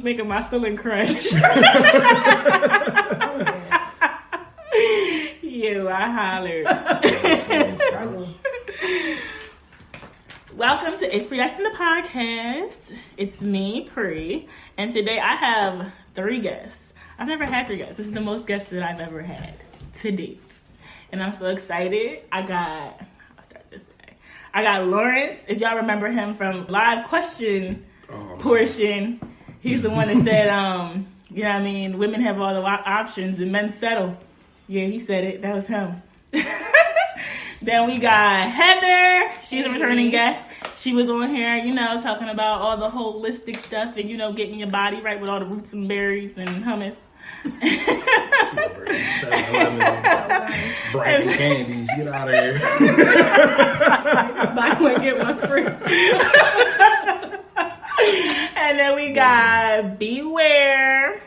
keeps making my ceiling crash. Ew, I hollered. Welcome to It's Predestined the Podcast. It's me, Pri, and today I have 3 guests. I've never had 3 guests. This is the most guests that I've ever had to date. And I'm so excited. I'll start this way. I got Lawrence, if y'all remember him from live question portion. He's the one that said, you know what I mean, women have all the options and men settle. Yeah, he said it. That was him. Then we got Heather. She's a returning guest. She was on here, you know, talking about all the holistic stuff and, you know, getting your body right with all the roots and berries and hummus. Bright candies. Get out of here. Buy one, get one free. And then we got Beware.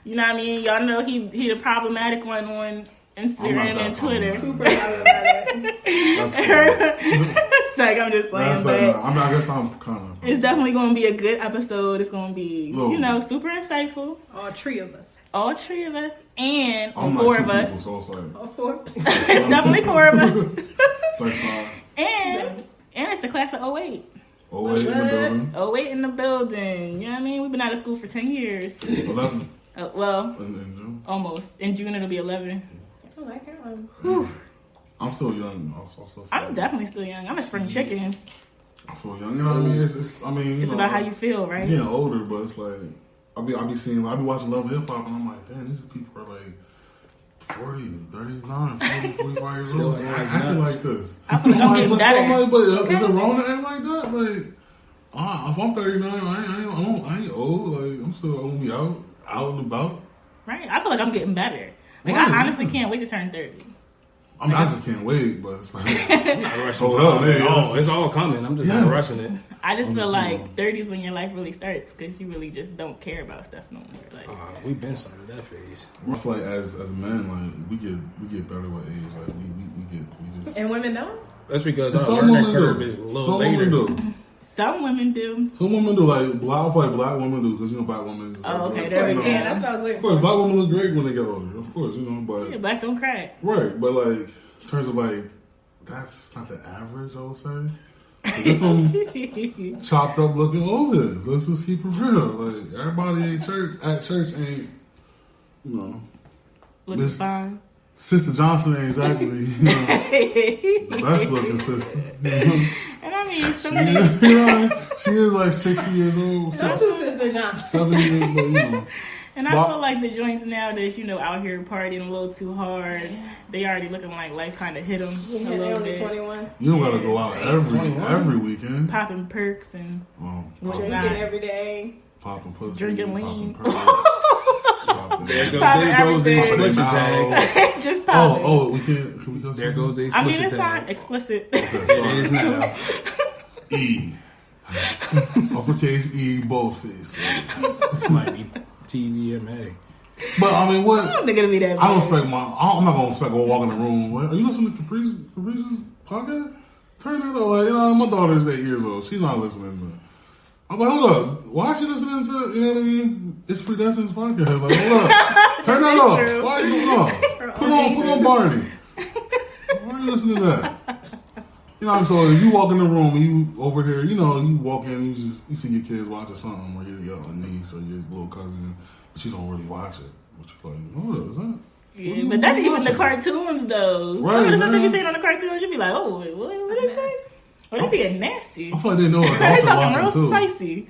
You know what I mean? Y'all know he the problematic one on Instagram and Twitter. Super problematic. That's cool. It's like, I'm just saying, but I guess I'm kind of. it's definitely going to be a good episode. It's going to be, you know, super insightful. All 3 of us. All 3 of us and I'm 4 like of 2 us. people, so it's like, All 4. It's definitely 4 of us. it's like 5. And it's the class of 08. Oh, wait, in the building. 08 in the building. You know what I mean? We've been out of school for 10 years. 11 Well, in June. almost. In June, it'll be 11. Oh, I can't remember. I'm still young. I'm definitely still young. I'm a spring chicken. I feel young. You know what I mean? It's about how you feel, right? I'm getting older, but it's like I be seeing. I be watching Love Hip Hop, and I'm like, damn, these people are like 40, 39, 40, 45 years old. So acting like this. I feel like I'm getting better. But is it wrong to act like that? Like, if I'm 39, I ain't old. Like, I'm still gonna be out and about. Right? I feel like I'm getting better. Like, Right. I honestly can't wait to turn 30. I mean, I just can't wait, but it's like, I'm not rushing. hold up, man. It's all coming. I'm just not rushing it. I just I'm feel just, like 30 is when your life really starts because you really just don't care about stuff no more. Like, We've been started that phase. I feel like as men, like we get better with age. Like we just. And women don't? That's because Some our learning women curve do. is a little Some later. women do. some women do. Some women do. Like I feel like black women do because black women. Just, Oh, okay, like, there we you know, go. Yeah, that's what I was waiting Of course, for. black women look great when they get older. Of course, but Yeah, black don't crack. right. But like in terms of like that's not the average. I would say. There's some chopped up looking old heads. Let's just keep it real. Like everybody at church ain't, you know. Looking This- fine. Sister Johnson ain't exactly, the best looking sister. And I mean, some You of these, know, she is like 60 years old, Don't do Sister Johnson. 70 years, but you know. and I feel like the joints now that's, you know, out here partying a little too hard, they already looking like life kind of hit them Yeah, a they little only bit. 21. You don't gotta go out every weekend. Popping perks and Drinking Nah. every day. Popping pussy, Drinking lean. popping perks, popping- There goes everything. the explicit tag. just popping. Oh, we can't. Can we go? There goes the I mean, explicit it's not tag. explicit. It is now. E. Uppercase E, boldface. This might be TVMA. But I mean, I what? don't think it'll be that bad. I don't expect I'm not gonna expect go walk in the room. Are you listening to Caprice's podcast? Turn that on. Like, my daughter's 8 years old. She's not listening. But I'm like, hold up. Why is she listening to? You know what I mean? It's Predestined's podcast. Like, hold up. Turn that off. true. Why are you on? Put on Barney. Why are you listening to that? You know what I'm saying? So if you walk in the room and you over here, you walk in, you see your kids watching something, or your niece or your little cousin, but you don't really watch it. But you're like, what is that? Yeah, but that's even the cartoons, though. Right, Some of the stuff that man. you see on the cartoons, you be like, oh, wait, what is that? Or they being nasty. I feel like they know They adults are talking watching real too. spicy.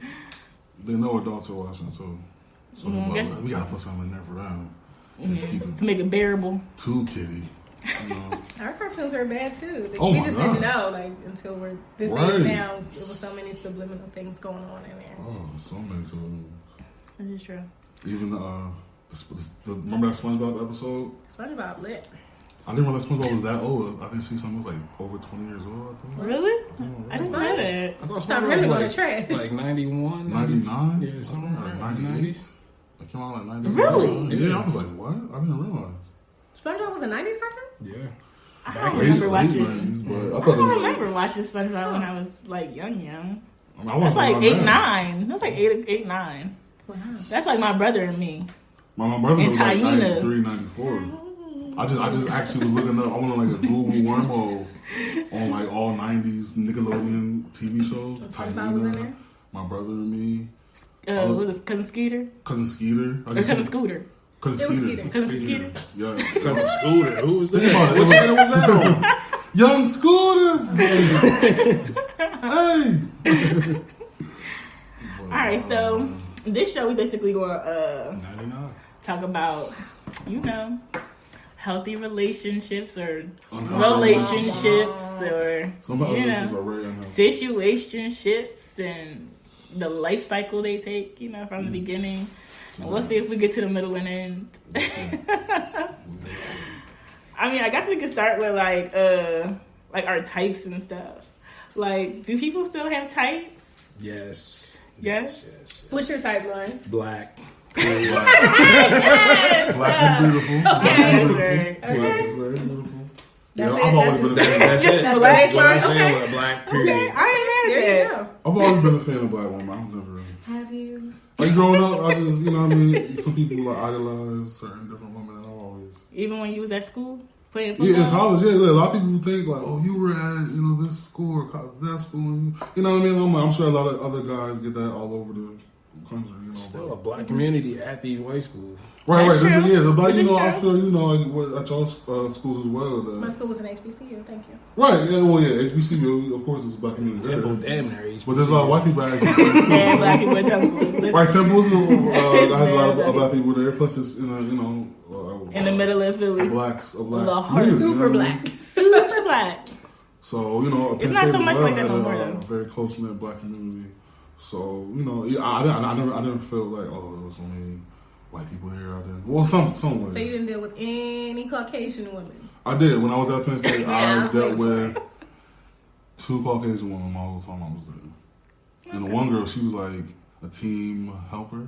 They know adults are watching too. So they're like, guess- we gotta put something in there for them. Just keep it To make it bearable. too kiddie. You know? Our cartoons were bad too. Oh We my just gosh. didn't know, like, until we're this Right. age now. There was so many subliminal things going on in there. Oh, so many. So That is true. even remember that SpongeBob episode? SpongeBob lit. I didn't realize SpongeBob was that old. I think something was like over 20 years old. I think. Really? I didn't know that. I thought Stop SpongeBob really was on the trash. like 91, 99? Yeah, somewhere Or around the 98? 90s. It came out like 90. Really? Yeah, I was like, what? I didn't realize. SpongeBob was a 90s cartoon? Yeah. I don't Late remember 90s, watching. but I I thought it don't was like. remember watching SpongeBob when I was like young. I mean, I That's wasn't like around 8, then. 9. That's like 8, 9. Wow. That's like my brother and me. My brother And was like Taina. 93, 94. I just actually was looking up. I went on like a Google wormhole on like all 90s Nickelodeon TV shows. SpongeBob was in there? My brother and me, What was it, Cousin Skeeter? Cousin Skeeter. Or Cousin Scooter? Cousin It was Skeeter. Skeeter. Cousin Skeeter? Yeah. Cousin Scooter. Who was Think about that? it. What channel was that on? Young Scooter. Hey. Alright, so this show we basically gonna 99. talk about, healthy relationships or Unhealthy relationships or Some other you relationships know, are very unhealthy. situationships and the life cycle they take, from the beginning. And we'll see if we get to the middle and end. I mean, I guess we could start with like our types and stuff. Like, do people still have types? Yes. Yes? What's your type, Lawrence? Black. Black is beautiful. Black is beautiful. Okay. Black is very beautiful. Yeah, That's I've it, always that's been a That's, fan. that's it. That's That's what I black. say. Okay. Black, Okay, period. I ain't mad There you at that. go. I've always been a fan of black women. I've never. Have you? Like growing up, I just, what I mean, some people like idolize certain different women, and I've always. Even when you was at school playing football? Yeah, in college, yeah, a lot of people think like, oh, you were at, this school or college, that school, and you know what I mean? I'm sure a lot of other guys get that all over the country, Still a black community at these white schools. Right. That's This true. is, the black, This is I true. feel, at y'all schools as well. My school was an HBCU. Thank you. Right, yeah, well, yeah, HBCU, of course, it's black community. Temple, there. damn near. But there's a lot of white people at HBCU. Yeah, black people at Temple. Right, Temple's has a lot of black people there. Plus, it's in In the middle of Philly. a black The heart, community, Super you know what I mean? black. Super black. So It's not so much like that no more, a though. very close knit black community. So I didn't feel like there was only white people here. I didn't. Well, some ways. So you didn't deal with any Caucasian women? I did when I was at Penn State. Yeah, I dealt with 2 Caucasian women the whole time I was there, and the one girl, she was like a team helper.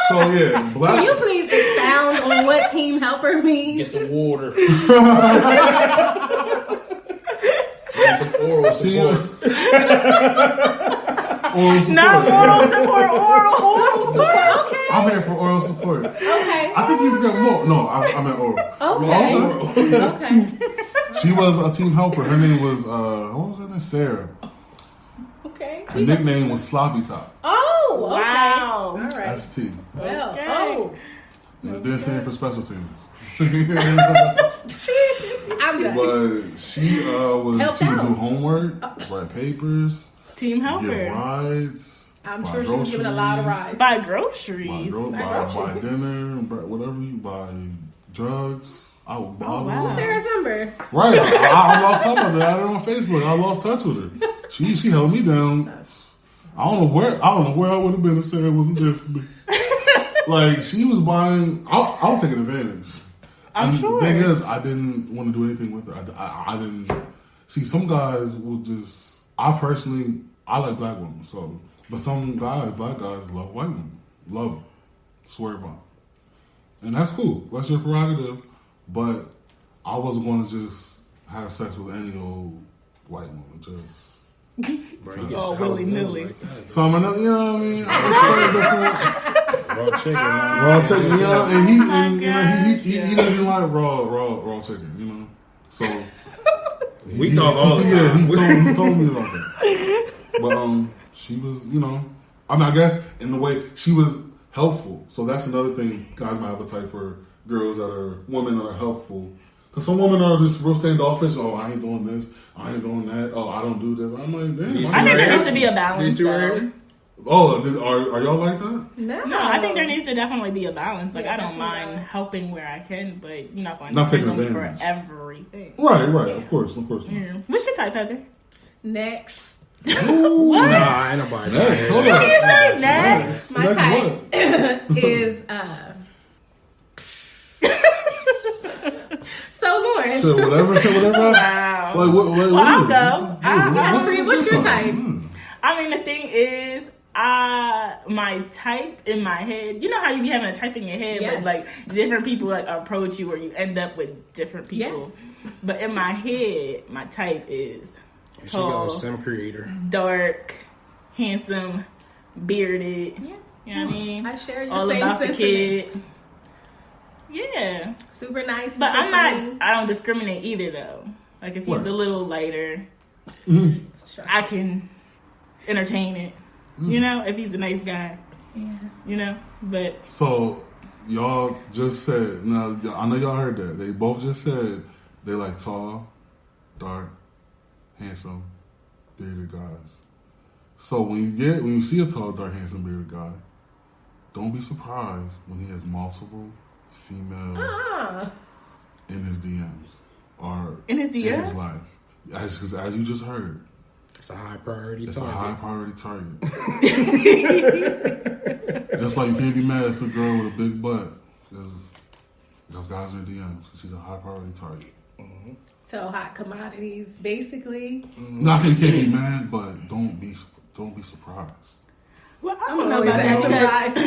So yeah, black. Can you please expound on what team helper means? Get the water. Get some oral support. Oral support. Not moral support, oral support. Okay. I'm here for oral support. Okay. I think you forgot more. No, I meant oral. Okay. Okay. She was a team helper. Her name was what was her name? Sarah. Okay. Her nickname was Sloppy Top. Oh, okay. Wow. All right. ST. Well, Okay. oh, And it didn't stand for special teams. I'm good. But she Helped she would out. do homework, write papers, Team give helper. rides. I'm buy sure she was giving a lot of groceries, rides. Buy Buy, groceries. buy dinner, buy whatever you buy, drugs. I would buy. wow. Sarah's number. Right, I lost touch with her. I had her on Facebook. I lost touch with her. She held me down. I don't know where I would have been if Sarah wasn't there for me. Like she was buying. I was taking advantage. I'm And sure. The thing is, I didn't want to do anything with her. I didn't see. Some guys will just. I personally, I like black women. So, but some guys, black guys, love white women. Love them. Swear by 'em. And that's cool. That's your prerogative. But I wasn't going to just have sex with any old white woman. Just. Bro, you get Oh, salad willy-nilly. like that. So I'm you know what I mean? I Raw chicken, man. raw chicken, you know, and he, Oh my and, you know, he gosh, doesn't like raw chicken, you know. So We talk all the time. He told me about that. But she was, I mean, I guess in the way she was helpful. So that's another thing. Guys might have a type for girls that are women that are helpful. Because some women are just real standoffish. Oh, I ain't doing this. I ain't doing that. Oh, I don't do this. I'm like, damn. These I think there Right. needs to be a balance. These two though. right here? Oh, are y'all like that? No. No, I think there needs to definitely be a balance. Like, Yeah, I don't definitely mind balance. helping where I can, but you're not going to Not taking depend on me for advantage. everything. Right. Of course. Yeah. What's your type, Heather? Next. What? Nah, ain't nobody Hey, trying to hold hear on. What did you say next? My Next type what? is so Lawrence. So whatever. Wow. Like what? Well, I'll go. What's your type? I mean, the thing is, my type in my head, you know how you be having a type in your head, Yes. but like different people like approach you or you end up with different people. Yes. But in my head, my type is She tall, goes sim creator. dark, handsome, bearded. Yeah. You know what I mean? I share your All same about the sentiments. kids. Yeah. Super nice. But super I'm funny. not, I don't discriminate either though. Like if he's What? a little lighter, Mhm. I can entertain it. You know, if he's a nice guy. Yeah. You know? But So y'all just said, now I know y'all heard that. They both just said they like tall, dark, handsome, bearded guys. So when you see a tall, dark, handsome, bearded guy, don't be surprised when he has multiple female Ah. in his DMs or in his in his DMs? life. Because as you just heard, It's a high priority it's a target. high priority target. Just like you can't be mad if a girl with a big butt is just guys in her DMs because she's a high priority target. So hot commodities, basically. No, I think you can't be mad, but don't be surprised. Well, I I'm don't know always about that that. surprised.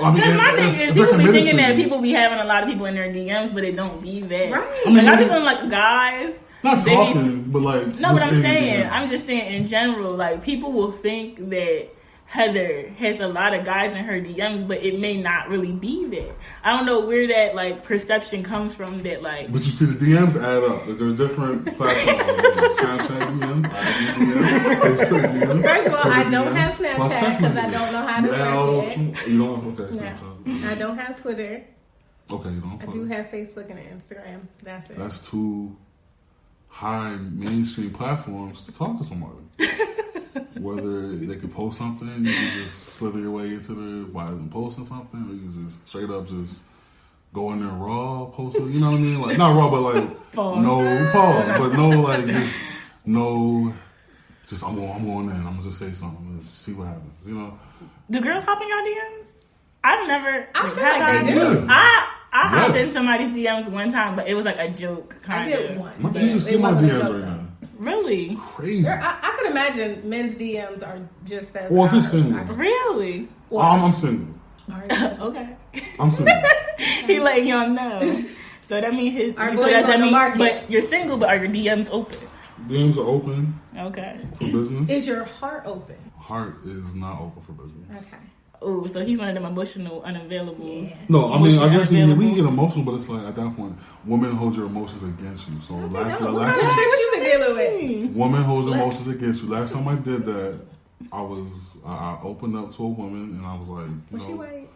I mean, Because my thing is, if they're people be committed thinking to that you- people be having a lot of people in their DMs, but it don't be that. Right. I mean, Like I be feeling like guys. not they be- talking, but like No, just but I'm in saying, DM. I'm just saying in general, like people will think that Heather has a lot of guys in her DMs, but it may not really be that. I don't know where that like perception comes from. That like, But you see, the DMs add up. There's different platforms. Snapchat DMs, IG DMs, Facebook DMs. First of all, Twitter I don't DMs, have plus Snapchat text 'cause I messages. don't know how to You add all work those- it. You don't? Okay, No. Snapchat. I don't have Twitter. Okay, you don't. I do have Facebook and Instagram. That's it. That's two high mainstream platforms to talk to somebody. Whether they could post something, you can just slither your way into by them posting something, or you can just straight up just go in there raw, post it. You know what I mean? Like not raw, but like Pause. no pause, but no like just no. Just I'm going in. I'm gonna just say something. Let's see what happens. You know? do girls hop in your DMs? I've never. I feel have like they I? do. I hopped in Yes. somebody's DMs one time, but it was like a joke, I kind did of. one. You should see my DMs right now. Really? Crazy. I could imagine men's DMs are just as. Well, if you're ours. single, Really? I'm single. Are Okay. I'm single. He letting y'all know. So that means his. Our So boys does on that the mean? market. But you're single, but are your DMs open? DMs are open Okay. for business. Is your heart open? Heart is not open for business. Okay. Oh, so he's one of them emotional, unavailable. Yeah. No, I mean, I guess we can Unavailable. get emotional, but it's like at that point, women hold your emotions against you. So last What time, kind of tricks you been dealing with? woman holds emotions against you. Last time I did that, I opened up to a woman and I was like, you Was she know, white?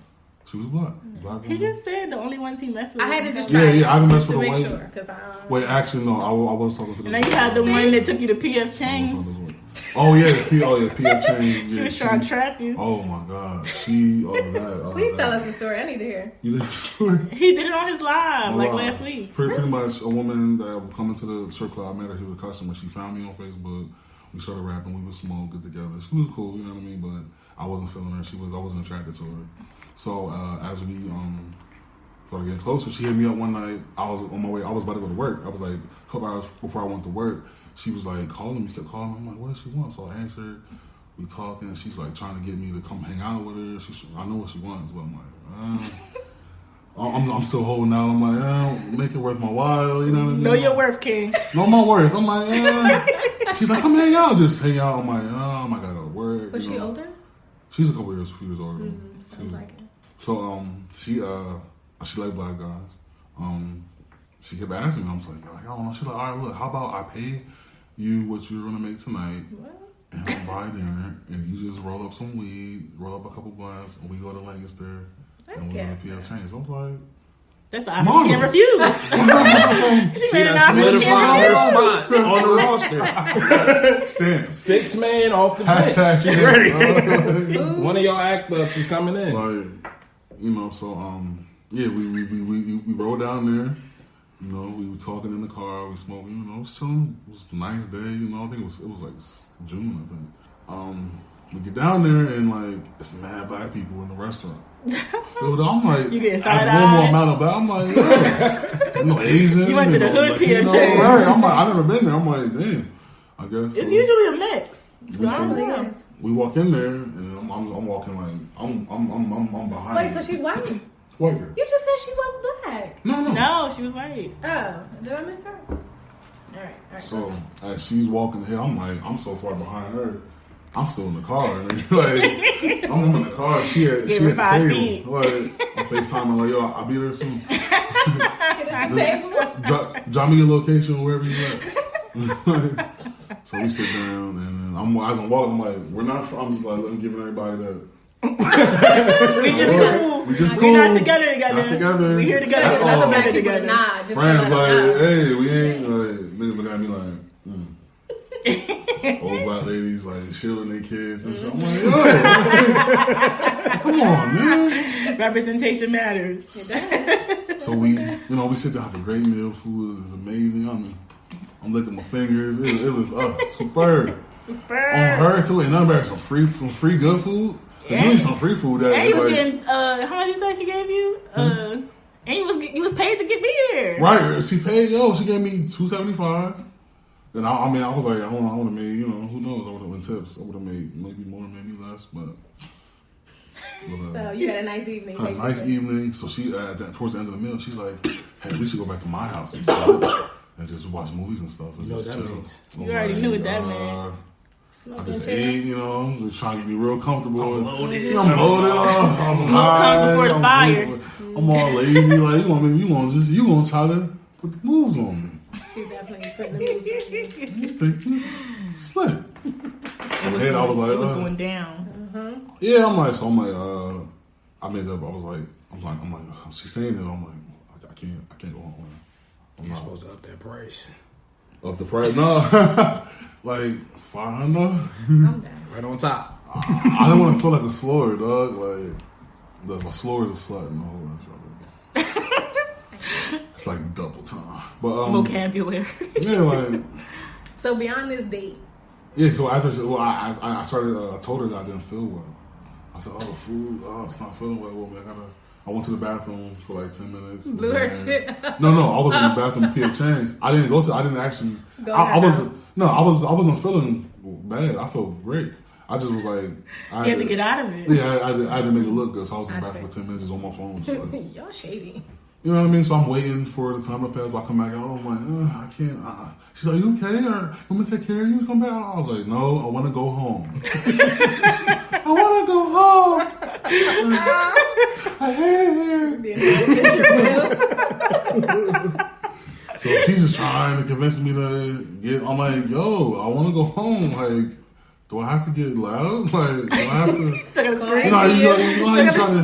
she was black. Black He woman. just said the only ones he messed with. I had to was just black. try. Yeah, I haven't messed to with a make white. sure because I. Wait, actually, no, I was talking to this. And then you had the girl. one that took you to PF I was Chang's. on this one. Oh yeah, PF Chang's. She Yeah, was trying to trap you. Oh my god, that. Please tell us the story. I need to hear. You did the story. He did it on his live like Wow. last week. Pretty much a woman that would come into the strip club. I met her. She was a customer. She found me on Facebook. We started rapping. We would smoke, get together. She was cool, you know what I mean? But I wasn't feeling her. I wasn't attracted to her. So as we started getting closer, she hit me up one night. I was on my way. I was about to go to work. I was like a couple hours before I went to work. She was like calling me. She kept calling me. I'm like, what does she want? So I answered. We talking. She's like trying to get me to come hang out with her. I know what she wants, but I'm like, I'm still holding out. I'm like, make it worth my while. You know what I mean? Know your worth, King. Know my worth. I'm like, She's like, come hang out. Just hang out. I'm like, I gotta go to work. Was you she know. older? She's a couple years, few years older. She Sounds was- like it. So she liked black guys. She kept asking me. I was like, I don't know. She's like, all right, look, how about I pay you what you're gonna make tonight, What? and I'll buy dinner, and you just roll up some weed, roll up a couple blunts, and we go to Lancaster, and we go guess to PF Chang's. I was like, That's an offer you can't Marvelous. refuse. She She made an done offer you solidified her can't refuse. spot on the roster. Stan. 6 man off the bench. Hashtag She's Stan. ready. One of y'all act ups is coming in. Like, you know, so yeah, we rode down there. You know, we were talking in the car, we smoked. You know, it was chilling. It was a nice day. You know, I think it was like June. I think. We get down there and like it's mad black people in the restaurant. Filled up. I'm like, You getting I had side one more eyes? amount of black. I'm like, yeah. No Asian. You went to the hood Latino, PF. right? I'm like, I never been there. I'm like, damn. I guess It's so. usually a mix. So We I don't see- know. We walk in there and I'm walking like I'm behind. Wait, so she's white? You white girl. just said she was black. No. No, she was white. Oh, did I miss that? All right. So as she's walking ahead, I'm like, I'm so far behind her. I'm still in the car. Nigga. Like, I'm in the car. She at Give her the 5 table. feet. Like, I'm FaceTiming like, yo, I'll be there soon. Get a table. Drop me your location wherever you at. So we sit down, and then as I'm walking, I'm like, we're not. I'm just like, I'm giving everybody that. We just cool. We just We're cool. not together. Not together. We here together. At We're all. not better together. Nah, just Friends like, nah. hey, we ain't like niggas looking at me like, old black ladies like shielding their kids and shit. I'm like, yo, come on, man. Representation matters. So we sit there, have a great meal. Food is amazing. I'm licking my fingers. It was superb. Super. On her too, and nothing better some free good food. Cause you need some free food. That And you was like, getting how much you said she gave you? And you was paid to get me there. right. She paid. She gave me $275. And I was like, I would have made, who knows? I would have been tips. I would have made maybe more, maybe less, but. So you had a nice evening. Had a nice evening. So she towards the end of the meal, she's like, "Hey, we should go back to my house and stuff and just watch movies and stuff and You know just what that chill." means. I was You already like, knew what that meant. I just ate, I'm just trying to get me real comfortable. I'm loaded. I'm loaded up. I'm Smoke high. comes before the fire. I'm all lazy. Like you gonna try to put the moves on me. She's definitely putting the moves on you. You think you slick? In my head, I was It was like, going down. yeah. I'm like, I made up. I was like, I'm like, she's saying it. I'm like, I can't go home. I'm You're not supposed to up that price. up the price. No, like $500. I'm down. Right on top. I didn't want to feel like a slur, dog. Like the slur is a slut in the whole. It's like double time, but Vocabulary. yeah, like So beyond this date, yeah. So after I started, I told her that I didn't feel well. I said, "Oh, the food, it's not feeling well. I went to the bathroom for like 10 minutes. blew her shit. No, I was in the bathroom. Pee change. I didn't actually. Go I to her wasn't. No, I wasn't feeling bad. I felt great. I just was like, You had to get out of it. Yeah, I had to make it look good. So I was in the I bathroom see. for 10 minutes just on my phone. So, like, Y'all shady. you know what I mean? So I'm waiting for the time to pass. But I come back out. I'm like, I can't. She's like, you okay? Or want me to take care of you? Come back. I was like, no, I want to go home. I want to go home. I hate it here. So she's just trying to convince me to get. I'm like, yo, I want to go home. Like, do I have to get loud? Like, do I have to? Took a screen. You know how you trying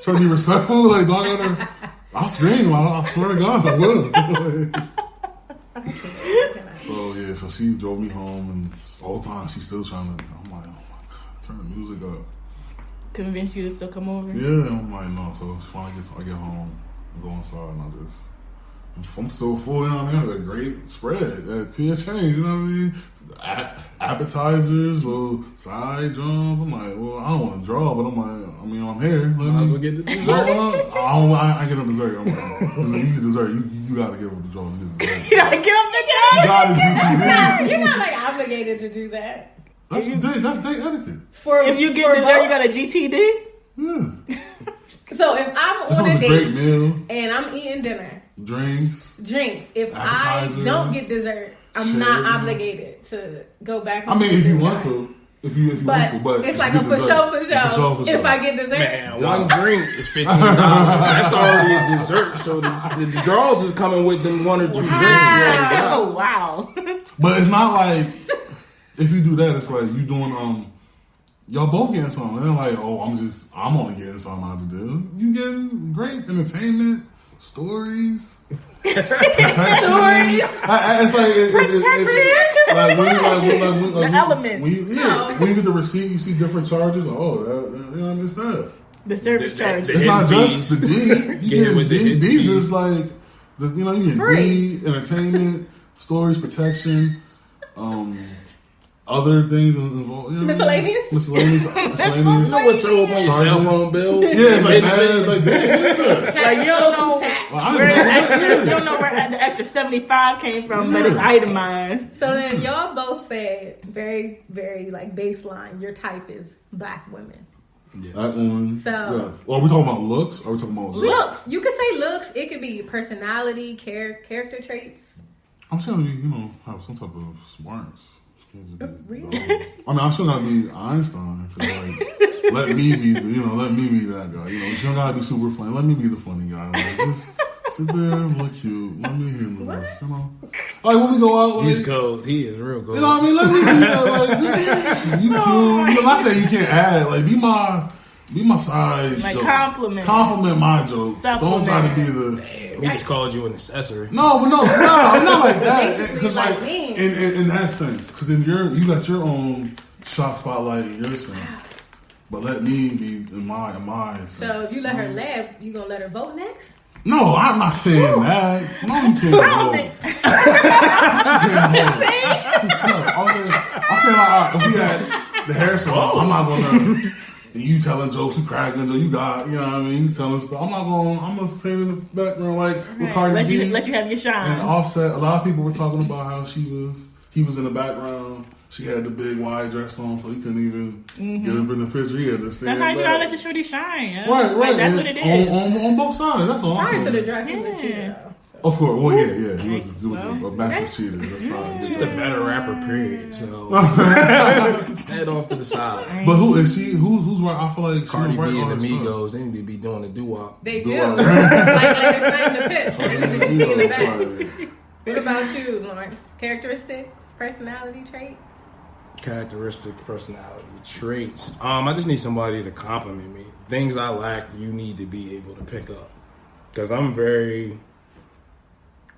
to be respectful? Like, do I gotta? I'll scream. I swear to God, I will. So yeah, so she drove me home, and the whole time she's still trying to. I'm like, oh my God, turn the music up. Convince you to still come over. Yeah, I'm like, no. So finally, I get home, I go inside, and I'm so full. You know what I mean? I had a great spread at P.F. Chang's. You know what I mean? Appetizers, little side drums. I'm like, well, I don't want to draw, but I'm here. Might as well get the dessert. I get a dessert. I'm like, you get dessert. You got to get up the draw. You get dessert. You gotta get up the You game. got it. You're not like obligated to do that. That's date etiquette. If you get dessert, you got a GTD. Yeah. So if I'm This on was a a great date meal. and I'm eating dinner, Drinks. if I Appetizers. don't get dessert, I'm not Shit. obligated to go back. I mean, if you want to. If you want But to. But it's if like you a get for dessert, sure. for If sure. I get dessert, Man, Yeah. one drink is $15. That's already a dessert. So the draws is coming with them 1 or 2 drinks. You already got. Oh wow. But it's not like if you do that, it's like you doing y'all both getting something. They're like, oh, I'm only getting something out of the deal. You getting great entertainment, stories, protection. It's like it's like when The elements. When you get the receipt, you see different charges. Oh, it's that. The service charge. The It's not hidden just the D. You Get with the get hidden D's fees. just like you get Free. D, entertainment, stories, protection, other things involved. You know what I mean? Miscellaneous? Miscellaneous. You know what's so up on your cell phone bill? Yeah, it's like, Hidden man, fees. like damn, what's that? Like you don't know Tax. Well, I where the didn't know extra. that. You don't know where the extra 75 came from, but it's itemized. So then y'all both said very, very like baseline. Your type is black women. That one. So- yeah. Well, are we talking about looks? Or are we talking about Looks. You could say looks. It could be personality, character traits. I'm trying to, have some type of smarts. Really? I mean, I should not be Einstein. 'Cause, like, let me be that guy. You know, you don't gotta be super funny. Let me be the funny guy. Like, just sit there, look cute. Let me handle this. You know, like when we go out, like, He's cold. He is real cold. you know what I mean? Let me be that. Like, just, you cute. Because I say you can't add. Like, be my side. Like joke. compliment my jokes. Don't try to be the. We just called you an accessory. No, but no, not like that. Basically, Because like like me. in that sense, because you got your own shot spotlight in your sense. But let me be in my sense. So if you let her laugh, you gonna let her vote next? No, I'm not saying that. No, you can't vote. I'm saying like, if we had the hair salon, I'm not gonna. You telling jokes, you cracking jokes, you know what I mean? You telling stuff. I'm gonna sing in the background like with Cardi B. Let you have your shine. And Offset, a lot of people were talking about how he was in the background. She had the big wide dress on, so he couldn't even get up in the picture. He had to stand Sometimes you back. gotta let your shorty shine. Yeah? Right. Like, that's And what it is. On both sides, that's all I'm Prior to saying. the dress, he was a cheater though. So. Of course, well, yeah. He was a massive cheater. That's fine. She's a better rapper, period. So stand off to the side. But who is she? Who's right? I feel like Cardi she was B right and on the her Migos, they need to be doing the doo-wop. They Do do. I? like it's not in the pit. They need to be in the back. stuff. What about you, Lawrence? Characteristics, personality traits? Characteristic personality traits. I just need somebody to compliment me. Things I lack, you need to be able to pick up. Because I'm very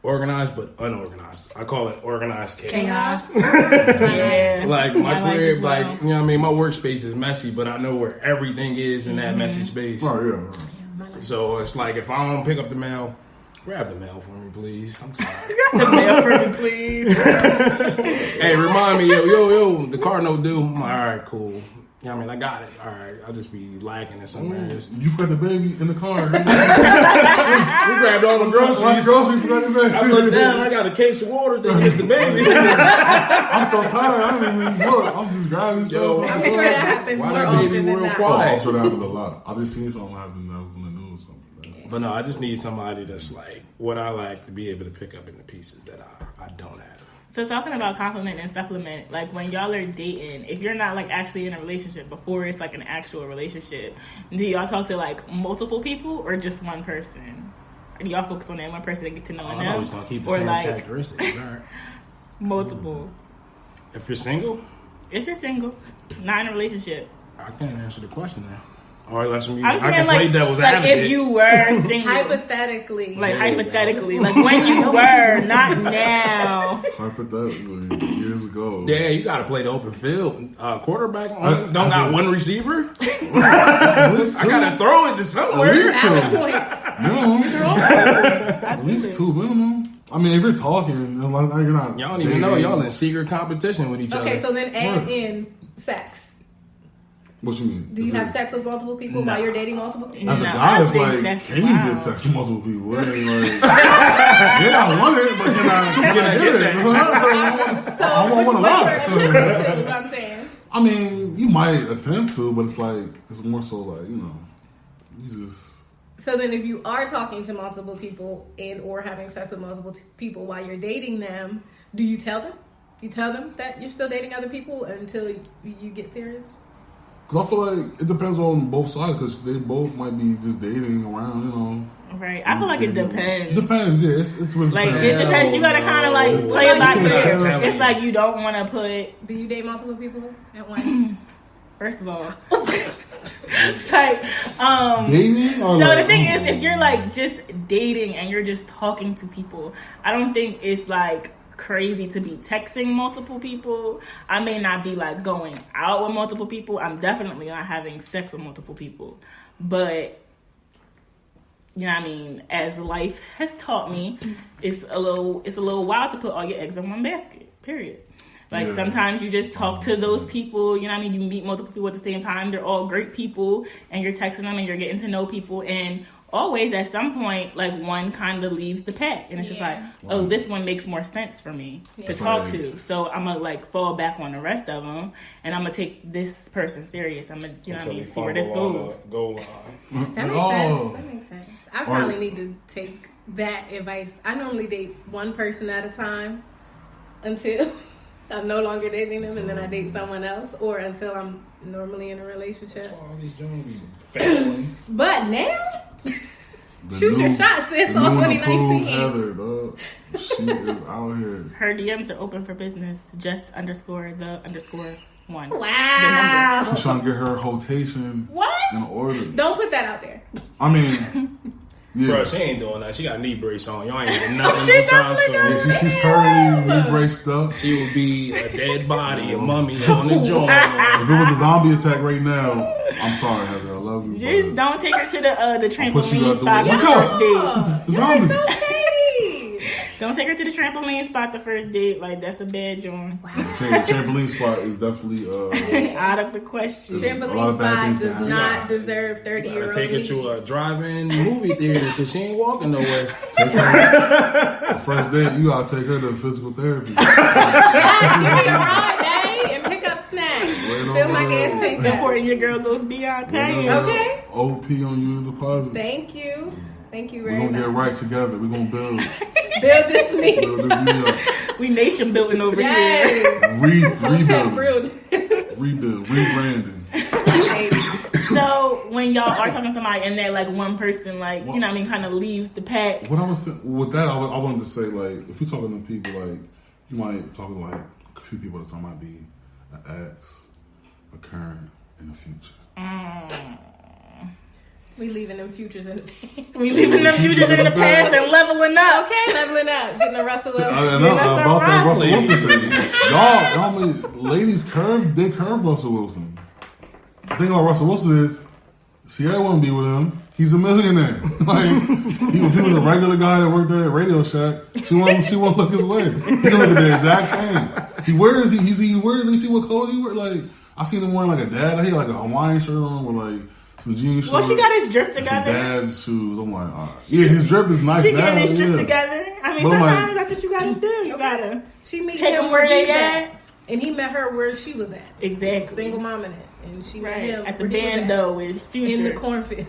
organized but unorganized. I call it organized chaos. Yeah. Like my I like crib, as well. like you know what I mean, my workspace is messy, but I know where everything is in that messy space. Oh yeah. So it's like if I don't pick up the mail, grab the mail for me, please. I'm tired. The mail for me, please. Hey, remind me, yo, the car no due. I'm like, all right, cool. You know what I mean? I got it. All right, I'll just be lacking in some areas. You forgot the baby in the car. We grabbed all the groceries. Groceries, forgot the baby. I looked down, I got a case of water thinking it's the baby. I'm so tired. I didn't even look. I'm just grabbing Yo, stuff. I'm sure that happens Why more that often baby than real not. quiet? I'm sure that happens a lot. I just seen something happen that was in the news. Something like that. But no, I just need somebody that's like what I like to be able to pick up in the pieces that I don't have. So talking about compliment and supplement, like when y'all are dating, if you're not like actually in a relationship before it's like an actual relationship, do y'all talk to like multiple people or just one person? Or do y'all focus on that one person and get to know I'm them? always gonna keep the or same like characteristics. All right. multiple? If you're single, If you're single, not in a relationship. I can't answer the question now. Or unless me, I'm I saying can like, play devil's like advocate. if you were single. Hypothetically. Like There you hypothetically, like when you were, not now. Hypothetically, years ago. Yeah, you got to play the open field. Quarterback don't got one receiver. At least I two. got to throw it to somewhere. At least Valid two. points. Minimum. At least two minimum. I mean, if you're talking, like you're not. Y'all don't even know. Y'all in secret competition with each Okay, other. so then add What? in sex. What you mean? Do you have sex with multiple people Nah. while you're dating multiple people? As a No, guy, I it's think like, that's can you wild. get sex with multiple people? It ain't like, yeah, I want it, but can I get it? It's another- So I won't want a what's lot. your attempt to, what I'm saying? I mean, you might attempt to, but it's like, it's more so like, you know, you just. So then if you are talking to multiple people and or having sex with multiple people while you're dating them, do you tell them? You tell them that you're still dating other people until you get serious? Because I feel like it depends on both sides, because they both might be just dating around, you know. Right. I feel like it depends. Depends, yeah. It's really Like depends. it depends. You gotta kind of like play it by You can't ear. tell It's me. like you don't want to put. Do you date multiple people at once? First of all, it's like Dating? Or So like, the thing is, if you're like just dating and you're just talking to people, I don't think it's like crazy to be texting multiple people. I may not be like going out with multiple people. I'm definitely not having sex with multiple people. But you know what I mean, as life has taught me, it's a little wild to put all your eggs in one basket. Period. Like Yeah. sometimes you just talk to those people, you know what I mean? You meet multiple people at the same time. They're all great people and you're texting them and you're getting to know people. And always at some point, like one kind of leaves the pack. And it's just like, oh, this one makes more sense for me to talk to. So I'm going to like fall back on the rest of them and I'm going to take this person serious. I'm going to, you know what I mean, see where this goes. Goal line. That makes Oh. sense. That makes sense. I probably need to take that advice. I normally date one person at a time until I'm no longer dating them, and then I date someone else, or until I'm normally in a relationship. That's why all these Jones failing. But now, The shoot your new- shot, sis, the on new and improved 2019. Heather, dog. She is out here. Her DMs are open for business. Just_the_1. Wow. She's trying to get her rotation What? in order. Don't put that out there. I mean, yeah. Bro, she ain't doing that. She got knee brace on. Y'all ain't even nothing She no time definitely soon. She's currently re-braced up. She would be a dead body, a mummy on the joint. If it was a zombie attack right now, I'm sorry, Heather. I love you. Just but don't take her to the push you trampoline out the spot way. the Watch out. first date. Oh, Zombies. okay. Don't take her to the trampoline spot the first date. Like, that's a bad joint. Trampoline spot is definitely Out of the question. A lot Trampoline of bad spot things does can not happen. deserve Gotta 30-year-old take her to a ladies. drive-in movie theater because she ain't walking nowhere. take her. The first date, you gotta take her to physical therapy. Give me a ride, babe, and pick up snacks. Wait Fill on my the gas road. tank Support up. your girl goes beyond paying. Okay. OP on you in deposit. Thank you. Thank you We're very gonna get much. right together. We're gonna build Build this me. this me up. We nation building over here. Yes. Hotel Rebuild. Real. Rebuild. Rebranding. So when y'all are talking to somebody and that like one person like, you know what I mean, kind of leaves the pack. What I was with that, I wanted to say, like, if you're talking to people, like, you might talk to like a few people at a time. Might be an ex, a current, and a future. We leaving them futures in the past. We leaving them futures in the past and leveling up. Okay, leveling up. Getting a Russell Wilson. I know that's about that a Russell Russell. Wilson thing. Y'all, ladies they curve Russell Wilson. The thing about Russell Wilson is, Sierra wouldn't be with him. He's a millionaire. Like, if he was a regular guy that worked there at Radio Shack, she won't look his way. He can look at the exact same. He wears, you see what clothes he wears? Like, I seen him wearing like a dad. He had like a Hawaiian shirt on with like some jeans. Well, she got his drip and some together. dad's shoes. I'm like, all right. Yeah, his drip is nice She now. getting his drip yeah. together. I mean, But I'm sometimes like- that's what you gotta do. You gotta She met take him them where they he's at. and he met her where she was at. Exactly. Single mom in it, and she met Right. him At the where he was at. bando with Future. in the cornfield.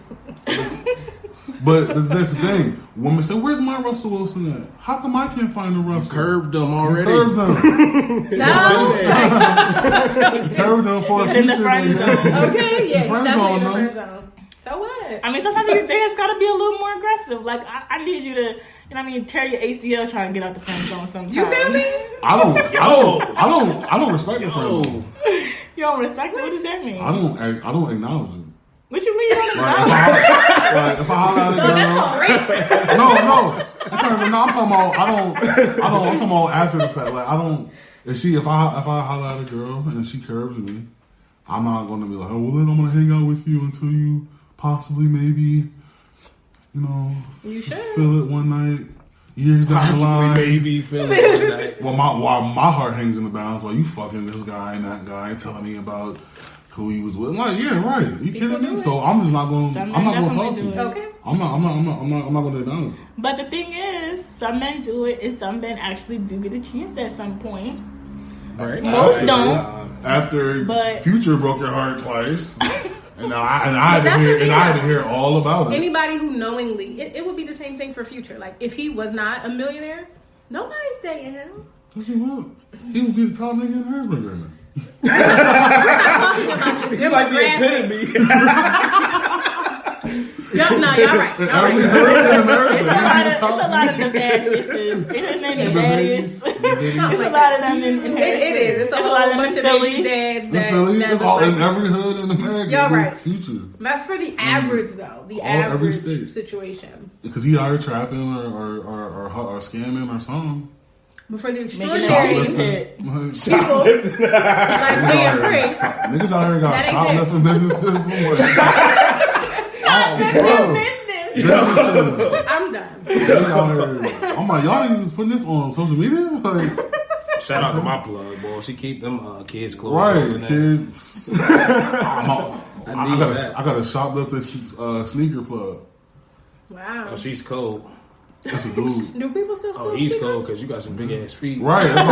But that's the thing. Women say, "Where's my Russell Wilson at? How come I can't find the Russell?" Curved them You already. curved them. No, Curved them for a It's in the future. friend nigga. zone. okay, yeah, Friend definitely zone, in the no? friend zone. So what? I mean, sometimes they just gotta be a little more aggressive. Like, I need you to, you know what I mean, tear your ACL trying to get out the friend zone sometimes. You feel me? I don't respect the friend zone. You don't respect it? What does that mean? I don't acknowledge it. What you mean you don't Like, acknowledge? like if I holler at a So that's girl, called rape. I'm talking about I'm talking about after the fact. Like I don't. If I holler at a girl and she curves me, I'm not going to be like, oh well, then I'm going to hang out with you until you possibly maybe, You should. feel it one night. Years down the Possibly line. maybe feeling like While my heart hangs in the balance, while you fucking this guy and that guy and telling me about who he was with. I'm like, yeah, right. You People kidding do me? it. So I'm just not going. Some I'm men not going to talk definitely to you. do it. Okay. I'm not going to acknowledge it. But the thing is, some men do it, and some men actually do get a chance at some point. right? Most Right. don't. After But- Future broke your heart twice, and I that's the thing, had to though. hear all about it. Anybody who knowingly, it would be the same thing for Future. Like if he was not a millionaire, nobody's dating him. What's he want? He would be the top nigga in Harrisburg right now. Talking about the He's like the demographic. epitome. No, y'all right. Y'all Every right. hood in America, It's a lot of Nevadiuses. Isn't it Nevadius? It's a lot of them in It is. It's a whole lot of them bunch in of Philly. baby dads In that Philly, never it's all in like- every hood in America. Y'all There's right. Future. That's for the average though. The Every average state. situation. Because he out here trapping or scamming or something. But for the Making extraordinary, it Shoplifting. hit. like Liam Priest, Niggas out here got That ain't shoplifting businesses. I'm done. I'm like, y'all niggas is putting this on social media? Like, Shout out to my plug, boy. She keep them kids close. right, kids. I that. got a shoplifting sneaker plug. Wow. Oh, she's cold. That's a dude. Do people still? Oh, East Coast, because you got some big ass feet. Right, that's all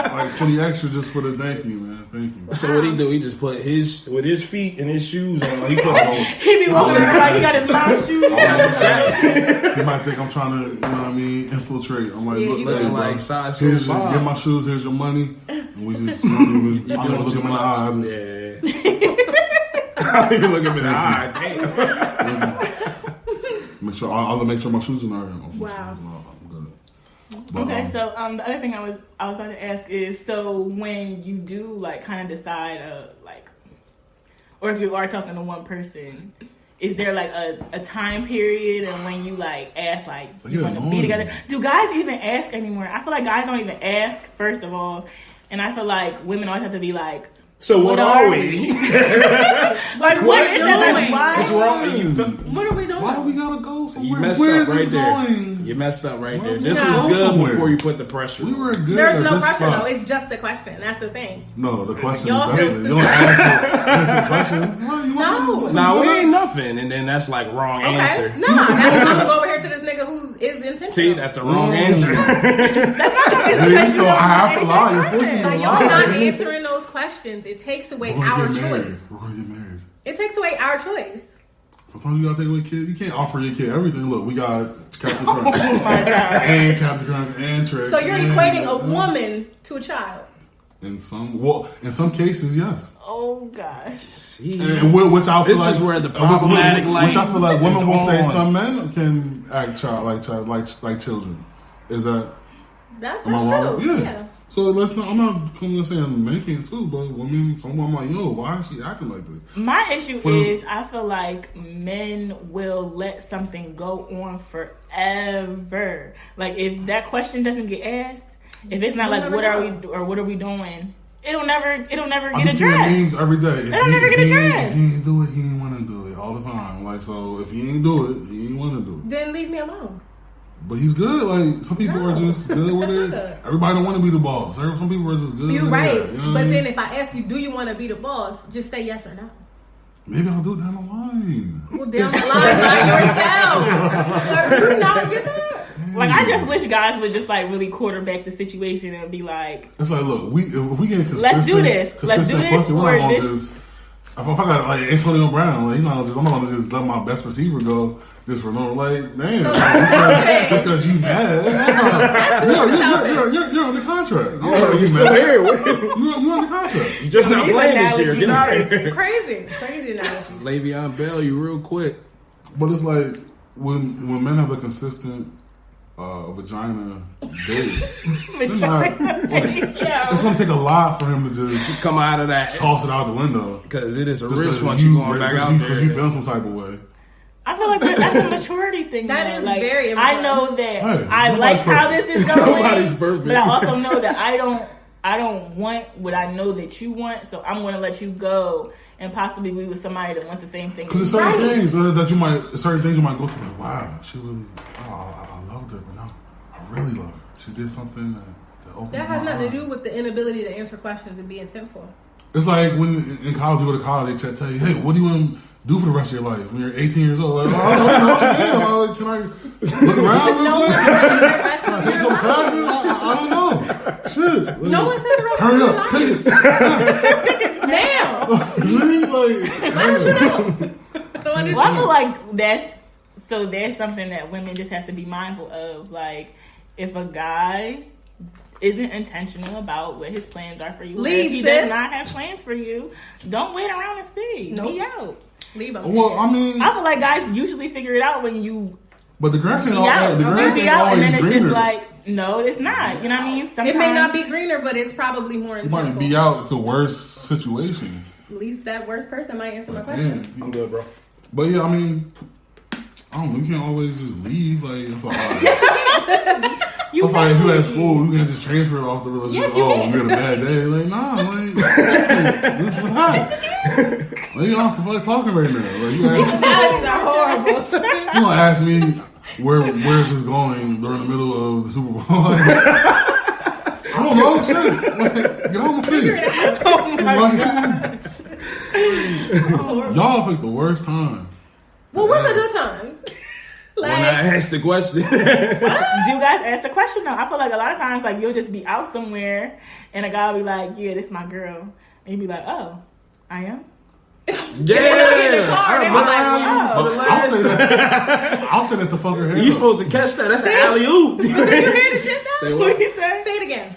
I'm like 20 extra just for the thank you, man. Thank you. So what he do? He just put his feet and his shoes on. He put He be walking around like he got his mom's shoes on. You might think I'm trying to, you know what I mean, infiltrate. I'm like, Yeah, look, you looking bro, like size here's shoes. your, get my shoes, here's your money, and we just don't even, I don't even look him in the eyes. Yeah. I don't even look him in the eye. Damn. I'll make sure my shoes are not. Wow. I'm good. But, Okay, so the other thing I was about to ask is, so when you do like kind of decide like, or if you are talking to one person, is there like a time period and when you like ask like you want to be together? Do guys even ask anymore? I feel like guys don't even ask, first of all, and I feel like women always have to be like, so what are we? Like what is it? What's wrong? What are we doing? why do we gotta go somewhere? You messed Where up is right this there. going? You messed up right there. No, This no. was Go good somewhere. before you put the pressure. We were good. There's at no this pressure spot. though. It's just the question. That's the thing. No, the question Y'all is feel definitely. You don't ask innocent questions. What, you want No. some- some Nah, we donuts? ain't nothing, and then that's like wrong Okay. answer. No, that's I'm gonna go over here to this nigga who is intentional. See, that's a wrong answer. See, so I have to lie. You're forcing me to Like y'all not lie. answering those questions. It takes away We're gonna our get married. choice. We're gonna get married. It takes away our choice. Sometimes you gotta take away kids. You can't offer your kid everything. Look, we got Captain Crunch Oh my god! and Captain Crunch and Trix. So you're and- equating a woman to a child. in some cases, yes. Oh gosh! And which I feel This like, is where the problematic which I feel like light women will is say on. some men can act like children. Is that That's am I wrong? true. Yeah. So let's not. I'm not coming to saying men can too, but women. Someone like, yo, why is she acting like this? My issue For- is I feel like men will let something go on forever. Like if that question doesn't get asked, if it's not We'll like never what are know. we or what are we doing, it'll never I get be seeing addressed. memes every day. If It'll never get addressed. If he ain't do it, he ain't want to do it all the time. Like so, if he ain't do it, he ain't want to do it. Then leave me alone. But he's good. Like some people No, are just good with that's it. not good. Everybody don't want to be the boss. Some people are just good. You're with right. that, you know what I But mean? then if I ask you, do you want to be the boss? Just say yes or no. Maybe I'll do it down the line. Well, down the line by yourself. Or you not get that. Like I just wish guys would just like really quarterback the situation and be like, It's like, look, if we get consistent, Let's do this. Let's do consistent this, pussy, we're or not gonna this- just. If I got like Antonio Brown, like, I'm not gonna just let my best receiver go just for no. Like, damn, just because you mad, you're on the contract. Oh, you still here? You're on the contract. You just not These playing this year. analogies Get out of are here. Crazy analogies. Le'Veon Bell, you real quick. But it's like when men have a consistent vagina base, it's gonna take a lot for him to just Come out of that toss it out the window. because it is a Just risk 'cause once you going back out because you there. feel some type of way. I feel like that's a maturity thing. That though. is like, very I important. know that Hey, I like nobody's how perfect. this is going. Nobody's perfect. But I also know that I don't want what I know that you want, so I'm going to let you go and possibly be with somebody that wants the same thing. Because there's certain things that you might, certain things you might go through. Like, wow, she really, I loved her, but now I really love her. She did something that opened That my has nothing to eyes. do with the inability to answer questions and be intentful. It's like when in college you go to college, they tell you, hey, what do you want to do for the rest of your life when you're 18 years old? Like, damn, can I look around? No real one quick? said the rest of Take your no life. classes? I don't know. Shit. Like, No one said the rest hurry of up, your pick life. it. Now. See, like, Why don't you know? Don't understand. Well, I feel like that's something that women just have to be mindful of. Like, if a guy isn't intentional about what his plans are for you, or Leave, if he sis. does not have plans for you, don't wait around and see. Nope. Be out. Leave them. well, I mean, I feel like guys usually figure it out when you but the grass ain't be out. always, the grass You be ain't out, and always then it's greener. just like, no, it's not. You know what I mean? Sometimes It may not be greener, but it's probably more You might intentful. be out to worse situations. At least that worst person might answer my question. Damn. I'm good, bro. But yeah, I mean, I don't know. You can't always just leave. Like, it's like, all right. You It's like if you can. at school, you can just transfer off the relationship. Yes, you can. You had a bad day. Like, nah, like, this is what happens. Like, you don't have to fuck talking right now. Like, you Analogies are horrible. gonna ask me where's this going during the middle of the Super Bowl? Like, I don't know. Shit. Like, get on my Figure feet. it out. Oh my Watch God. this. Y'all pick the worst time. Well, what's a good time? when I asked the question. Do you guys ask the question though? I feel like a lot of times, like you'll just be out somewhere, and a guy will be like, "Yeah, this is my girl," and you'll be like, "Oh, I am." I'll say that to fuck her head. You supposed to catch that? That's an alley oop. You hear the shit though? Say What what? do you say? Say it again.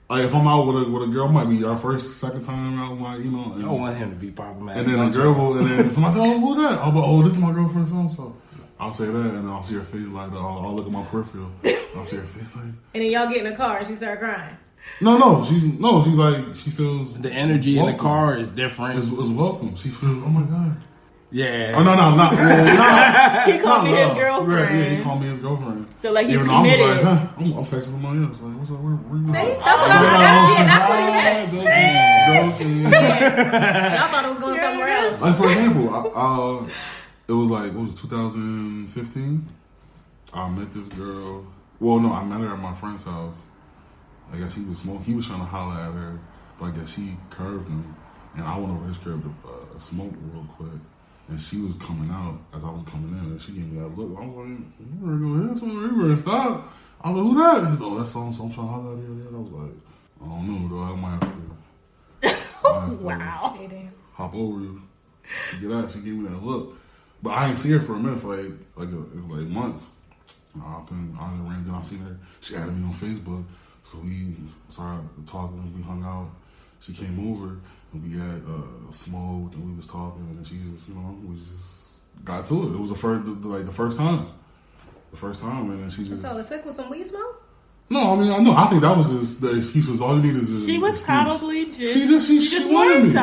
Like if I'm out with a girl, might be our first, second time out, like I don't want him to be problematic. and then a girl will, and then somebody say, "Oh, who that?" I'll be, "Oh, this is my girlfriend, so." I'll say that, and then I'll see her face like, I'll look at my peripheral. I'll see her face like, And then y'all get in the car and she start crying. no, she's like, she feels The energy in the welcome. car is different. is welcome. She feels, oh my god. Yeah. Oh no, not He called me his Right, girlfriend. yeah, he called me his girlfriend. So like he's Even though I'm committed. like, huh, I'm texting somebody else. Like, what's up? Where you See? going? That's what that's what he meant. Joking. Y'all thought it was going somewhere else. Like for example, it was like, what was it, 2015? I met this girl. Well, no, I met her at my friend's house. I guess he was smoking. He was trying to holler at her, but I guess she curved him, and I went over his curve to smoke real quick. And she was coming out as I was coming in, and she gave me that look. I was like, "You better go ahead, son. You better stop." I was like, "Who that?" He said, "Oh, that's so I'm trying to holler at her." I was like, "I don't know, though. I might have to." Wow. Hop over you to get out. She gave me that look, but I ain't see her for a minute, for like months. I ran, then I seen her. She added me on Facebook, so we started talking. We hung out. She came over and we had smoked and we was talking, and she just, we just got to it. It was the first time, and then she just. So it took with some weed smoke? No, I mean, I know. I think that was just the excuses. All you need is a She was excuse. probably just She just wanted wanted me.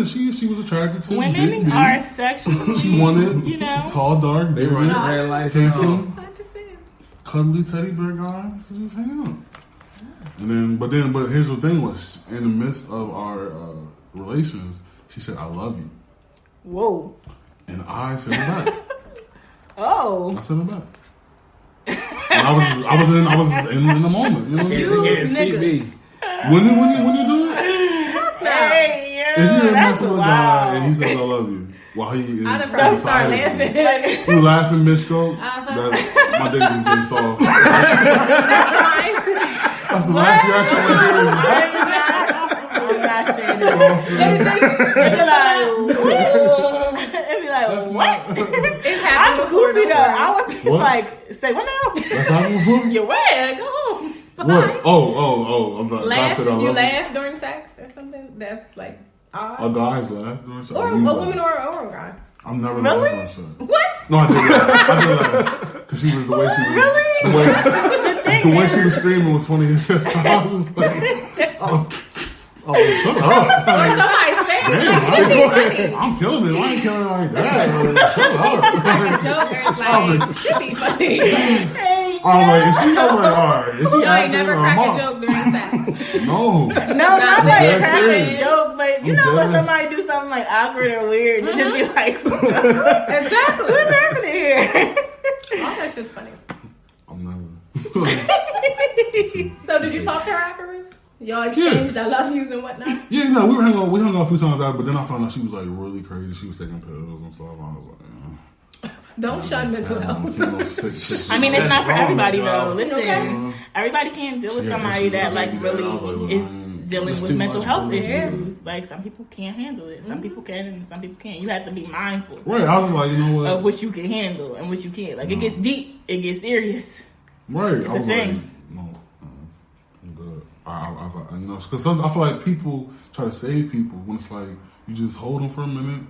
some. Yeah, she was attracted to Women big D. are sexually, She wanted tall, dark, They run bearded, red lights. handsome, I understand. cuddly teddy bear guy to just hang out. And but here's the thing was, in the midst of our relations, she said, "I love you," Whoa. and I said it back. Oh. I said it back. And I was in the moment. You know what I mean? They getting CB. When you do it, Hey, if you're that's messing with a guy wild. and he says, "I love you," while he is I done probably start inside of laughing. you laughing mid-stroke, my dick just getting soft. That's the last reaction I I'm not saying that. hear. It'd be like, That's what? not. It's happened I'm before. goofy though. Don't worry. I would be What? like, say what now? That's happened before. You what? Yeah, go home. What? Bye. Oh! I Laugh said if I you love laugh during sex or something. That's like odd. A guy's laugh during sex. Or a woman or a guy. I'm never Really? laughed during sex. What? No, I did laugh. Because she was the way she was. Really? The way she was screaming was funny. As shit. I was just like, oh, shut up. Or somebody's face. Damn, Like, should be funny. I'm killing it. I ain't killing it like that. Like, shut up. Jokers I was like, like, should be funny. Hey, I was like, is she like, all right, is she Y'all ain't acting never or crack am a I? joke during sex. No. no, not That's like dead cracking a serious. joke, but you I'm know when dead. somebody do something like awkward or weird, you just be like, Exactly. what's happening here? All that shit's funny. I'm never. So did you talk to her afterwards? Y'all exchanged I love yous and whatnot? Yeah, no, we hung out a few times after, but then I found out she was like really crazy. She was taking pills and stuff. I was like, Don't shun mental health. I mean, it's not for wrong, everybody Joe. though. Listen, Okay. everybody can't deal with Yeah, somebody she's that a like baby daddy. I was really like, is well, dealing It's with too mental much health for me. issues. Like some people can't handle it. Some people can, and some people can't. You have to be mindful right, I was like, you know of what? what you can handle and what you can't. Like it gets deep, it gets serious. Right, It's I a was thing. like, no, I'm good. I you know, because I feel like people try to save people when it's like you just hold them for a minute,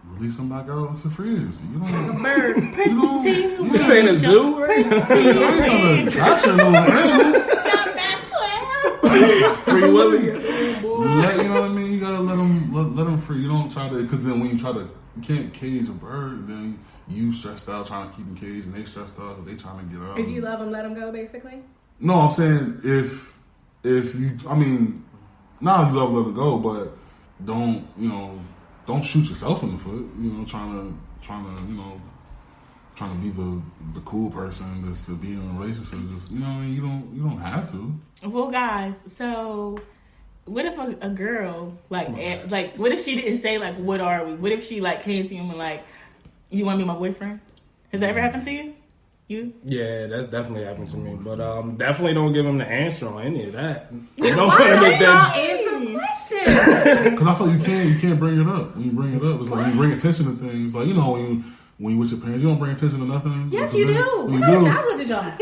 release them back out into freeze. You don't. Bird. This ain't a zoo, right? I ain't trying to capture no animals. Free Willy. You know what I mean? You gotta let them free. You don't try to, because then when you can't cage a bird, then you stressed out trying to keep them caged, and they stressed out because they trying to get out. If you love them, let them go, basically. No, I'm saying if you, I mean, now you let it go, but don't shoot yourself in the foot. You know, trying to be the cool person just to be in a relationship. Just, you know what I mean? You don't have to. Well, guys, so what if a girl like what if she didn't say what are we? What if she came to you and you want to be my boyfriend? Has that ever happened to you? You? Yeah, that's definitely happened to me. But definitely don't give them the answer on any of that. You don't want to make Y'all that. answer questions. Because I feel like you can't bring it up. When you bring it up, it's like when you bring attention to things. Like, you know, when you with your parents, you don't bring attention to nothing. Yes, you do. You What kind of do. childhood did y'all have?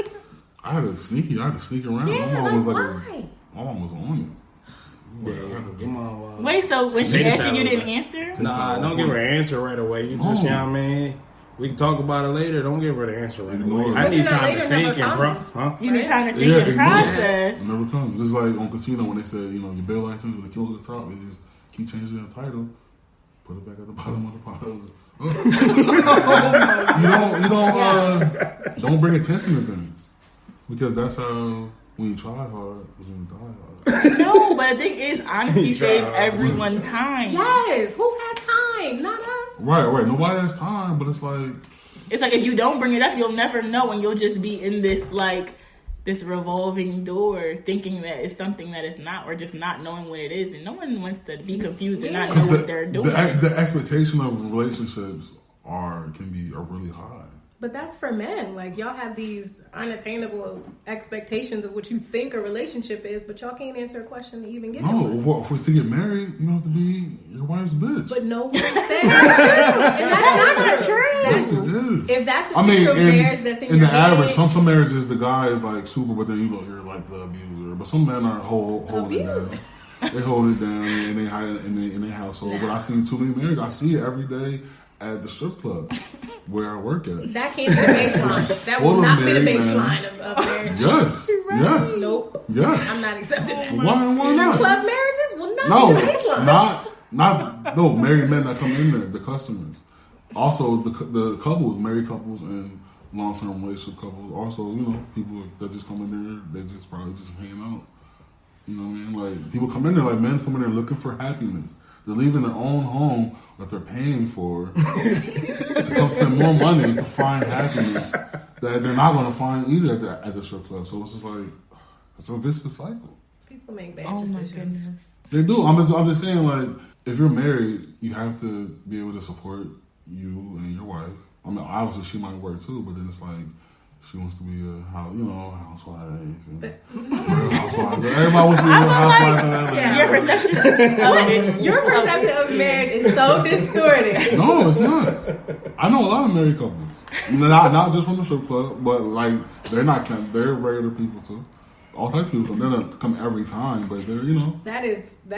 I had to sneak around. Yeah, my mom was why? my mom was on Yeah, your mom. Wait, so when she Say the asked you, you sound didn't like- answer? Nah, don't give her an answer right away. You just, you know what I mean? We can talk about it later. Don't give her the answer right away. I But need then time later to think never and comes. huh? You need time to it. think and it process. never comes. Just like on Casino when they said, you know, your bill license with the kills at the top, they just keep changing the title, put it back at the bottom of the pile. Don't bring attention to things because that's how when you try hard, is when you die hard. No, but the thing is, honesty Try. saves everyone time. Yes. Who has time? Not us. Right. Nobody has time, but it's like It's like if you don't bring it up, you'll never know, and you'll just be in this this revolving door, thinking that it's something that it's not, or just not knowing what it is. And no one wants to be confused or not know what they're doing. the expectation of relationships are really high. But that's for men. Like, y'all have these unattainable expectations of what you think a relationship is, but y'all can't answer a question to even get to one. No, to get married, you have to be your wife's bitch. But no one said that's true. And that's not true. Yes, it is. If that's the picture of marriage that's in the your average, head, some marriages, the guy is like super, but then you're like the abuser. But some men are holding it down. They hold it down and they hide it in their household. Nah. But I see too many marriages. I see it every day at the strip club where I work at. that can't be the baseline. That will full of not be the married baseline of marriage. Yes, yes, Nope. yes. I'm not accepting that. Why Strip not? club marriages will not be the baseline. No, married men that come in there, the customers. Also, the couples, married couples and long-term relationship couples. Also, you know, people that just come in there, they just probably just hanging out. You know what I mean? Like, people come in there, like men come in there looking for happiness. They're leaving their own home that they're paying for to come spend more money to find happiness that they're not going to find either at the strip club. So it's just like, it's a vicious cycle. People make bad Oh my decisions. goodness. They do. I'm just saying, like, if you're married, you have to be able to support you and your wife. I mean, obviously she might work too, but then it's like she wants to be a housewife. Real housewife. Everybody wants to be a real housewife. Your perception of it. Your perception of marriage is so distorted. No, it's not. I know a lot of married couples, not just from the strip club, but like they're regular people too. All types of people come. They don't come every time, but they're That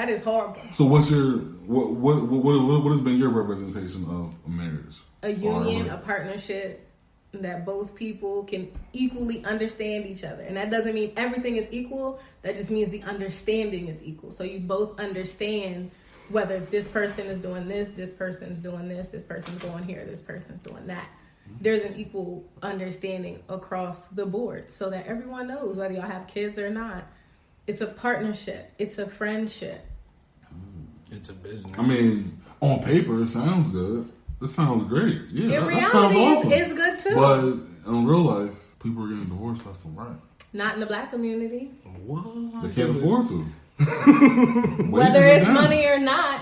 is horrible. So what's your what has been your representation of a marriage? A union, a partnership that both people can equally understand each other. And that doesn't mean everything is equal. That just means the understanding is equal. So you both understand whether this person is doing this person's doing this person's going here, this person's doing that. There's an equal understanding across the board so that everyone knows whether y'all have kids or not. It's a partnership. It's a friendship. It's a business. I mean, on paper, it sounds good. It sounds great. Yeah, In that sounds reality, awesome. it's good too. But in real life, people are getting divorced left and right. Not in the black community. What? They can't afford to. Whether it's money or not,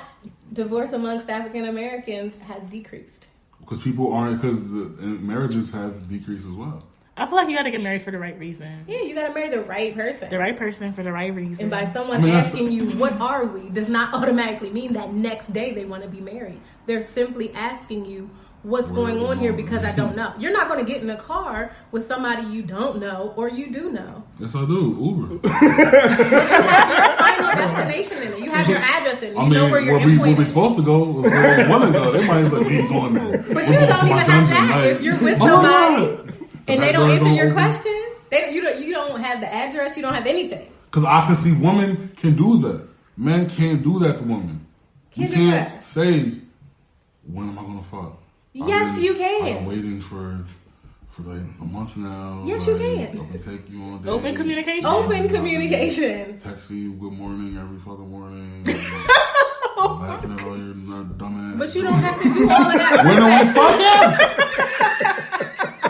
divorce amongst African Americans has decreased. Because people aren't, because marriages have decreased as well. I feel like you got to get married for the right reason. Yeah, you gotta marry the right person. The right person for the right reason. And by someone asking you, what are we, does not automatically mean that next day they want to be married. They're simply asking you, what's going on here because I don't know. You're not going to get in a car with somebody you don't know or you do know. Yes, I do. Uber. But you have your final destination in it. You have your address in it. You know where your where employment we is. supposed to go was where we want to go. They might let me going there. But you don't even have that if you're with somebody and they don't answer your question. You don't have the address. You don't have anything. Because I can see women can do that. Men can't do that to women. Can't you do can't what? say, when am I going to fuck? Yes, you can. I've been waiting for like a month now. Yes, you like, can. I can take you on dates. Open communication. Open communication. Text you good morning every fucking morning. Laughing at all your dumb ass. But you don't have to do all of that. When am I fucking?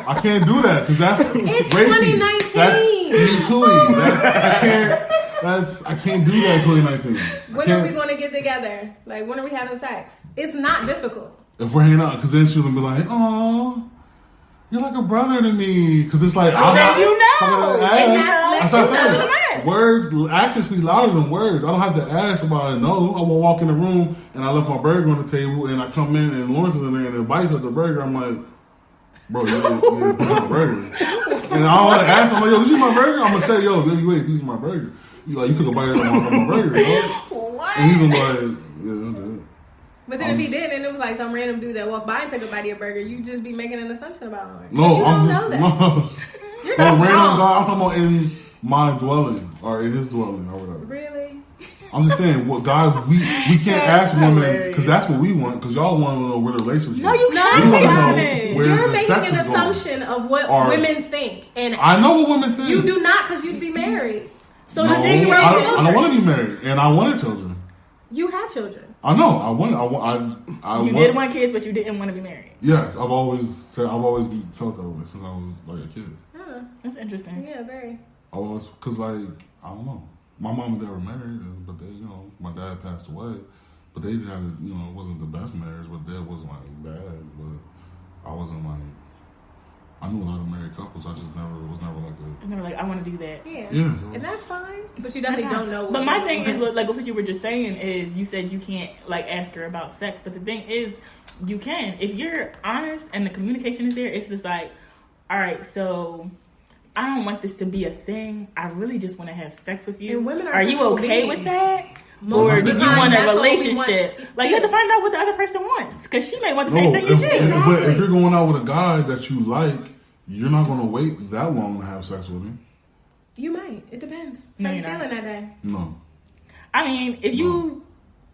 I can't do that because that's It's rapey. 2019. That's me too. I can't do that in 2019. When are we going to get together? Like, when are we having sex? It's not difficult. If we're hanging out, because then she's gonna be like, "Oh, you're like a brother to me. Because it's like, then you know. That's what I'm saying. That's Words, actions speak louder than words. I don't have to ask about it. No, I will walk in the room and I left my burger on the table and I come in and Lawrence is in there and it bites at the burger. I'm like, bro, you ate my burger. And I don't want to ask him, like, yo, this is my burger? I'm going to say, yo, you ate a piece of my burger. You took a bite out of my burger, yo. What? And he's like, yeah. But then if he did, and it was like some random dude that walked by and took a bite of your burger, you just be making an assumption about him. No, you I'm don't just, know that. no. You're No, not random wrong. guy, I'm talking about in my dwelling or in his dwelling or whatever. Really? I'm just saying, what God, we can't That's ask women hilarious. because that's what we want. Because y'all want to know where the relationship. No, you is. can't We want be to know honest. where You're the making sex an is going. assumption of what Or- women think, and I know what women think. you do not because you'd be married. So No, the thing I right don't want to be married, and I wanted children. You have children. I know. I wanted. I you did want kids, but you didn't want to be married. Yes, I've always felt that way since I was like a kid. Huh. That's interesting. Yeah, very. I was because like I don't know. My mom and dad were married, but they, my dad passed away. But they just had, it wasn't the best marriage, but dad wasn't like bad. But I wasn't like, I knew a lot of married couples. I just was never like a. And they were like, I want to do that. Yeah. And that's fine. But you definitely don't know. But my thing is, what you were just saying is, you said you can't like ask her about sex. But the thing is, you can if you're honest and the communication is there. It's just like, all right, so I don't want this to be a thing. I really just want to have sex with you. And women are you sexual okay beings. with that? Most Or of do the you time, want a that's all we relationship? want, Like, you have to too. find out what the other person wants. Because she may want the No, same thing you did. but if you're going out with a guy that you like, you're not going to wait that long to have sex with him. You might. It depends. No, How you you're not. feeling that day? No. I mean, if you...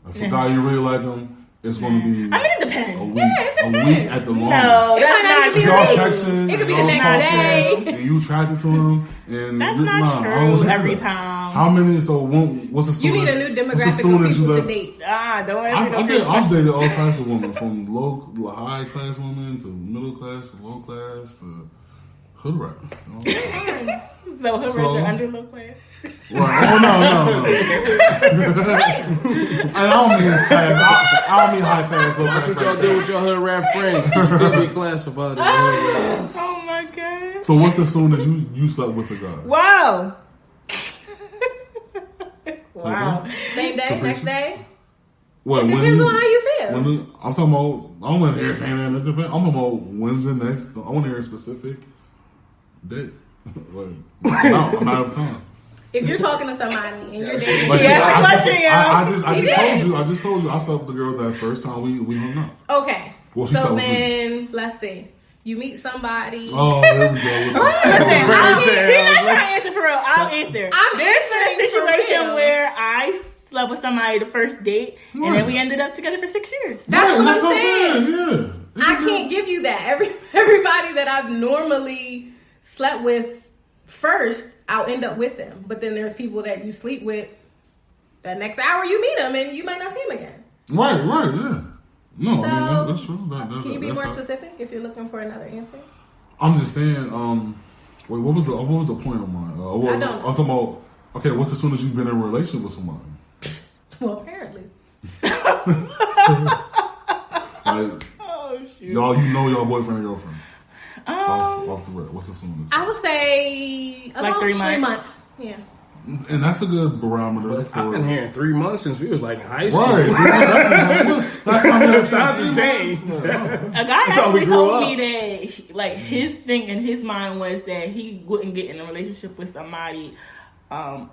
If a guy you really like him, it's going to be I mean, it a depends. week, it a depends. week at the longest. No, It that's might not not even be Y'all a week. texting, It could be the y'all next talking, day. and you attracted to him, and That's you're, not I don't true wanna hear every that. time. How many? So what's the You soonest? need a new what's the demographic soonest of you people to left- date. Don't ask me I've dated all types of women, from high class women to middle class to low class to hood rats. So hood So- rats are under low class. Right? Oh no. And I don't mean class. I don't mean high class. Low That's class. what y'all do with your hood rap friends. You could be classified as hood rats. Oh my god. So what's the soonest you slept with a guy? Wow. Wow. Same day, next day. What, It depends on how you feel. I'm talking about. I don't want to hear saying that. It depends. I'm talking about when's the next. I want to hear a specific date. Like, I'm out of time. If you're talking to somebody and you're dating, Like, Yes, I question, yo. just told you. I slept with the girl that first time we hung out. okay. Well, she So slept with me. then, let's see. You meet somebody. Oh, there we go. Listen, she's not trying to answer for real. I'll answer. I'm There's answering been a for situation real. where I slept with somebody the first date, and then we ended up together for 6 years. That's what I'm what saying. Yeah. I can't give you that. Everybody that I've normally slept with first, I'll end up with them. But then there's people that you sleep with. That next hour you meet them and you might not see them again. Right, yeah. No, I mean So, that's true. Can you be that's more how- specific if you're looking for another answer? I'm just saying. Wait, what was the point of mine? I don't know. I'm talking about. Okay, what's as soon as you've been in a relationship with somebody? Well, apparently. Like, Oh shoot. y'all, your boyfriend and girlfriend. Um, Off the rip. What's as soon I would say about 3 3 months. months. Yeah. as? And that's a good barometer. But for, I've been hearing 3 months since we was like in high school. Right. That's how many Times have changed. a guy thought we actually grew told up. me that like his thing in his mind was that he wouldn't get in a relationship with somebody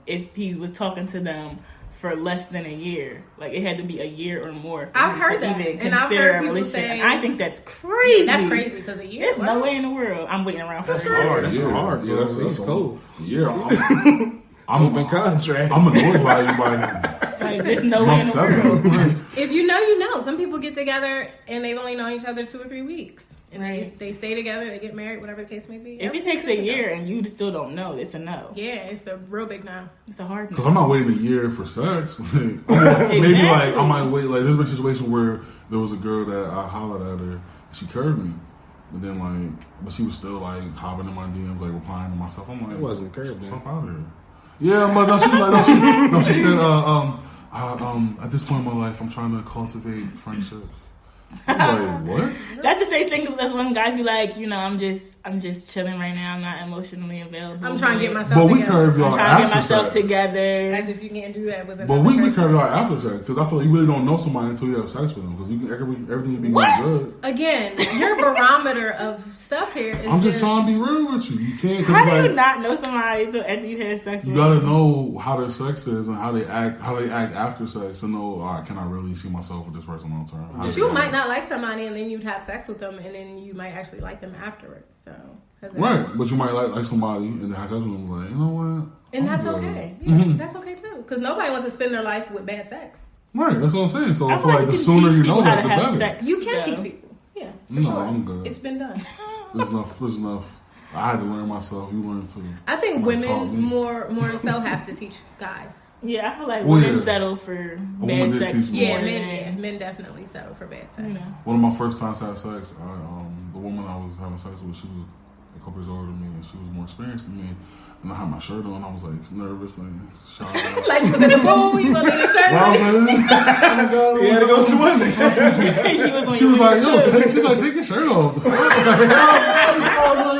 if he was talking to them for less than a year. Like it had to be a year or more. For I've him heard to that. even And I've consider heard a people relationship. say- And I think that's crazy. That's crazy because a year. There's no wow. way in the world I'm waiting around for That's sure. hard. That's hard. Yeah, Bro. that's He's a- cold. Yeah. I'm Open contract. I'm annoyed by you by Like there's no way in month the world. 7. If you know, you know. Some people get together and they've only known each other 2 or 3 weeks. And Right. they stay together, they get married, whatever the case may be. If it takes a year and you still don't know, it's a no. Yeah, it's a real big no. It's a hard Because no. I'm not waiting a year for sex. Maybe like I might wait. Like there's been a situation where there was a girl that I hollered at her. She curved me, but then but she was still like hopping in my DMs, like replying to myself. I'm like, It wasn't curved, Stop out of here. Yeah, but no, she was like, she said, at this point in my life, I'm trying to cultivate friendships. I'm like, what? That's the say things as when guys be like, you know, I'm just chilling right now. I'm not emotionally available. I'm trying to get myself But we together. curve I'm y'all trying to get after myself sex. together. As if you can't do that with But another we person. curve y'all after sex because I feel like you really don't know somebody until you have sex with them because everything can be going good. Again, your barometer of stuff here is I'm just trying to be real with you. You can't How because do you like not know somebody until after you had sex you with gotta them? know how their sex is and how they act after sex to know. All right, can I really see myself with this person long term? How But does you it might act? not like somebody and then you'd have sex with them and then you might actually like them afterwards. So has that- Right, but you might like somebody and then have sex with them. Like, you know what? And I'm that's good. okay. Yeah, that's okay too. Because nobody wants to spend their life with bad sex. Right, that's what I'm saying. So I feel like the you sooner teach you people know how that, to the have better. sex. You can though. teach people. Yeah, for No, sure. I'm good. It's been done. There's enough. I had to learn myself. You learn too. I think Somebody taught women me. more so have to teach guys. Yeah, I feel like Well, women yeah. settle for woman bad did sex teach me. more Yeah, than men definitely settle for bad sex. you know. One of my first times I had sex, the woman I was having sex with, she was a couple years older than me, and she was more experienced than me. And I had my shirt on, I was like nervous, like shy. Like you was in the pool, you gonna need a shirt Well, I on. was like, oh my God, You had to go swimming. He was on She your was like, window, yo, too. take your shirt off. The fuck? I was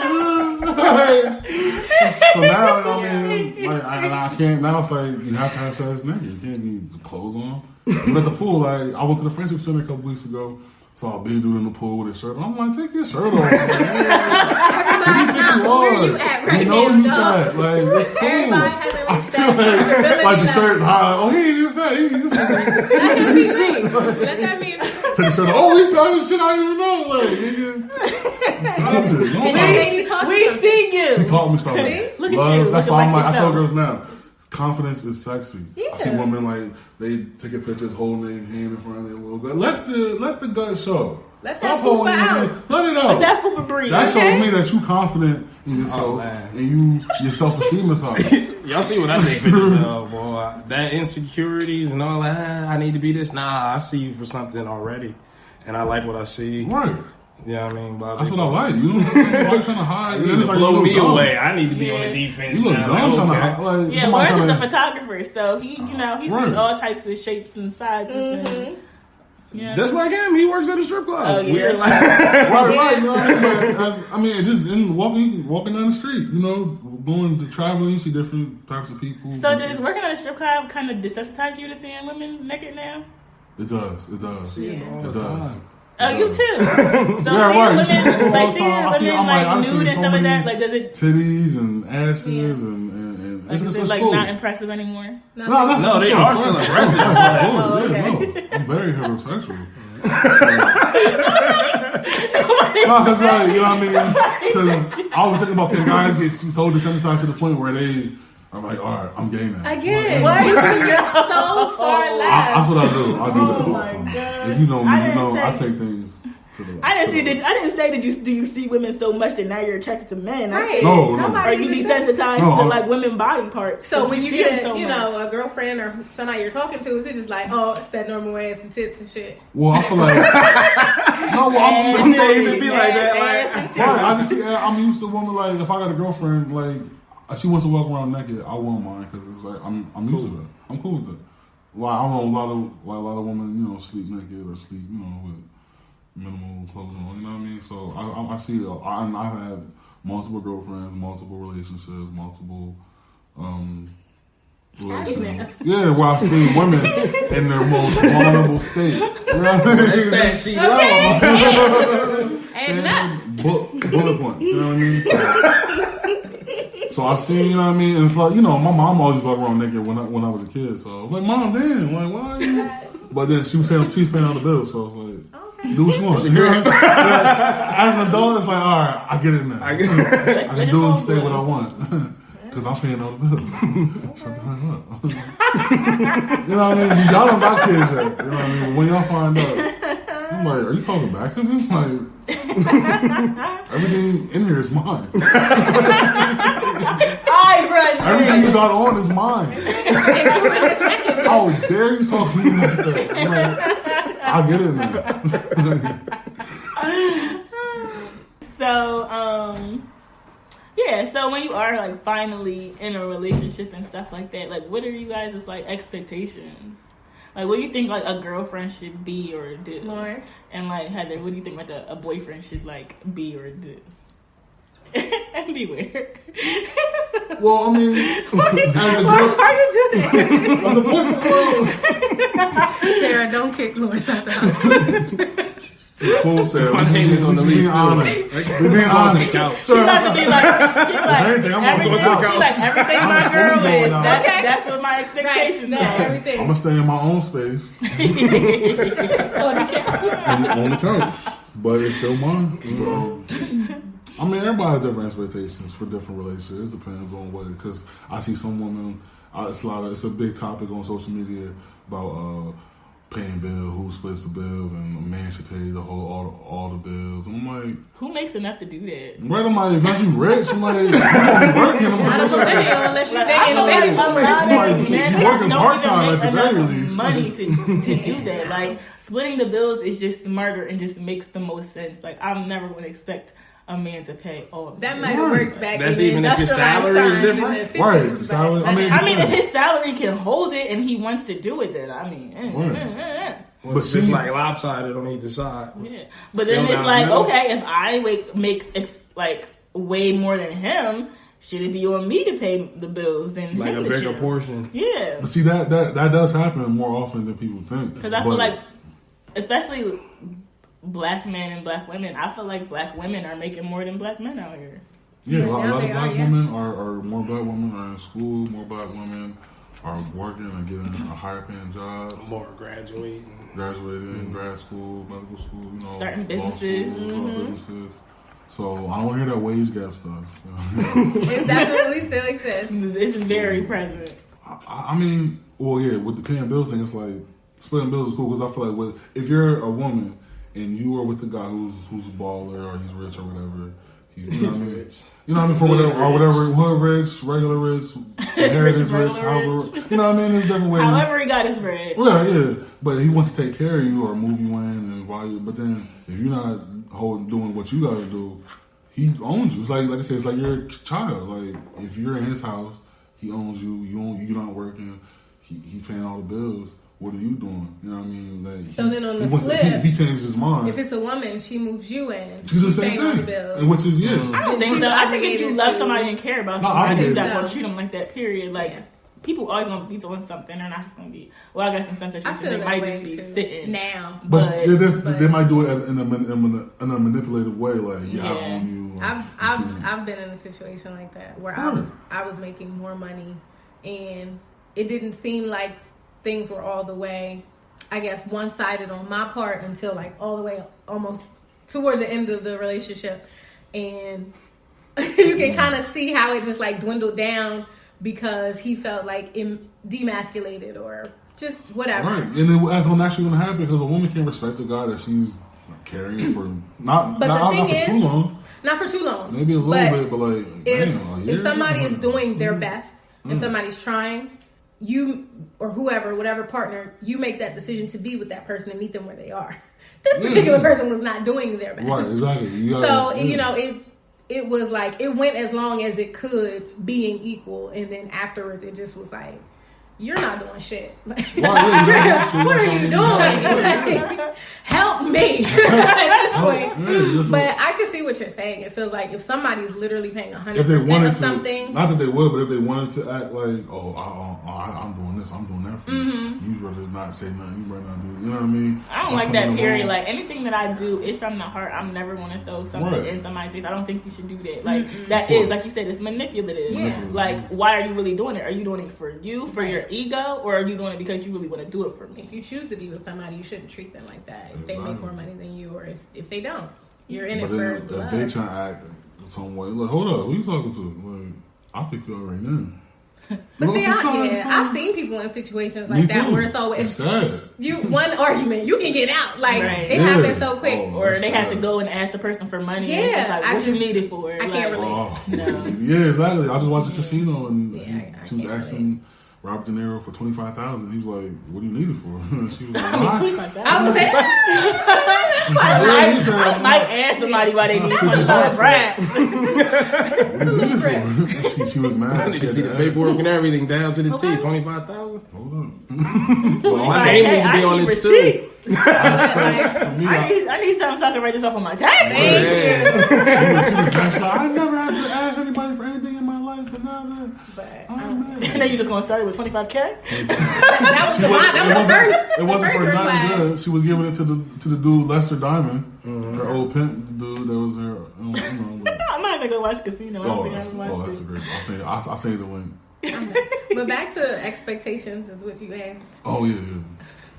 like, so now, you know what I mean, like, I can't, now it's like, you have to have sex naked. You can't be clothes on. Even at the pool, like, I went to the friendship center a couple weeks ago, saw a big dude in the pool with his shirt on. I'm like, take your shirt off. Everybody, where you at right You know now, you dog? fat. Like, it's cool. Everybody hasn't I reached feel that comfortability like the shirt level. high. Oh, he ain't even fat. He's Let him be sheep. Let that be. take the shirt off. Oh, he's fat as shit. I didn't even know. Like, nigga, stop it. Don't And stop that it. lady taught We you something. see She you. taught me something. See? Look at Love, you. that's Looking why I'm like like, I tell yourself. girls now, confidence is sexy. I see Yeah. women like they taking pictures holding their hand in front of their little gut. Let the gut show. Let Stop that fupa holding your out. hand. Let it out. That fupa breathe. That okay? shows me that you confident in yourself Oh, man. and your self esteem is high. Y'all see what I take pictures of, boy. That insecurities and all that. I need to be this. Nah, I see you for something already. And I like what I see. Right. You know what I mean? Blah, That's blah, what I blah. like. You don't like trying to hide. You And need it's to like blow you look me dumb. away. I need to be on the Yeah. defense. You look now. dumb trying to Okay. hide. Like, Yeah, somebody Lawrence is trying a to, photographer, so he, you know, he Right. sees all types of shapes and sizes. And, yeah. Just like him, he works at a strip club. Oh, yeah. We're like, right. You know what I mean? But I mean, just in walking down the street, you know, going to traveling, you see different types of people. So does working at a strip club kind of desensitize you to seeing women naked now? It does. It does. see him all It the does. time. Oh, you too. So Yeah, right. seeing You see women, all like the time. I see- seeing I'm women like, I like see nude and so stuff like that, many like does it Titties and asses and like, is it's it just like cool. not impressive anymore? No, that's No, they are still aggressive. Yeah, Oh, of course, yeah, okay. no. I'm very heterosexual. No, because like, you know what I mean? Because I was thinking about can guys get so desensitized to the point where they are like, all right, I'm gay now. Again, What? you're so far That's left. what I do. I do that Oh all my the time. God. If you know me, I you didn't know I say- take things to the. I didn't to see. the- I didn't say that you do. You see women so much that now you're attracted to men. I Right. said, No, no. Or Nobody you even said- desensitized No, to I'm- like women body parts. So 'cause when you see them get so a, much. a girlfriend or somebody you're talking to, is it just like, oh, it's that normal ass and tits and shit? Well, I feel like no. Well, I'm Some days it be like that. Ass Like, and right. I just I'm used to women like if I got a girlfriend like if she wants to walk around naked, I won't mind because it's like I'm used to that. I'm cool with it. Well, I know a lot of women sleep naked or sleep with minimal clothes on. You know what I mean? So I see. I've had multiple girlfriends, multiple relationships, multiple. Relations. Yeah, where I've seen women in their most vulnerable state. You know what I mean? it's that she low. And that. Bullet points. You know what I mean? So I've seen, you know what I mean? And it's like, my mom always walked around naked when I was a kid. So I was like, Mom, damn, like, why are you? But then she was saying she's paying all the bills, so I was like, do what you want. As an adult, it's like, all right, I get it now. I can do and say what I want. Because I'm paying all the bills. Shut the fuck up. You know what I mean? Y'all don't got kids yet. You know what I mean? When y'all find out, I'm like, are you talking back to me? Like, everything in here is mine. Everything you got on is mine. How dare you talk to me like that? I'm like, I get it now. So, yeah, so when you are like finally in a relationship and stuff like that, like what are you guys' like expectations? Like, what do you think like a girlfriend should be or do? Lawrence. And like Heather, what do you think like a boyfriend should like be or do? And beware. Well, I mean, as a Lawrence, girl, why you do that? as a boyfriend, well, Sarah, don't kick Lawrence out the house. it's cool, Sarah. My name is on the We're lease being honest. too. We're being honest. To the couch. She's about to be like, Everything, I'm gonna everything, go to the she's like, couch. everything my I'm girl going is. out. That's what my Right. expectations No, are. everything. I'm gonna stay in my own space On the couch. and on the couch, but it's still mine. You know? I mean, everybody has different expectations for different relationships. It depends on what. Because I see some women. It's a big topic on social media about paying bills, who splits the bills, and a man should pay the all the bills. And I'm like, Who makes enough to do that? right? I'm like, if not you rich, I'm like, you gonna be working. I'm Not a like, millennial unless you're Like, I dating feel a like baby a boomer. lot Like, of men you working don't part-time even at the make very enough least. money to do that. Like, splitting the bills is just smarter and just makes the most sense. Like, I'm never going to expect a man to pay all of That it. might have worked back That's in the even if his industrialized salary is times different? in the 50s, Right, the but- salary- I mean, I mean, if his salary can hold it and he wants to do it, then I mean, But But it's see- like lopsided on either side. yeah. But Still then it's down like, the middle. okay, if I make like way more than him, should it be on me to pay the bills and Like him a to bigger chill? portion. Yeah, but see that does happen more often than people think. because I feel like, especially black men and black women, I feel like black women are making more than black men out here. yeah, a Now lot of they black are, yeah. women are more black women are in school, more black women are working and getting a higher paying jobs. More graduating. Graduated in grad school, medical school, you know, Starting law businesses. school, Mm-hmm. businesses. So I don't want to hear that wage gap stuff. You know? It definitely still exists. This is very present. I mean, well, yeah, with the paying bills thing, it's like splitting bills is cool because I feel like if you're a woman and you are with the guy who's a baller or he's rich or whatever, you know what I mean? rich. You know what I mean? For whatever or whatever, hood rich, regular rich, heritage rich, regular however, rich. you know what I mean? There's different ways. However, he got his bread. Well, yeah, but he wants to take care of you or move you in and while you. But then if you're not doing what you got to do, he owns you. It's like I said, it's like you're a child. Like if you're in his house, he owns you. You're not working. He's paying all the bills. What are you doing? You know what I mean? Like, So then on the he wants flip, if he changes his mind, If it's a woman, she moves you in. she do the She's same paying all the thing. bills. And which is yes. I don't think She's so. I think if you obligated love to- somebody and care about No, somebody, obligated. you're not No. gonna treat them like that. Period. Like Yeah. people always gonna be doing something. They're not just gonna be. Well, I guess in some I situations feel they that might way just be too. sitting. now. But, but- they might do it as in a manipulative way, like I Yeah. own you. I've been in a situation like that where I was making more money and it didn't seem like things were all the way, I guess, one-sided on my part until like all the way almost toward the end of the relationship, and you can kind of see how it just like dwindled down because he felt like demasculated or just whatever. Right, and that's not actually going to happen because a woman can't respect a guy that she's carrying for not But the not thing for is- too long. Not for too long. Maybe a little but bit, but like if somebody is doing their Mm-hmm. best and somebody's trying, you or whoever, whatever partner, you make that decision to be with that person and meet them where they are. This particular person was not doing their best. right, exactly. You So gotta- you know it was like it went as long as it could being equal, and then afterwards it just was like, you're not doing shit. Like, Right, yeah, what are you doing? Like, help me at this point. But I can see what you're saying. It feels like if somebody's literally paying 100% if they wanted of to, something, not that they would, but if they wanted to act like, I'm doing this, I'm doing that for Mm-hmm. you, you'd rather not say nothing. You'd rather not do. You know what I mean? I don't So like I'm that coming period. along. Like anything that I do is from the heart. I'm never gonna throw something Right. in somebody's face. I don't think you should do that. Like that is, like you said, it's manipulative. Yeah. Like why are you really doing it? Are you doing it for you, for your ego, or are you doing it because you really want to do it for me? if you choose to be with somebody, you shouldn't treat them like that. If they make Exactly. more money than you, or if they don't, you're in But it then for if love. they try to act some way, like, hold up, who you talking to? Like, I'll pick you up right now. But You see, know what I'm saying? I've seen people in situations Me like that too. where it's always It's sad. you one argument, you can get out. Like Right. it Yeah. happens so quick. Oh. Or they have to go and ask the person for money. and it's just Yeah, like, I what you just- need it for? I can't Like, relate. Oh, No. yeah, exactly. I just watched the casino and Yeah, I she was can't asking Robert De Niro for $25,000. He was like, "What do you need it for?" She was like, I mean, $25,000. I was saying, I might ask somebody why they need 25 raps. "What do you need it for?" She was mad. You can see the paperwork and everything down to the T. 25,000. Hold up. My name need to be on this too. I need something so I can write this off on my taxes. She was just like, I never had to ask anybody for anything in my life, and now that. And then you just gonna start it with $25K? that was the first. It wasn't for first nothing request. good. She was giving it to the dude Lester Diamond, her old pimp dude that was her. I might have to go watch Casino. I don't think I haven't watched that's it. a great. I'll say the link. But back to expectations is what you asked. Oh yeah.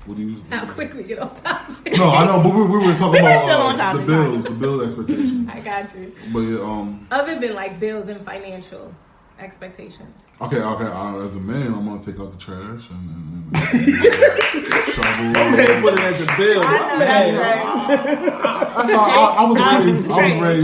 What do you? How quick we get off topic. No, I know, but we were talking about still on topic, the bills expectation. I got you. But yeah, Other than like bills and financial expectations. okay. As a man, I'm gonna take out the trash and shovel. Put it as a bill. That's right. That's how I was raised.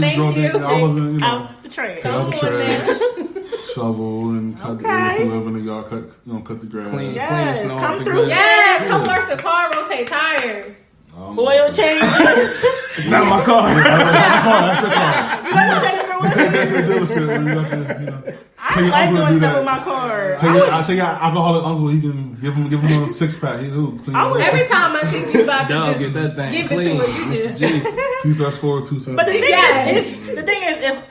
Thank Drunk you. in. I wasn't, you know, Out the trade. take out the trash, shovel, and cut. Okay. If you live in the yard, cut the grass. Clean Yes, the snow come off the through. ground. Yes, come wash the car, rotate tires. Oil changes. It's not my car. That's your car. You gotta take it for what it Take is. that to the dealership. You got to, you know. I like doing stuff with my car. I take out alcoholic uncle. He can give him a 6-pack. He'll clean I it would- up. Every time I think you about to Dog, just get that thing give clean. it to what you Mr. just. G. 2 3 4 2 7. But the thing Yes. is,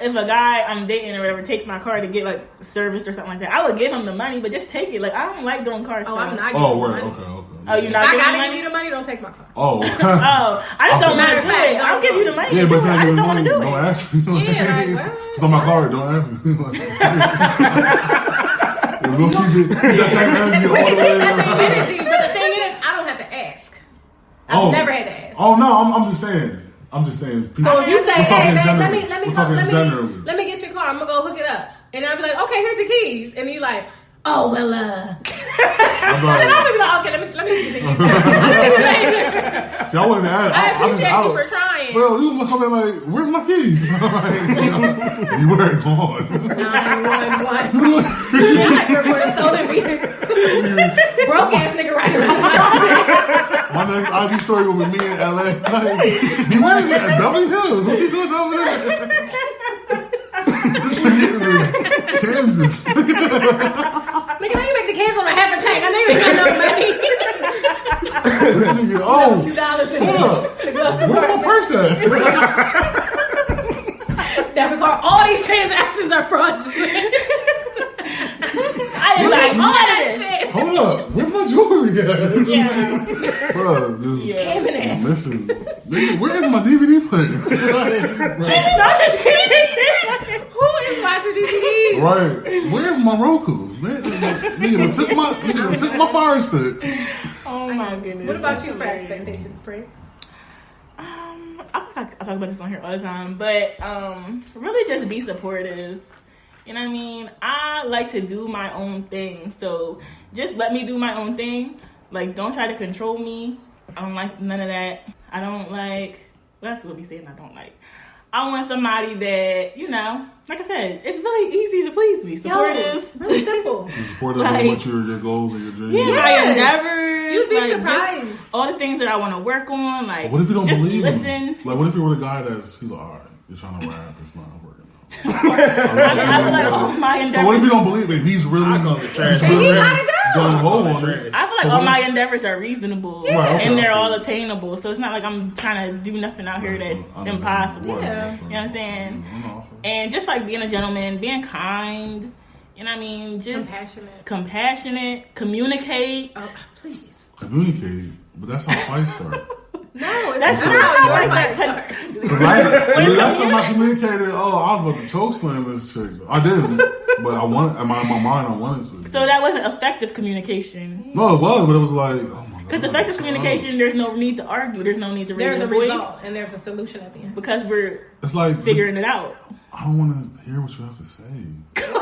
if a guy I'm dating or whatever takes my car to get like serviced or something like that, I would give him the money, but just take it. Like I don't like doing car stuff. Oh, I'm not giving Oh, you word. money. Okay. Oh, you're If not I giving gotta me give money? you the money, don't take my car. Oh. Oh, I just don't want Matter to of do fact, it. I'll give you the money. Yeah, to but do if it. you're I not just giving don't want money, to do don't it. ask me. Yeah, like, It's on my card. Don't ask me. We'll keep it that same energy all the we way can keep that around. same energy, but the thing is, I don't have to ask. I've never had to ask. Oh no, I'm just saying. So if you say, We're talking "Hey, man, generally. let We're talking generally. me get your car. I'm gonna go hook it up," and I'll be like, "Okay, here's the keys," and you like, "Oh well, I'm and like, I'm gonna be like, "Okay, let me see the keys. I'll see you later." see, I wanted to ask. I appreciate you for trying. Well, you gonna come in like, where's my keys? You were gone. 911. Yeah, I report a stolen vehicle. Broke ass nigga right around my house. My next IG story will be me in LA. Like, he went in Beverly Hills. What's he doing over there? This nigga in Kansas. Nigga, how you make the kids on a half a tank? I know you ain't got no money. This nigga, A few dollars in hold up. the Where's my purse at? debit card. All these transactions are fraudulent. I didn't like all all that this. shit. Hold up. Where's my jewelry at? Yeah. Bro, just Scamming ass. listen. Nigga, where's my DVD player? Who is watching DVDs? Right. Where's my Roku? Nigga took my Fire Stick. Oh my goodness. What about you for Hilarious. expectations, Pray? I feel like I talk about this on here all the time, but really just be supportive. You know what I mean? I like to do my own thing, so just let me do my own thing. Like, don't try to control me. I don't like none of that. I don't like, that's what we saying I don't like. I want somebody that, you know, like I said, it's really easy to please me. Supportive. Really simple. Supportive Like- of what your goals and your dreams. Yeah, Yes. my endeavors. You'd be like, surprised. just all the things that I want to work on. Like, But what if you don't just believe listen. him? Like, what if you were the guy he's like, all right, you're trying to rap, it's not working out. I feel like all my endeavors. So what if you don't believe it? He's really I call it trash. he's really He gotta go. gung ho on it. I feel like So all what my if- endeavors are reasonable Right, okay, and they're okay. all attainable. So it's not like I'm trying to do nothing out here that's impossible. Right, Yeah. right. You know what I'm saying? I know. And just like being a gentleman, being kind, you know what I mean? Just compassionate, communicate. Oh, please. Communicate, but that's how fights start. No, it's That's not not how how your I fight start. starts. The last time I communicated, I was about to choke slam this chick. I didn't, but I wanted. In my mind, I wanted to. So that wasn't effective communication. No, it was, but it was like, oh my god. Because effective communication, there's no need to argue. There's no need to raise There's your a voice result and there's a solution at the end. because we're It's like figuring it out. I don't want to hear what you have to say.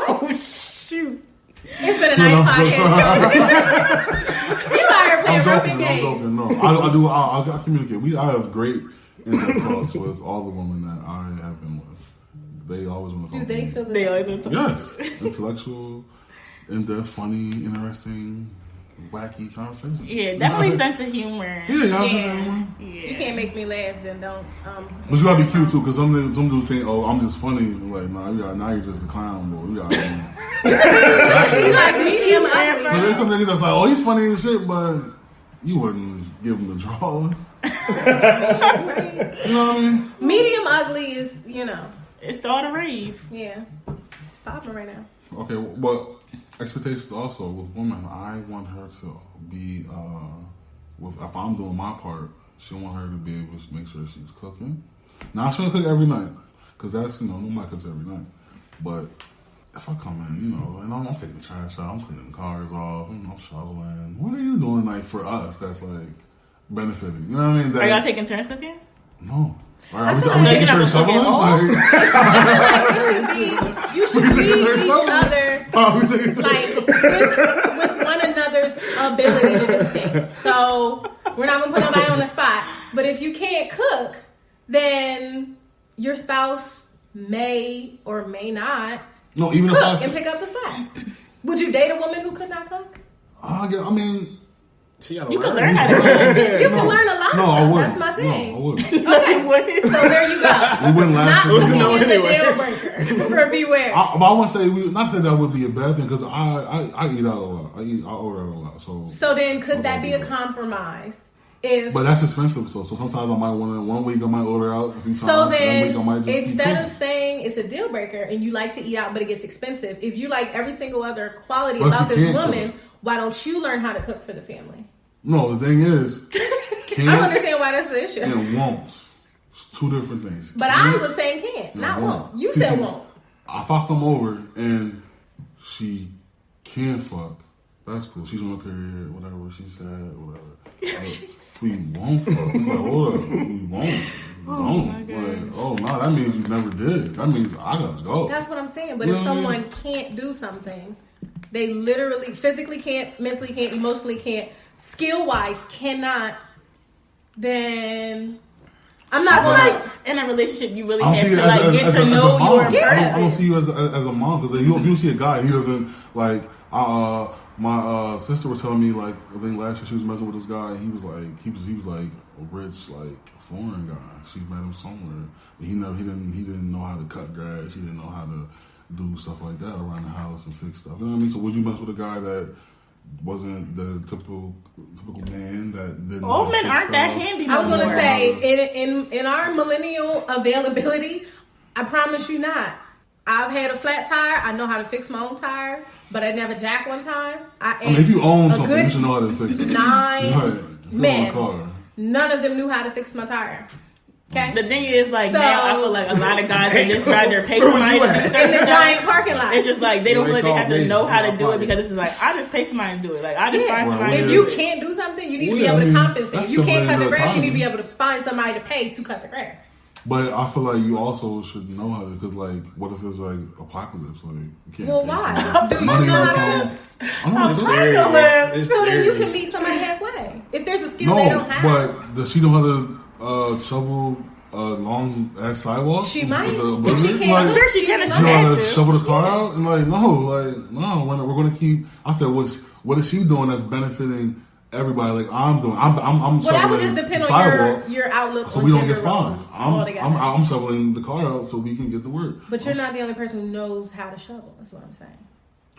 Oh, shoot. It's been a nice podcast. You out here playing I'm rugby joking. games. No, I do. I communicate. I have great in-depth talks with all the women that I have been with. They always want to Do talk they to me. feel the They same? always want to talk. Yes, intellectual. in-depth, funny, interesting, wacky conversation. Yeah, definitely sense of humor. Yeah, y'all Yeah. sense of humor. You can't make me laugh, then don't. But you gotta be cute too, because some dudes think, oh, I'm just funny. Like, nah, now you're just a clown, boy. You gotta You like medium ugly. But there's some niggas that's like, oh, he's funny and shit, but you wouldn't give him the draws. You know what I mean? Medium ugly is, you know, It's the order rave. yeah, popping right now. Okay, but expectations also with women. I want her to be, if I'm doing my part, she want her to be able to make sure she's cooking. Now, she don't cook every night, because that's, nobody cooks every night. But if I come in, and I'm taking the trash out, I'm cleaning the cars off, I'm shoveling. What are you doing, like, for us that's, like, benefiting? You know what I mean? Are y'all taking turns cooking? No. I Are feel we like taking you're turns not cooking shoveling? at You should be each other, Are we taking turns? like, with one another's ability to do things. So, we're not going to put nobody on the spot. But if you can't cook, then your spouse may or may not No, even if cook I and pick up the slack. Would you date a woman who could not cook? I mean, She gotta You can learn. learn how to cook. You can learn a lot of no, I stuff. wouldn't. That's my thing. No, I wouldn't. Okay, so there you go. We wouldn't last. Not for cooking long. is a anyway. deal breaker. For beware. But I want to say, not say that would be a bad thing, because I eat out a lot. I order out a lot. So then could that be a compromise? If but that's expensive. So sometimes I might want to. One week I might order out a few times. so, One week I then might just instead of saying it's a deal breaker and you like to eat out but it gets expensive, if you like every single other quality But about you this can't woman, cook. why don't you learn how to cook for the family? No, the thing is, I can't don't understand why that's the issue. and won't. It's two different things. But Can't I was saying can't, and not won't. You See, said won't. If I come over and she can fuck, that's cool. She's on a period, whatever she said, whatever. We won't fuck. It's like, hold up, we won't. We don't. Like, oh no, that means you never did. That means I gotta go. That's what I'm saying. But You if know what I mean? someone can't do something, they literally, physically can't, mentally can't, emotionally can't, skill-wise cannot, then I'm not going to... In a relationship, you really I don't have see to you like get to know mom. your I don't person. see you as a mom, because if you see a guy and he doesn't like. My sister was telling me, like, I think last year she was messing with this guy. And he was like a rich, like, foreign guy. She met him somewhere. But he didn't know how to cut grass. He didn't know how to do stuff like that around the house and fix stuff. You know what I mean? So would you mess with a guy that wasn't the typical man that didn't? Old men fix aren't that stuff? handy. I was no going to more. say, in our millennial availability, I promise you not. I've had a flat tire. I know how to fix my own tire, but I never jacked one time. I mean, if you own a something, good you should know how to fix it. 9 Right. If you own a men, car. none of them knew how to fix my tire. Okay? The thing is, like, So- now I feel like a lot of guys would just rather pay Where was somebody you to at? fix In their the car. giant parking lot. It's just like they don't You ain't really have called to me. know how to I'm do it not because it's just like I just pay somebody to do it. Like I just Yeah. find somebody Well, to If do you it. can't do something, you need to Well, be yeah, able I to mean, compensate. that's You can't somebody cut the in the grass, you need to be economy. able to find somebody to pay to cut the grass. But I feel like you also should know how to, because like, what if it's like apocalypse? Like, you can't. Well, pay why? somebody. Do you Money know don't how come. to? I don't know. It's it's there. Apocalypse. It's So then you there. can meet somebody halfway. If there's a skill No, they don't have, but does she know how to shovel long ass sidewalks? She might. With a If she buzzard? can't, Like, I'm sure she can if you she know how had to to. shovel the car out? And like, no, we're going to keep. I said, what is she doing that's benefiting everybody? Like I'm doing. I'm well, that would shoveling just depend the on sidewalk. your outlook. So on we don't gender get fined. roles altogether. I'm shoveling the car out so we can get to work. But you're not the only person who knows how to shovel. That's what I'm saying.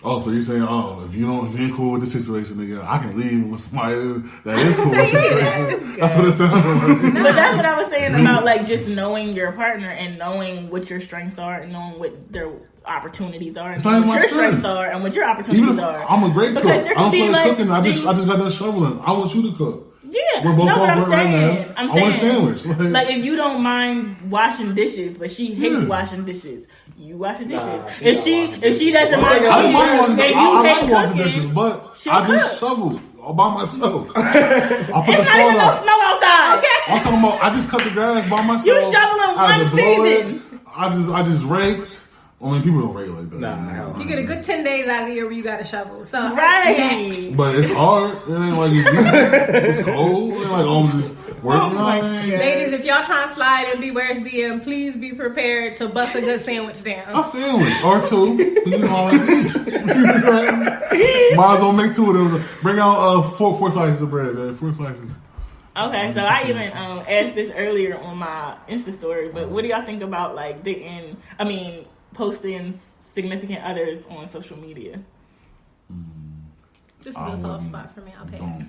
Oh, so you're saying, if you ain't cool with the situation, nigga, I can leave with somebody that is cool with the saying situation. That's what it sounded like. But that's what I was saying about like just knowing your partner and knowing what your strengths are and knowing what their opportunities are and It's not what even your my strength. strengths are and what your Even opportunities if are. I'm a great cook, Because I there don't could be feel like like cooking. I these- just got done shoveling. I want you to cook. Yeah, We're both no, but off I'm work right saying, now. I'm I want a saying, sandwich. like if you don't mind washing dishes, but she hates Yeah. washing dishes, you wash the dishes. Nah, she if not she washing if she dishes. doesn't Well, mind I I don't mind cooking, washing then dishes. you I take like washing cooking. dishes, but she'll I just cook. shovel all by myself. I put It's the not even salt no out. snow outside. Okay. I'm talking about I just cut the grass by myself. You shoveling I had one to blow it. season. I just raked. I mean, people don't rake like that. Nah, hell no. You get a good 10 days out of the year where you got to shovel. So next. Right. But it's hard. It ain't like it's cold. It ain't like I'm just Oh my God. Ladies, if y'all trying to slide in Beware's DM, please be prepared to bust a good sandwich down. A sandwich or two. You know what I mean? Might as well make two of them. Bring out four slices of bread, man. 4 slices. Okay, so I even asked this earlier on my Insta story, but what do y'all think about like posting significant others on social media? This is a soft spot for me. I'll pass.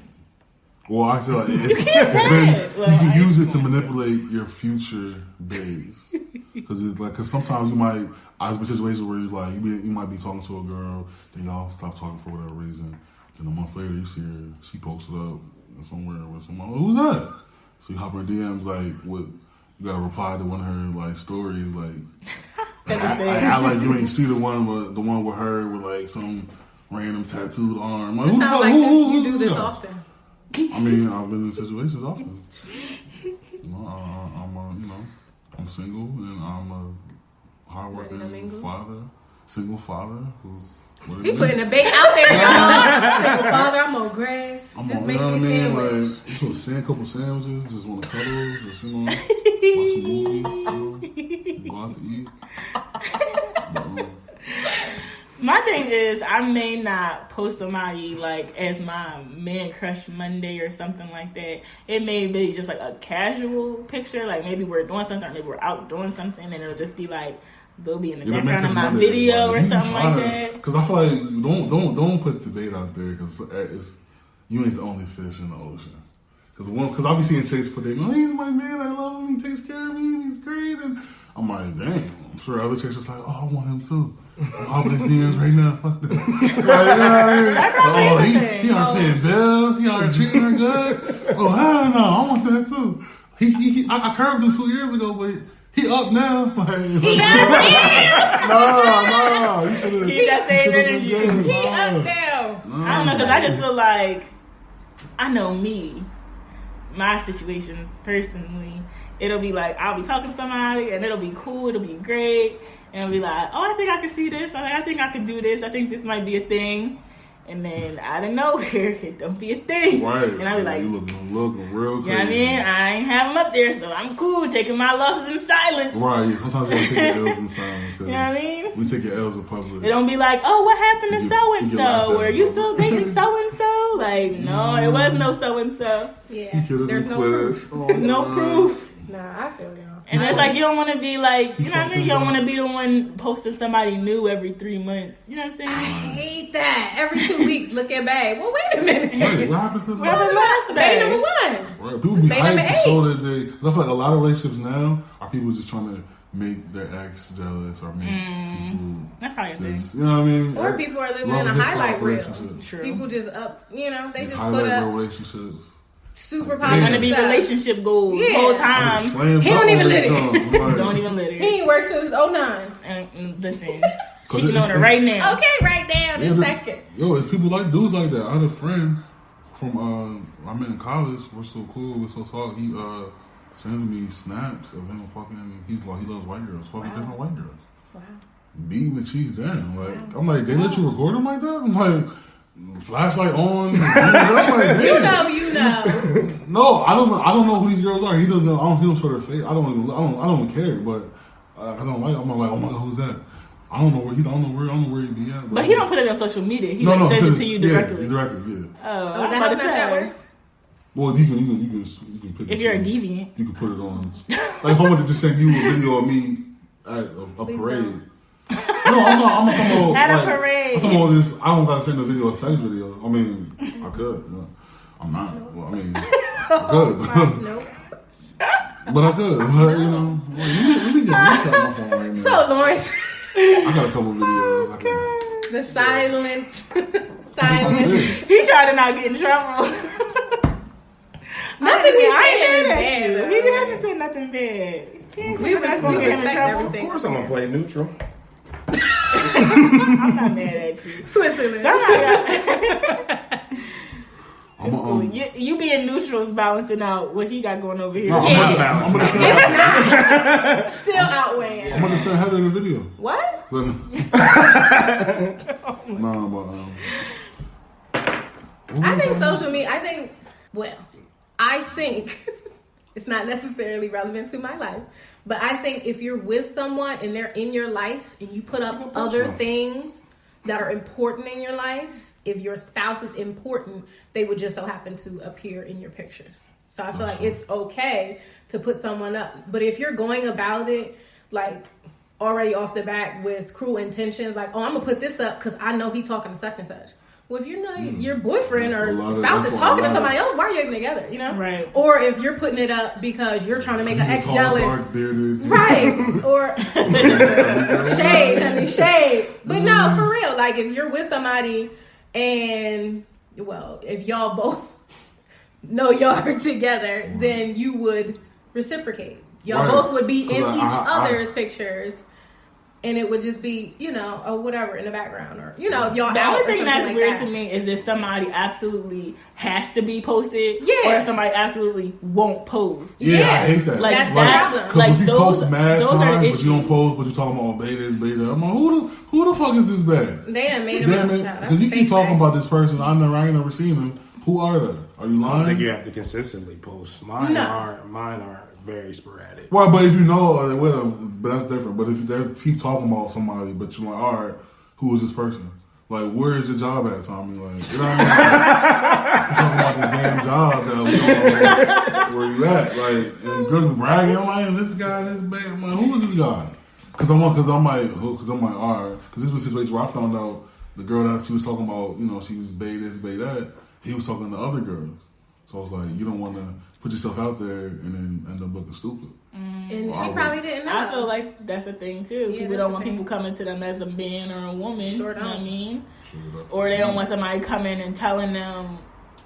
Well, I feel like it's been, Well, you can use it to manipulate your future babes. Because sometimes you might, I've been in situations where you might be talking to a girl, then y'all stop talking for whatever reason. Then a month later, you see her, she posted up somewhere with someone. Who's that? So you hop her DMs you gotta reply to one of her like stories I like you ain't see the one with her with like some random tattooed arm. Like, It sounds like you do this often. I mean, I've been in situations often. I'm single and I'm a hardworking father, single father who's. He putting the bait out there, y'all. Single father, I'm on grass. Just make me sandwich. Just want to a couple sandwiches, just want to cuddle, just watch some movies, go out to eat. My thing is, I may not post somebody like as my man crush Monday or something like that. It may be just like a casual picture, like maybe we're doing something, or maybe we're out doing something, and it'll just be like they'll be in the background of my video or something like that. Because I feel like don't put the bait out there because you ain't the only fish in the ocean. Because I'll be seeing Chase put in, he's my man, I love him, he takes care of me, he's great, and I'm like, damn. I'm sure other chicks are like, I want him too. I'm hopping his DMs right now. Fuck that. You know what I mean? He out paying bills. He out treating her good. Oh hell no, I want that too. I curved him 2 years ago, but he up now. He up No. You should Keep that same energy. He up now. I don't know, because I just feel like I know me, my situations personally. It'll be like I'll be talking to somebody and it'll be cool, it'll be great, and it'll be like, I think I can see this. I think I can do this. I think this might be a thing. And then out of nowhere, it don't be a thing. Right. And I'll be like, you looking real crazy. You know what I mean? I ain't have them up there, so I'm cool taking my losses in silence. Right. Yeah, sometimes you gotta take your L's in silence. You know what I mean? We take your L's in public. It don't be like, what happened to so and so? Or you still dating so and so? Like, no, it was no so and so. Yeah. There's no proof. There's no proof. Nah, I feel y'all. And it's like you don't want to be like, you know what I mean? You don't want to be the one posting somebody new every 3 months. You know what I'm saying? I hate that. Every 2 weeks, look at babe. Well, wait a minute. Right, what happened to What happened last Babe day? number 1. Right, people be Babe number hyped to show that they. I feel like a lot of relationships now are people just trying to make their ex jealous or make people. That's probably a thing. Just, you know what I mean? Or people are living Love in a hip-hop highlight reel. relationships. True. People just up, they These just put highlight up relationships. super Like, popular Want to be stuff. relationship goals Yeah. whole I time. just slammed He don't up even on lit this it. drum. Like, Don't even let He it. ain't worked since 09. And listen, 'Cause cheating it's- on her right now. Okay, right now, this Yeah, second. Yo, it's people like dudes like that. I had a friend from I met in college. We're so cool. We're so tall. He sends me snaps of him fucking. He loves white girls. Fucking different white girls. Wow. Beating the cheeks down. Like I'm like, they let you record him like that? I'm like, flashlight on. I'm like, damn. You know. No, I don't know who these girls are. He doesn't know. He don't show their face. I don't even care. But I don't like. I'm like, oh my god, who's that? I don't know where he be at. But he don't put it on social media. He sends it to you directly. Yeah, directly. Yeah. Oh, Oh, I'm is that about how to Snapchat say. works? Well, you can pick. If you're a deviant. you can put it on. Like if I wanted to just send you a video of me at a Please parade. don't. No, I'm talking about At a like, parade. I'm talking about this. I don't gotta send a video, a sex video. I mean, I could. But I'm not. Well, I mean, I could. Nope. But I could. You know, let me get my phone right now. So, Lawrence, I got a couple videos. I can. the silence. I'm Silence. serious. He tried to not get in trouble. Nothing he I ain't said is mad at bad, you. though. He didn't say nothing bad. He ain't We say that's gonna get him in respect trouble. everything. Of course, I'm gonna play neutral. I'm not mad at you. Switzerland. Somebody I'm you being neutral is balancing out what he got going over here. No, I'm gonna send Still outweighing. I'm gonna send Heather the video. What? But I think social media, I think It's not necessarily relevant to my life. But I think if you're with someone and they're in your life and you put up other things that are important in your life, if your spouse is important, they would just so happen to appear in your pictures. So I feel like it's okay to put someone up. But if you're going about it like already off the bat with cruel intentions, like, oh, I'm going to put this up because I know he's talking to such and such. Well, if you know your boyfriend or spouse is talking to somebody else, why are you even together? You know, right? Or if you're putting it up because you're trying to make an ex jealous, right? Or shade, honey, shade. But no, for real. Like if you're with somebody and if y'all both know y'all are together, then you would reciprocate. Y'all both would be in each other's pictures. And it would just be, or whatever in the background, or if y'all. The only thing that's weird to me is if somebody absolutely has to be posted, or if somebody absolutely won't post. Yeah, I hate that. Like that's the problem. Because when you post mad times, but you don't post, but you talking about beta is beta. I'm like, who the fuck is this bad? They done made him up. Because you keep talking about this person, I ain't never seen them. Who are they? Are you lying? I think you have to consistently post. Mine are very sporadic. Well, but if you know with them, but that's different. But if they keep talking about somebody, but you're like, all right, who is this person? Like, where is your job at, Tommy? Like, you know what I mean? You're talking about this damn job that we don't know where you at. Like, and good bragging. I'm like, this guy, this bad. I'm like, who is this guy? Because I'm like, all right. Because this was a situation where I found out the girl that she was talking about, she was bae this, bae that. He was talking to other girls. So I was like, you don't want to put yourself out there and then end up looking stupid. And she probably didn't know. I feel like that's a thing too. Yeah, people don't want people coming to them as a man or a woman. Sure don't. You know what I mean? Sure, or they don't want somebody coming and telling them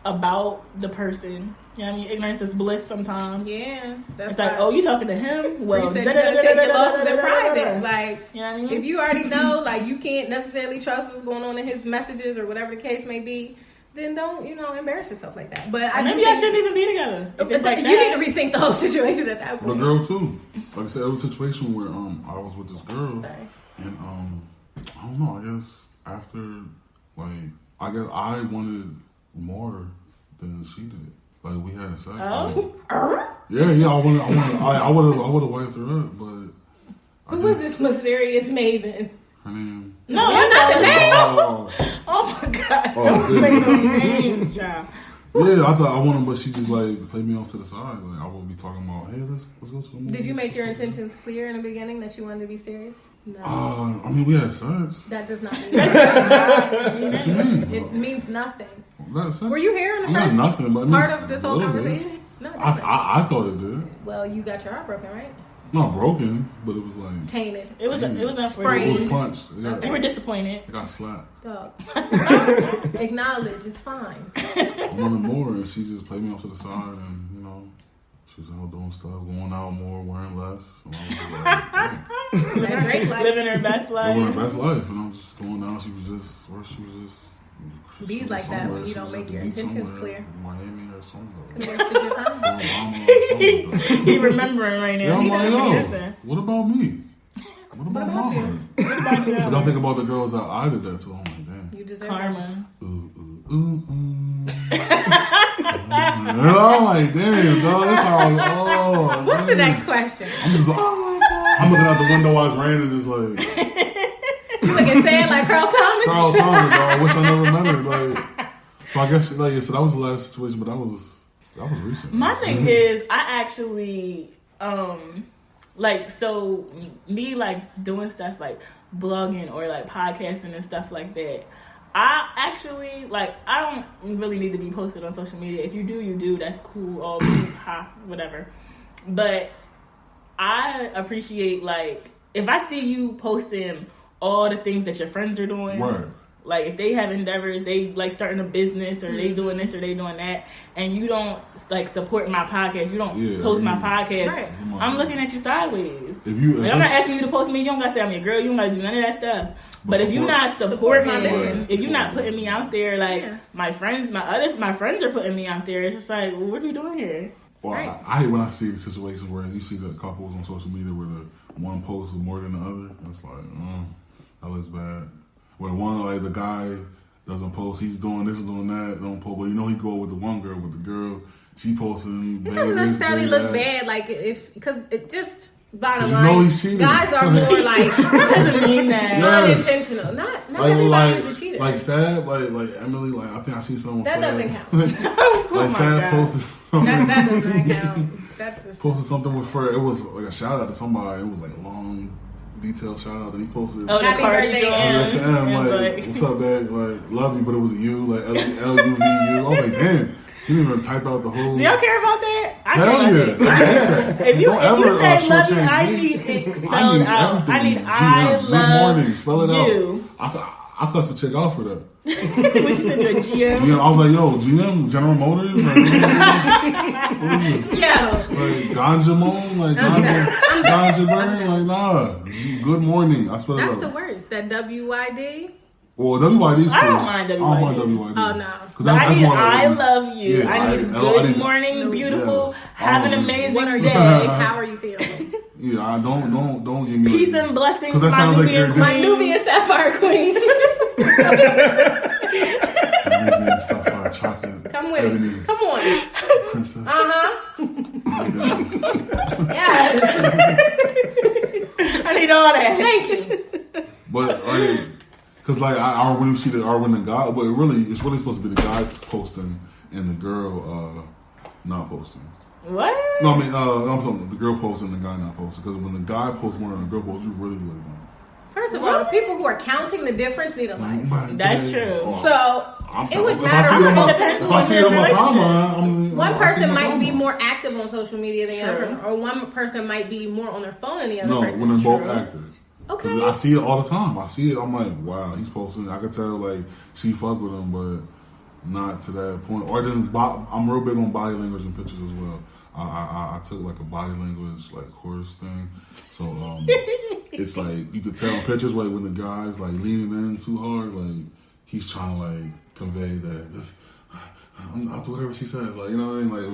about the person. You know what I mean? Ignorance is bliss sometimes. Yeah. It's like, oh, you talking to him? Well, you gotta take your losses in private. Like, you know what I mean? If you already know, like, you can't necessarily trust what's going on in his messages or whatever the case may be, then don't, embarrass yourself like that. But maybe I shouldn't even be together. If it's like you need to rethink the whole situation at that point. The girl too. Like I said, it was a situation where I was with this girl, and I don't know. I guess after I wanted more than she did. Like we had sex. Oh. Yeah. I would have wiped her up, but who was this mysterious maven? Her name. No, that's not the name. Oh my gosh! Don't say no names, child. Yeah, I thought I wanted, but she just played me off to the side. Like I would be talking about, hey, let's go to the movie. Did you make your intentions clear in the beginning that you wanted to be serious? No. I mean, we had sex. That does not mean nothing. What you mean? It means nothing. Sex? Were you here in the first nothing, but part of this whole conversation? Bit. No, I thought it did. Well, you got your heart broken, right? Not broken, but it was like tainted. It was sprained. It was punched. Yeah. They were disappointed. I got slapped. Dog. Acknowledge, it's fine. I wanted more, and she just played me off to the side, and she was out doing stuff, going out more, wearing less. And I was like, that Drake life. Living her best life. Living her best life, and I was just going down. She was just. Bees like that when you don't make your intentions clear. Miami or somewhere. Wasted your time. He remembering right now. Yeah, I'm like, what about me? What about you? What about you? But I think about the girls that I did that to. I'm like, damn. You deserve karma. I'm like, damn, dog. That's how. What's the next question? I'm just like, I'm looking out the window while it's raining, just like. You looking sad like Carl Thomas? Carl Thomas, I wish I never met her. Like, so I guess, like I said, that was the last situation, but that was recent. My thing is, I actually, me doing stuff like blogging or like podcasting and stuff like that. I actually I don't really need to be posted on social media. If you do, you do. That's cool. All whatever. But I appreciate if I see you posting all the things that your friends are doing. Right. Like if they have endeavors, they starting a business or they doing this or they doing that, and you don't support my podcast, you don't post my podcast. Right. I'm looking at you sideways. If you, I'm not asking you to post me. You don't gotta say I'm your girl. You don't gotta do none of that stuff. But if you're not supporting me, if you're not putting me out there, my friends are putting me out there, it's just like, well, what are we doing here? Well, right. I hate when I see the situations where you see the couples on social media where the one posts more than the other. It's like, that looks bad. Where the one, the guy doesn't post, he's doing this and doing that, don't post. But he go with the one girl, with the girl, she posting. It doesn't necessarily look bad, like because it just bottom you line. know he's cheating. Guys are more like Doesn't mean that. Yes. unintentional. Not Like, everybody is a cheater. Like Fab, like Emily, like I think I see something. That Fab. doesn't count. Oh my Fab God. posted something. that does not count. That does Posted something with her. It was like a shout out to somebody. It was like a long, detailed shout out that he posted. Oh, the Happy Cardi birthday, joint. Em. At the end, And like, what's up, babe? Like, love you, but it was a U, like L-U-V-U. I was like, damn. You didn't even type out the whole. Do y'all care about that? I Hell care yeah. about that. If you Don't ever, say love you, shortchange I me. need it spelled I need out. everything. I need GM, I good love morning. Spell it you. out. I cussed the chick out for that. What you said to a GM? GM, I was like, yo, GM, General Motors? Like, what is this? Yo, Like, Ganja Moan? Like, Ganja Burn? Like, nah. Good morning. I spelled it that's out. the worst. That WYD. Well, WYD is cool. I don't mind WYD. I don't mind WYD. Oh, no. 'Cause But I need more I like- love you. Yeah, I need I good need- morning, beautiful. Yes. Have an Oh. amazing What are you? day. How are you feeling? Yeah, I don't give me Peace like and blessings, because that my sounds like Nubian you're queen. My Nubian Sapphire Queen. Nubian sapphire chocolate. Come with ebony it. Come on. princess. Yes. I need all that. Thank you. But like, cause like I when you see when the guy, but it's really supposed to be the guy posting and the girl not posting. What? No, I mean I'm talking the girl posting and the guy not posting. Because when the guy posts more than the girl posts, you really don't. First of all, the people who are counting the difference need a life. That's true. So it would If I see matter. it on my, depends if I on see your it on my relationship. timeline, I'm One I see person my might be timeline. more active on social media than the other True. person, or one person might be more on their phone than the other No, person. when they're both True. active. Okay. 'Cause I see it all the time. I see it. I'm like, wow, he's posting. I could tell like she fuck with him, but not to that point. Or just I'm real big on body language and pictures as well. I took like a body language like course thing, so it's like you could tell in pictures like when the guy's like leaning in too hard, like he's trying to like convey that this. I'll do whatever she says, like you know what I mean. Like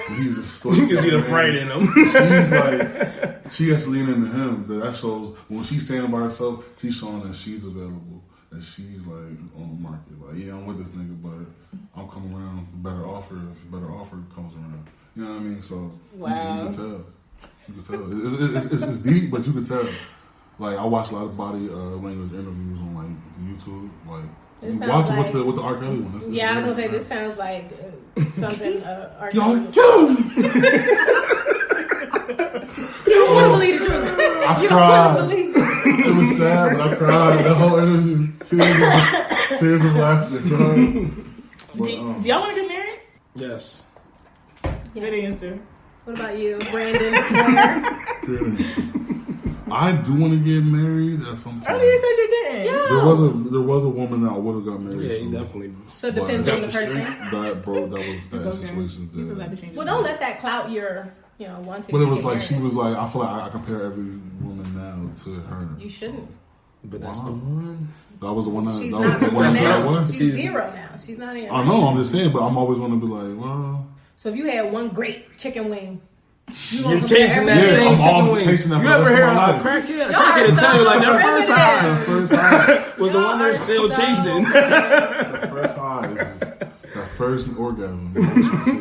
when he's just You can see the fright in him. She's like she has to lean into him. That shows when she's standing by herself, she's showing that she's available, that she's like on the market. Like yeah, I'm with this nigga, but I'll come around with a better offer if a better offer comes around. You know what I mean? So Wow. you can tell. You can tell. It's deep, but you can tell. Like I watch a lot of body language interviews on like YouTube. Like This you sounds watch like- it with the R. Kelly one. It's Yeah, I was gonna say great. this sounds like something. R. Yo, Kelly. yo! You don't want to believe the truth. I You don't want to cried. believe. It. It was sad, but I cried the whole interview. Tears of laughter. But, Do y'all want to get married? Yes. Good answer. What about you, Brandon? Claire? I do want to get married at some point. Earlier you said you didn't. Yeah. There was a woman that I would have got married Yeah, to. he definitely. So it depends But on the Got the person. that bro, that was that It's okay. situation's You still got to dead. change Well, it. don't let that clout your, wanting. But to it was get like she married. was like I feel like I compare every woman now to her. You shouldn't. But that's Wow. the one. That was the one that She's that not was the the one one that now. was. She's zero now. She's not in. I know. I'm just saying, but I'm always going to be like, well. So if you had one great chicken wing, You're chasing that Yeah, same I'm chicken always wing. chasing that You for the ever rest hear of my a life. crackhead? A Y'all crackhead to are tell you like so that first high The first high. was the one they're still chasing. The first high is that first orgasm.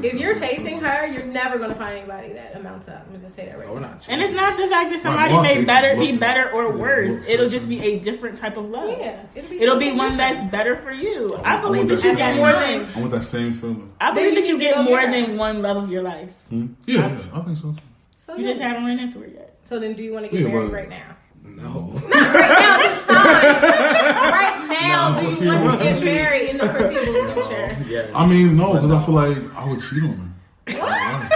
If you're chasing her, you're never gonna find anybody that amounts up. Let me just say that right Oh, we're now. not chasing. And it's not the fact that somebody boss may is be looking. better or Yeah, worse. looks It'll like just be a different type of love. Yeah, It'll be something one different. that's better for you. I I believe want that you that get same- more than I want that same feeling. I believe Then that you you need to get go more get her. than one love of your life. Yeah, I think so. So, You yeah. just haven't run into it yet. So then, do you want to get Yeah, married but- right now? No. Right now, this time. Right now, No, do you foreseeable want to get future. married in the foreseeable future? Yes. I mean, no, because I feel like I would cheat on her. What?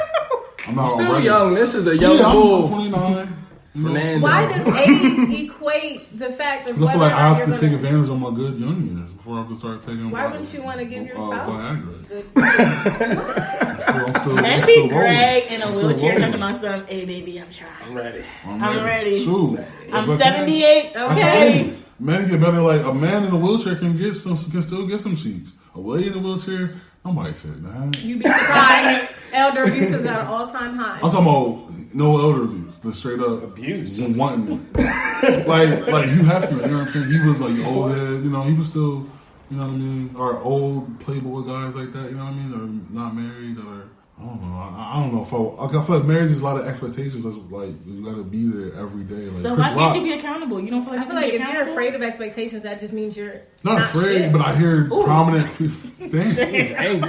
I'm not Still already. young. This is a Yeah, young I'm bull. 29. You know, Fernando. Why does age equate the fact of Because I feel whether like or I not have you're to take gonna? advantage of my good young years before I have to start taking. Why wouldn't you want to give your spouse? Viagra. Good. I'm still And I'm be still Greg rolling. in a I'm still wheelchair rolling. talking about some, hey baby, I'm trying. I'm ready. I'm ready. Shoot. I'm But 78. Okay. Okay. Men get better. Like a man in a wheelchair can still get some sheets. A lady in a wheelchair, nobody said that. You'd be surprised. Elder abuse is at an all-time high. I'm talking about no elder abuse, the straight up Abuse. wanting it. like Hugh Hefner, you know what I'm saying? He was like old head, he was still, you know what I mean? Or old Playboy guys like that, you know what I mean? That are not married, that are I don't know. I don't know. I feel like marriage is a lot of expectations. That's like you got to be there every day. Like So Chris why can't Rock, you be accountable? You don't feel like I you feel can like be if you're accountable? afraid of expectations, that just means you're not afraid, shit. but I hear prominent things. I am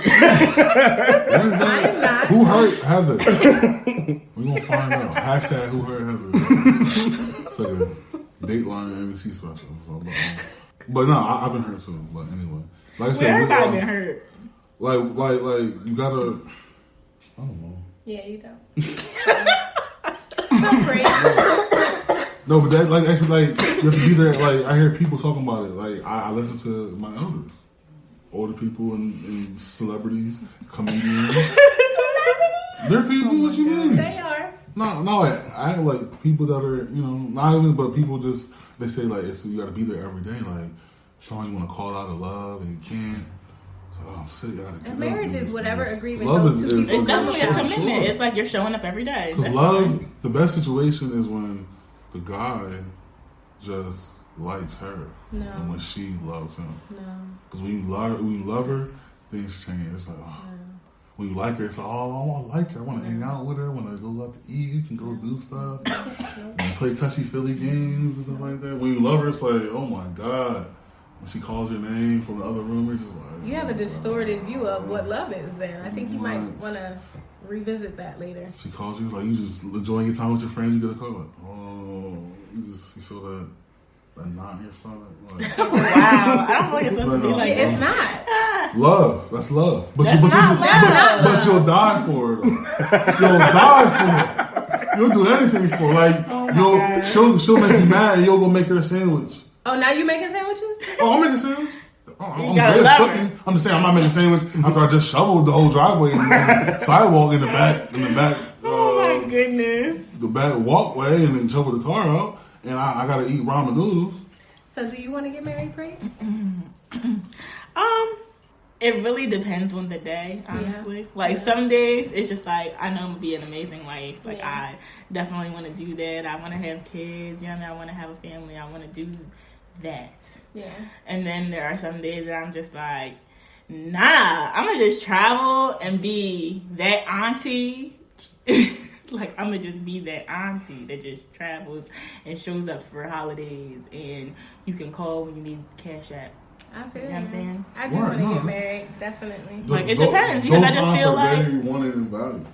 not. Who hurt Heather? We gonna find out. Hashtag who hurt Heather. It's like a Dateline NBC special. So, but no, I've been hurt too. But anyway, like I said, Everybody been hurt. Like you gotta. I don't know. Yeah, you don't. I'm afraid. No, but that like you have to be there. Like I hear people talking about it. Like I listen to my elders, older people and celebrities, comedians. They're people. What you mean? They are. No, I like people that are not even, but people just they say like you got to be there every day. Like sometimes you want to call out of love and you can't. So I'm sick. I gotta get And marriage up is whatever agreement love those is- two is- people It's definitely a Sure, commitment. sure. It's like you're showing up every day. Because That's love, fine. the best situation is when the guy just likes her, No. and when she loves him. No. Because when you love her, things change. It's like when you like her, it's like I want to like her. I want to hang out with her. I want to go out to eat. You can go do stuff. And play touchy feely games and stuff like that. When you love her, it's like oh my god. When she calls your name from the other room, you're just like You have a oh my distorted God. view of what love is then. I think you might Right. want to revisit that later. She calls you like you just enjoying your time with your friends. You get a call like, you feel that knot in your stomach. Like, Wow. I don't feel like it's supposed to be No, like Yeah, that. it's not. love, that's love. But That's not love. but you'll die for it. Though. You'll die for it. You'll do anything for it. Like God. she'll make you mad and you'll go make her a sandwich. Oh, now you making sandwiches? Oh, I'm making a sandwich. I'm gotta good love at her. cooking. I'm just saying I'm not making a sandwich after I just shoveled the whole driveway and the sidewalk in the back. Oh my goodness. The back walkway and then shovel the car out, and I gotta eat ramen noodles. So do you want to get married, Pray? It really depends on the day, honestly. Like some days it's just like I know I'm gonna be an amazing wife. Like I definitely want to do that. I want to have kids. You know what I mean? I want to have a family. I want to do that. Yeah. And then there are some days where I'm just like, nah, I'm gonna just travel and be that auntie. Like I'm gonna just be that auntie that just travels and shows up for holidays, and you can call when you need cash app. I feel You know what I'm saying? I do Right, want to no. get married, definitely. Like, it depends, because I just aunts feel are like- very wanted and valued.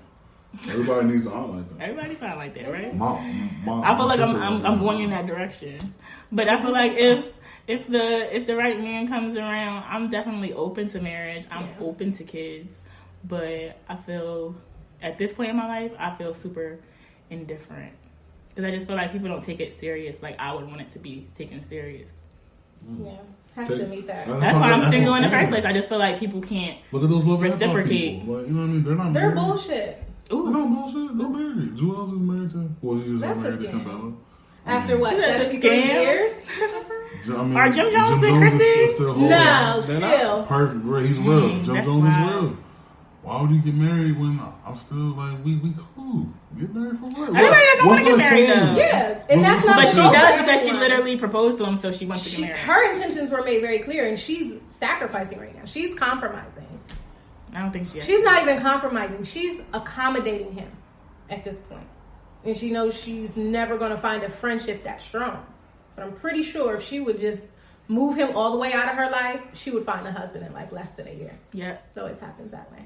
Everybody needs an aunt like that. Everybody sound like that, right? My I feel like sister I'm going in that direction, but I feel like if the right man comes around, I'm definitely open to marriage. I'm open to kids, but I feel at this point in my life, I feel super indifferent because I just feel like people don't take it serious like I would want it to be taken serious. Yeah. Have to meet that. That's why I'm that's single what in the I'm saying. first place. I just feel like people can't. Look at those love and hip hop Reciprocate. people. Like, you know what I mean? They're not They're married. bullshit. They're Ooh, not bullshit. They're married. Jewels is married to. Well, he just got That's a married to scam. Campbell. After what, That's a 73 scam. years? I mean, Are Jim Jones and is Chrissy? still holding. No, They're not. still. Perfect. Right, he's real. Jim that's Jones wild. is real. Why would you get married when I'm still like we cool? Get married for what? Everybody doesn't What's want to get gonna married, change? though. Yeah, and that's But not but the she goal for does because she everyone. literally proposed to him, so she wants to get married. Her intentions were made very clear, and she's sacrificing right now. She's compromising. I don't think she. She's not even compromising. She's accommodating him at this point. And she knows she's never going to find a friendship that strong. But I'm pretty sure if she would just move him all the way out of her life, she would find a husband in like less than a year. Yeah, It always happens that way.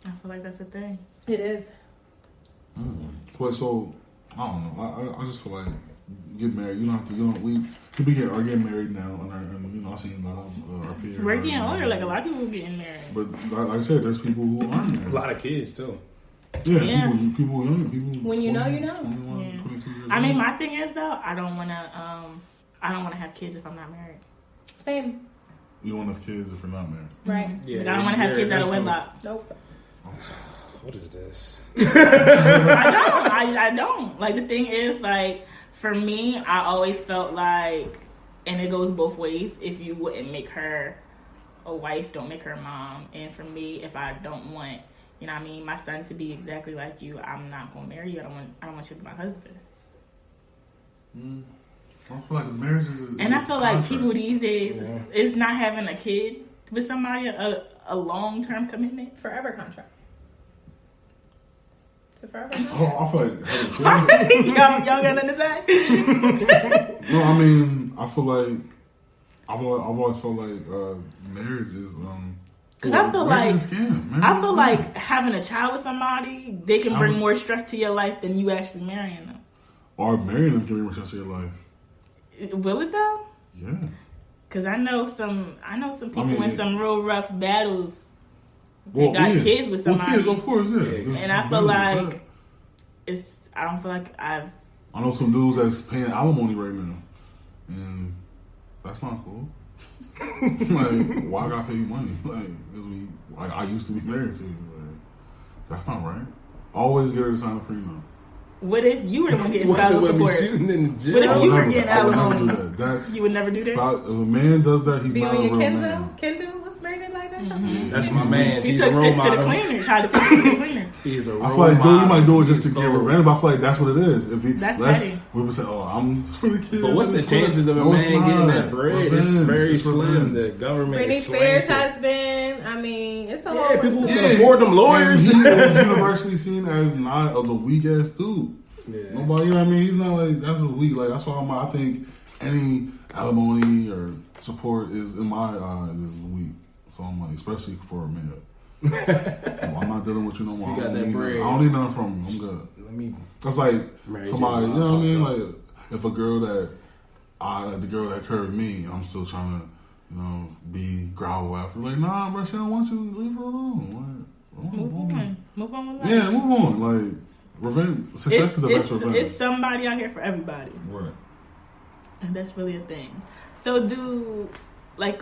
I feel like that's a thing. It is. But so I don't know. I just feel like get married. You don't have to. You don't. We could be getting married now, and I see a lot of our peers. We're getting older. Like a lot of people getting married. But like I said, there's people who aren't married. A lot of kids too. Yeah, people younger, people. When you know, you know. 21, Yeah. 22 years I mean, old. my thing is though, I don't want to have kids if I'm not married. Same. You don't have kids if you're not married. Right. Yeah, Like, I don't want to have kids out of that's wedlock. Nope. What is this? I don't. Like the thing is, like for me, I always felt like, and it goes both ways. If you wouldn't make her a wife, don't make her a mom. And for me, if I don't want, you know what I mean, my son to be exactly like you, I'm not gonna marry you. I don't want you to be my husband. I feel like marriage is. And I feel like people these days Yeah. is not having a kid with somebody a long term commitment. Forever contract. it forever? Oh, I feel like having kids. y'all got nothing to say? No, I mean, I feel like I've always felt like marriage is Because I feel marriage like is a scam. Marriage I is feel a scam. like having a child with somebody, they can bring more stress to your life than you actually marrying them. Or marrying them can be much of your life. Will it though? Yeah. Because I know some people in some real rough battles. Well, got yeah. kids with somebody. Well, kids, of course, yeah. Just- And I just feel marriage is like bad. I don't feel like I've. I know some dudes that's paying alimony right now, and that's not cool. Like, why I gotta pay you money? Like, I used to be married to you. Like, that's not right. Always get her to sign a prenup. What if you were the one getting What's spousal it with me support? shooting in the gym? What if I would you were never- getting I would never alimony? do that. That's You would never do that? if a man does that, he's Be not a on real your man. Kendall was married to like that. That's my man. He He's took a role sis to the model. cleaner. Tried to take sis to the cleaner. He's a role I feel like, dude, model. you might do it just to He's get cold. revenge, but I feel like that's what it is. If he, That's let's, petty. we would say, oh, I'm for the kids. But what's the it's for the-" chances of a No, it's man getting not. that bread? It's Revenge. very It's slim. revenge. The government Britney is Spears slanted. husband. I mean, it's a Yeah, whole. people Yeah. can afford them lawyers. And he is universally seen as not of the weak ass dude. Yeah. Nobody, you know what I mean? He's not like, that's just weak. Like, that's why I think any alimony or support is, in my eyes, is weak. So I'm like, especially for a male. I'm not dealing with you no more. You got I don't that need bread. nothing. I don't need nothing from you. I'm good. Let me. That's like Mary somebody, J. you know what I mean? Blige. Like, if a girl the girl that curved me, I'm still trying to, you know, be growl after. Like, nah, bro, she don't want you. Leave her alone. Like, Move on with life. yeah, move on. Like, revenge. Success is the best revenge. It's somebody out here for everybody. Right. And that's really a thing. So do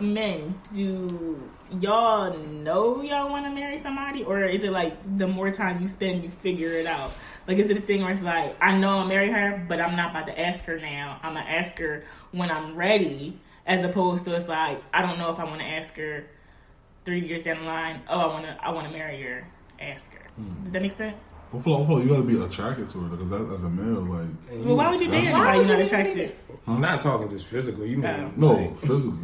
men, do y'all know y'all want to marry somebody, or is it like the more time you spend you figure it out? Like, is it a thing where it's like, I know I'll marry her, but I'm not about to ask her now. I'm gonna ask her when I'm ready, as opposed to it's like, I don't know if I want to ask her 3 years down the line. Oh, I want to marry her. Ask her. Does that make sense? I feel like you gotta be attracted to her because as a male, like, And Well, why would you date That's- anybody Why you're would not you attracted? I'm not talking just physical. You mean no, like, physically.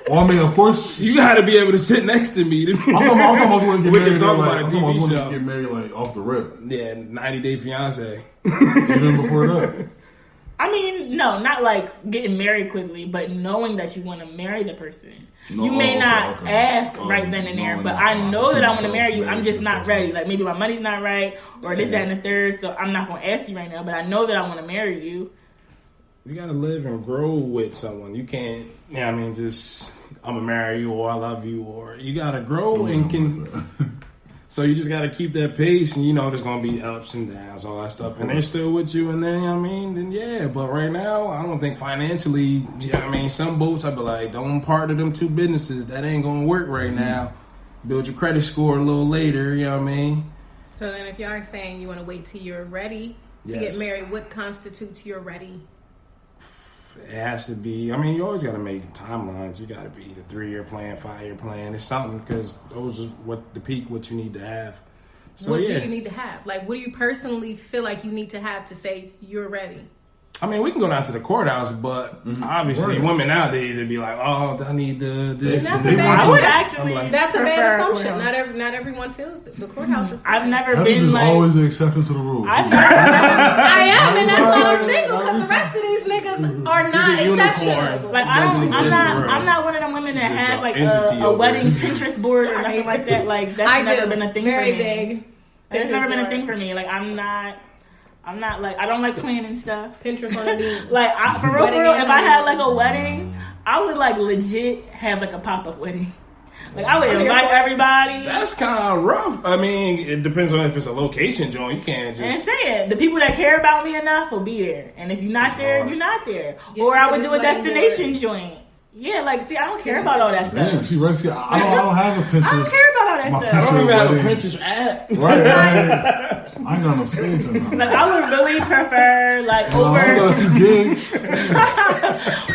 Well, I mean, of course, you got to be able to sit next to me. I'm talking about when you We get can married. talk Like, about a I'm talking about TV when show. you get married, like off the rip. Yeah, 90 Day Fiance. Even before that. I mean, no, not like getting married quickly, but knowing that you want to marry the person. No, You may okay, not okay. ask Oh, right then and there, no, but no, I I know see that I want to myself marry you. I'm married just to not this ready. person. Like maybe my money's not right, or this, that, and the third. So I'm not going to ask you right now, but I know that I want to marry you. You got to live and grow with someone. You can't, just, I'm going to marry you or I love you, or you got to grow and can. So you just got to keep that pace, and there's going to be ups and downs, all that stuff, and they're still with you, and then, then yeah. But right now, I don't think financially, some boats, I'd be like, don't partner them two businesses. That ain't going to work right now. Build your credit score a little later, you know what I mean? So then, if y'all are saying you want to wait till you're ready to Yes. get married, what constitutes you're ready? It has to be. You always got to make timelines. You got to be the 3-year plan, 5-year plan. It's something because those are what you need to have. So What yeah, do you need to have? Like, what do you personally feel like you need to have to say you're ready? we can go down to the courthouse, but obviously, Right. women nowadays would be like, "Oh, I need this." That's and a they bad- I want would this. actually. I'm like, That's a prefer bad assumption. courthouse. Not everyone feels the courthouse. Is I've never That been is like. always the exception to the rule. I've never, I am, and that's why I'm single because the rest of these niggas are She's not a unicorn. exceptional. like Doesn't exist for her. I'm not one of them women that She's just has an like entity a over wedding there. Pinterest board or nothing like that. Like that's I never do. been a thing Very for me. big. It's Pinterest never been a board. thing for me. Like I'm not like I don't like planning stuff. Pinterest on the beat. Like for real, Wedding if I had like a anniversary. wedding, I would like legit have like a pop up wedding. Like I would I'm here invite for it. everybody. That's kind of rough. It depends on if it's a location joint. You can't And just. say it. The people that care about me enough will be there. And if you're not there, hard. you're not there. Get Or I into would this do a wedding destination board. joint. Yeah, like see, I don't care about all that Damn, stuff. she ready. I don't have a Pinterest. I don't care about all that My stuff. I don't even have a Wedding. Pinterest app. Right. I ain't got no space in there. Like I would really prefer like I got a few gigs.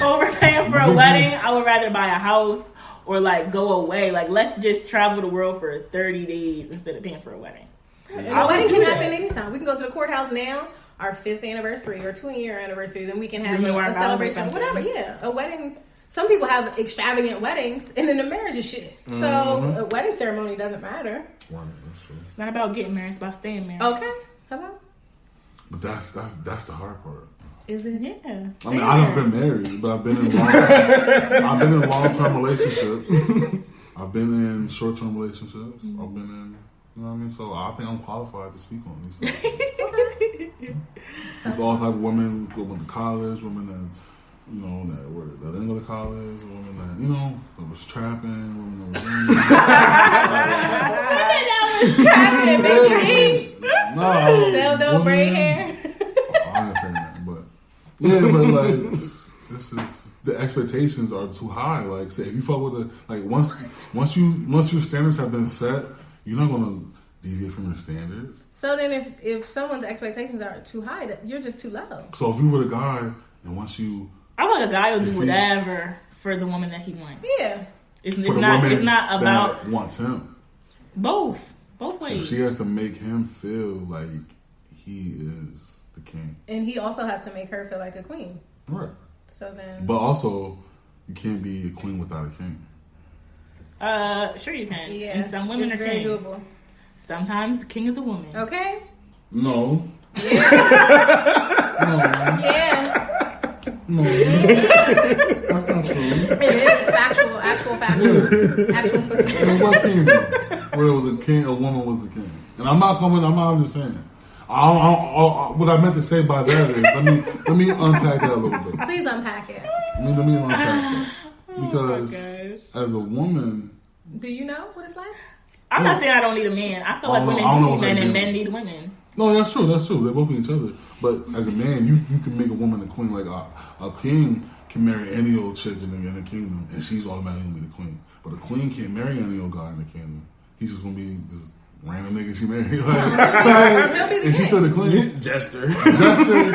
over paying for a wedding. I would rather buy a house or like go away. Like let's just travel the world for 30 days instead of paying for a wedding. And I a would wedding do can that. happen anytime. We can go to the courthouse now, our 5th anniversary or 20-year anniversary, then we can have Renew our a vows or celebration, something. whatever. Yeah, a wedding. Some people have extravagant weddings, and then the marriage is shit. So a wedding ceremony doesn't matter. It's not about getting married. It's about staying married. Okay. Hello. But that's the hard part. Is it? Yeah. I mean, I've been married, but I've been in long-term relationships. I've been in short-term relationships. I've been in, you know what I mean? So I think I'm qualified to speak on these things. There's all type of women who went to college, women that, you know, that were that didn't go to college, women that, you know, that was trapping, women that was Trapping, baby. no, Still no braid hair. I ain't saying that, but yeah, but like this is the expectations are too high. Like, say if you fuck with once your standards have been set, you're not gonna deviate from your standards. So then, if someone's expectations are too high, you're just too low. So if you were a guy and once you, I feel like a guy will do whatever for the woman that he wants. Yeah. It's for the not. woman It's not about that wants him. both So ways. she has to make him feel like he is the king. And he also has to make her feel like a queen. Right. So then, But also, you can't be a queen without a king. Sure you can. yeah, And some women it's are very kings. doable. Sometimes the king is a woman. Okay. No. Yeah. No. Yeah. No. That's not true. It is factual, actual. In what kingdom? Where it was a king, a woman was the king. And I'm just saying. What I meant to say by that is, let me unpack that a little bit. Please unpack it. Let me unpack that. Because gosh. as a woman, Do you know what it's like? I'm not saying I don't need a man. I feel like I don't women know need what men they and do. men need women. no, that's true. They both need each other. But as a man, you can make a woman a queen. Like a king can marry any old chick in the kingdom, and she's automatically gonna be the queen. But a queen can't marry any old guy in the kingdom. He's just gonna be just random nigga she married. He'll be the and she's still the queen. Jester. Jester,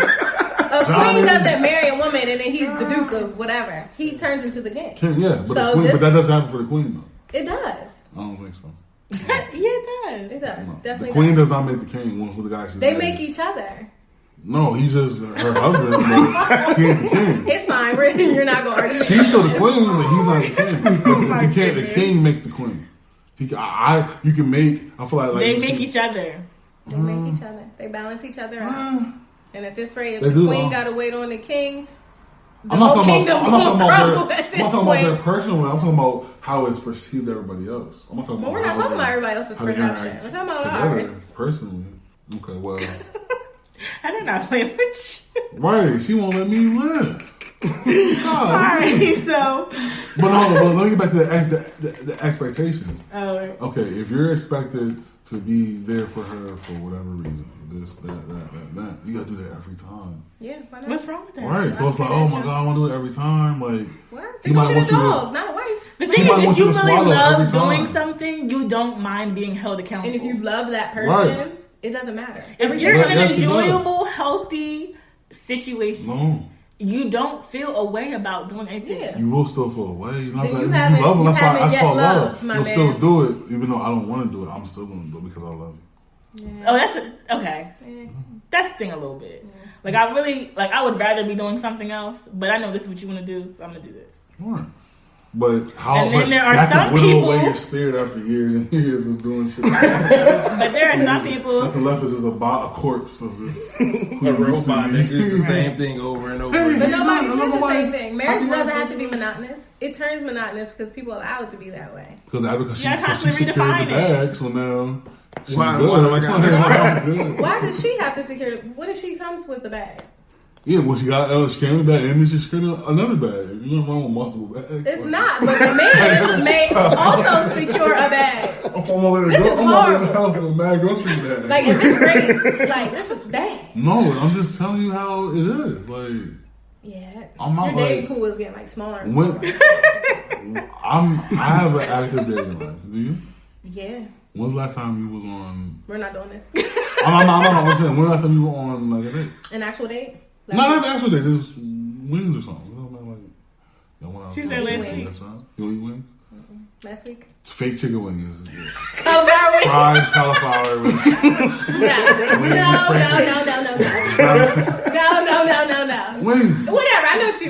A Johnny. queen doesn't marry a woman and then he's the duke of whatever. He turns into the king. king, yeah. But So the queen, this- but that doesn't happen for the queen though. It does. I don't think so. Yeah, it does. It does. No. Definitely The queen does. does not make the king who the guy she They marries. make each other. No, he's just her husband. But he ain't the king. It's fine. You're not going to argue. She's still the queen, but he's not the king. my You can't. The goodness. king makes the queen. You can make. I feel like They make each other. They make each other. They balance each other out. And at this rate, if They the do, queen though. got to wait on the king, the I'm not whole talking kingdom about. I'm not will talking about crumble their. at I'm this not talking about their point. personal way. I'm talking about how it's perceived to everybody else. I'm not talking But about. we're not how talking they- about everybody else's how they perception. interact We're talking about together, ours. personally. Okay, well, I did not play with you. right. She won't let me live. God. Alright, so But no, but let me get back to the expectations. okay. Okay, if you're expected to be there for her for whatever reason, this, that, you gotta do that every time. Yeah, why not? What's wrong with that? Right, so it's like, oh my god, I want to do it every time. Like, What? he They might go want get a you to- dog, not a wife. The He thing might is, want if you you to really swallow love every doing time. something, you don't mind being held accountable. And if you love that person, Right. it doesn't matter. if you're Right, in an yes, it does. enjoyable, healthy situation, no, you don't feel a way about doing anything. Yeah. you will still feel away. You know what I'm You saying? haven't- You love him. you That's why haven't that's yet called love. loved, my You'll man. still do it, even though I don't want to do it. I'm still gonna do it because I love you. Oh, okay. That's the thing a little bit. Like I would rather be doing something else, but I know this is what you want to do, so I'm gonna do this. Right. But how? And then but there are that some can whittle away people- your spirit after years and years of doing shit. But there are some people. Nothing left is just a corpse of this. A robot that does the same thing over and over But again. nobody No, said the nobody- same thing. Marriage I'll be doesn't right have to back. be monotonous. It turns monotonous because people allow it to be that way. Because she Yeah, constantly secured the redefine it. bag, so now she's Why- good. why do I got- Good. Why does she have to secure the... What if she comes with the bag? Yeah, well, she carrying the bag, and then she secured another bag. You know wrong with multiple bags. It's not, but the man may also secure a bag. I'm on my way to This is I'm on my way to the horrible. house with a mad grocery bag. Like, at this rate, like, this is bad. No, I'm just telling you how it is. Like, Yeah. I'm not Your dating like- pool is getting, like, smaller and when smaller. I have an active dating life. Do you? Yeah. When's the last time you was on? We're not doing this. I'm saying, when the last time you were on like a date? An actual date? Like, Not an actual date, just wings or something. You know, man, like, y'all went out She to said a last fancy week. restaurant? You want to eat wings? Last week? It's fake chicken wings. Yeah. Cauliflower wings? Fried cauliflower with No. wings. Whatever. I know what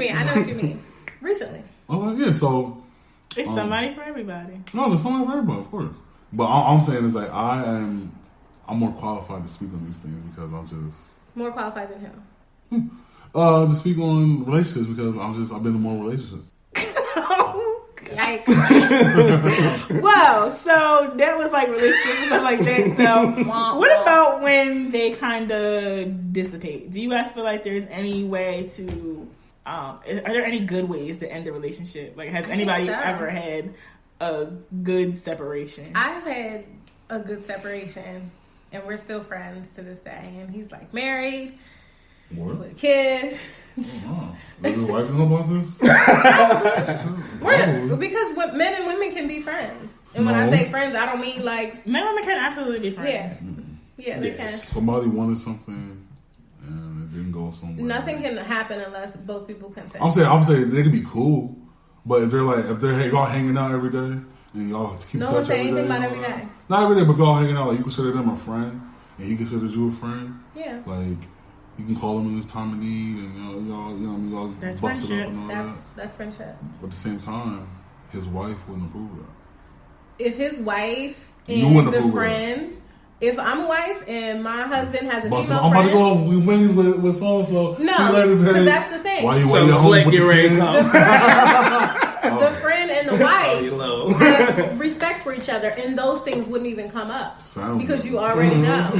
you mean. Recently. Oh yeah, so It's somebody for everybody. no, there's something for everybody, of course. But all I'm saying is like I am I'm more qualified to speak on these things because I'm just More qualified than him. to speak on relationships because I've been in more relationships. Yikes. Wow, so that was like relationships and stuff like that. So, what about when they kind of dissipate? Do you guys feel like there's any way to? Are there any good ways to end a relationship? Like, has anybody ever had a good separation? I've had a good separation, and we're still friends to this day. And he's like married with a kid. Oh, does his wife know about this? Because men and women can be friends. And when I say friends, I don't mean like... Men and women can absolutely be friends. Yeah, they can. Somebody wanted something and it didn't go somewhere. Nothing can happen unless both people consent. I'm saying they can be cool, but if y'all hanging out every day and y'all keep no one say anything about every day. Not every day, but if y'all hanging out, like you consider them a friend and he considers you a friend. Yeah. Like you can call him in his time of need, and y'all That's bust it friendship. up and all that. That's friendship. But at the same time, his wife wouldn't approve of that. If his wife You and wouldn't the approve of friend, if I'm a wife and my husband has a But female I'm about to friend, go on wings with so and so. no, because that's the thing. Why you So waiting at home slick, with get the ready to kid? come. The friend and the wife Low. have respect for each other, and those things wouldn't even come up Sounds because good. you already know.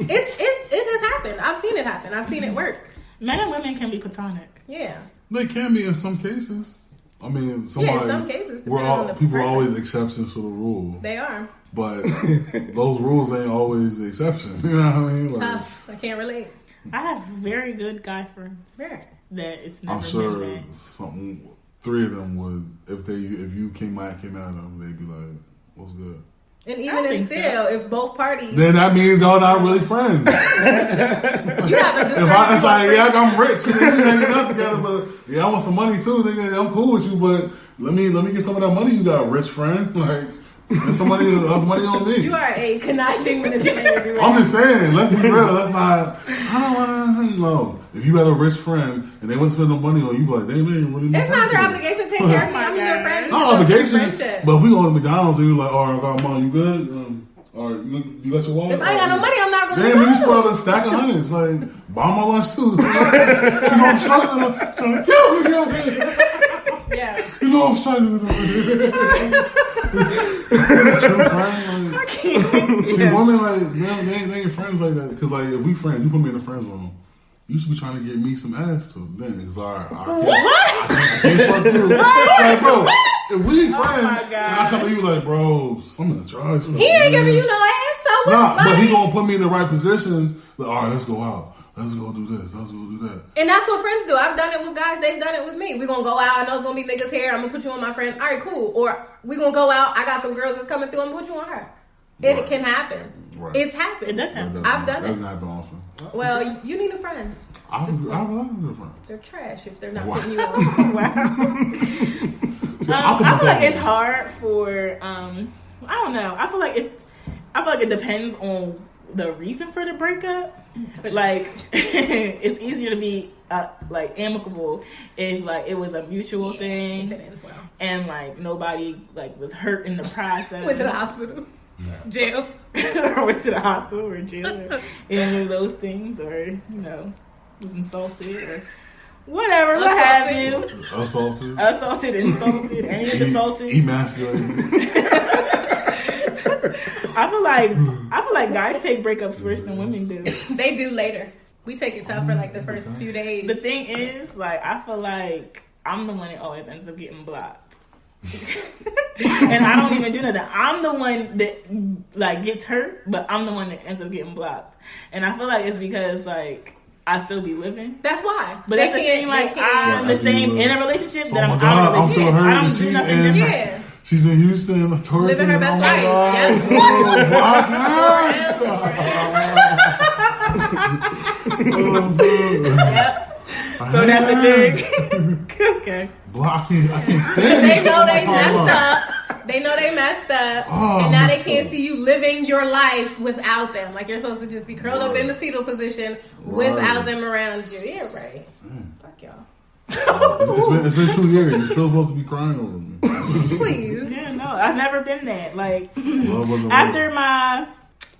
It has happened. I've seen it happen. I've seen it work. Men and women can be platonic. Yeah. They can be in some cases. I mean, Yeah, in some cases, depending on the people are person. always exceptions to the rule. They are. But those rules ain't always the exception. You know what I mean? Like, Tough. I can't relate. I have very good guy friends Very. that it's never I'm sure been bad. three of them would, if you came at them, they'd be like, "What's good?" And I even don't if think still, if both parties, Then that means y'all not really friends. you have a It's like, yeah, I'm rich. We hanging out together, but yeah, I want some money too. Nigga, I'm cool with you, but let me get some of that money you got, rich friend. Like, there's somebody that's money on me. you are a conniving manipulator. I'm just saying, let's be real. Let's not. I don't want to. No, if you had a rich friend and they wouldn't spend no money on you, like they ain't really. It's not their obligation to take care of me. I'm your friend. Not obligation, Friendship. but if we go to McDonald's and you like, all right, I got money, you good? All right, you got your wallet? If I ain't got no money, I'm not going to Damn, you go. spread a stack of hundreds. Like, buy my lunch too. I'm struggling, trying to kill me. Yeah. You know I'm struggling. True friend. Like, see, women like they ain't friends like that. Because like, if we friends, you put me in the friend zone. You should be trying to get me some ass too. Then it's all right. I can't fuck you. Like, bro, if we friends, and I come to you like, bro, I'm in the charge. He ain't giving you no ass, so Nah, what? but he gonna put me in the right positions. Like, all right, let's go out. Let's go do this. Let's go do that. And that's what friends do. I've done it with guys. They've done it with me. We're going to go out. I know it's going to be niggas here. I'm going to put you on my friend. All right, cool. Or we're going to go out. I got some girls that's coming through. I'm going to put you on her. It Right. can happen. Right. It's happened. It does happen. I've done it. Doesn't happen often. Well, you need new friends. I don't have friends. They're trash if they're not Wow. putting you on. See, I feel like it's hard for I don't know. I feel like it depends on the reason for the breakup. For sure. Like it's easier to be like amicable if like it was a mutual thing If it ends well. and like nobody like was hurt in the process. Went to the hospital. Jail. or went to the hospital or jail or any of those things, or you know was insulted or whatever, what have you. Assaulted. Insulted, any of the assaulted. Emasculated. I feel like guys take breakups worse than women do. They do later. We take it tough for like the first few days. The thing is, like, I feel like I'm the one that always ends up getting blocked. And I don't even do nothing. I'm the one that like gets hurt, but I'm the one that ends up getting blocked. And I feel like it's because like I still be living. That's why. But that's the thing, like I'm the same in a relationship that I'm out I'm of so it. I hurt. don't do nothing different. Yeah. She's in Houston, twerking. Living her best life. Yep. So that's the thing. Okay. Blocking. I can't stand They this know shit they all the time. messed up. They know they messed up. Oh, and now they messed can't up. see you living your life without them. Like you're supposed to just be curled up in the fetal position without them around you. Yeah, right. Fuck y'all. It's been 2 years. You're still supposed to be crying over me. Please. Yeah, no, I've never been that. Like Love wasn't after real. my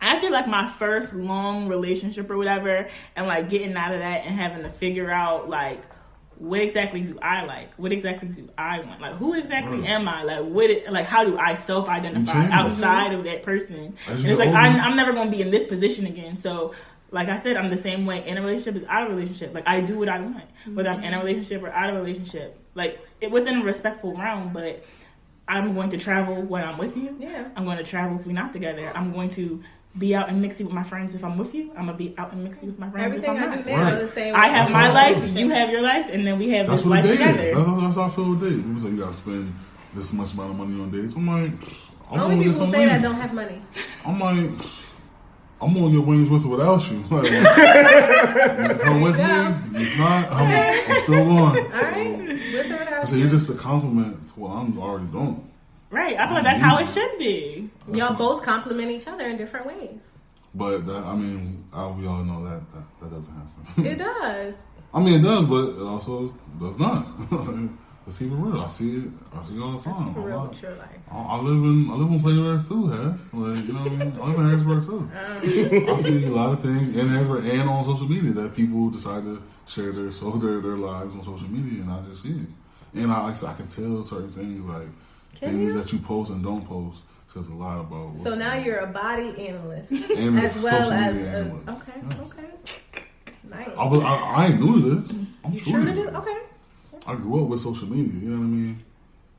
after like my first long relationship or whatever, and like getting out of that and having to figure out like what exactly do I like, what exactly do I want, like who exactly am I, like how do I self-identify outside of that person. And it's like I'm never going to be in this position again. So like I said, I'm the same way in a relationship as out of a relationship. Like I do what I want, whether I'm in a relationship or out of a relationship, like within a respectful realm. But I'm going to travel when I'm with you. Yeah. I'm going to travel if we're not together. I'm going to be out and mixy with my friends if I'm with you. I'm gonna be out and mixy with my friends Everything if I'm I not. do now is the same. I have my life, you have your life, and then we have this life together. That's how I feel with dates. People say you gotta spend this much amount of money on dates. I'm like, only people who say that don't have money. I'm like, I'm on your wings with or without you. Like, you come with me. If not, I'm still going. All right, with or without so you're just a compliment to what I'm already doing. Right, I feel like that's how it should be. Y'all both compliment each other in different ways. But we all know that doesn't happen. It does. I mean, it does, but it also does not. Let's keep it real. I see it all the time. Keep it real with your life. I live on Plainview Earth too, like, you know what I mean? I live in Harrisburg too. I see a lot of things in Harrisburg and on social media that people decide to share their lives on social media, and I just see it. And I can tell certain things like. Things that you post and don't post says a lot about. So now you're a body analyst, as well as analyst. Okay. Nice. I ain't new to this. I'm true to this. Okay. I grew up with social media. You know what I mean?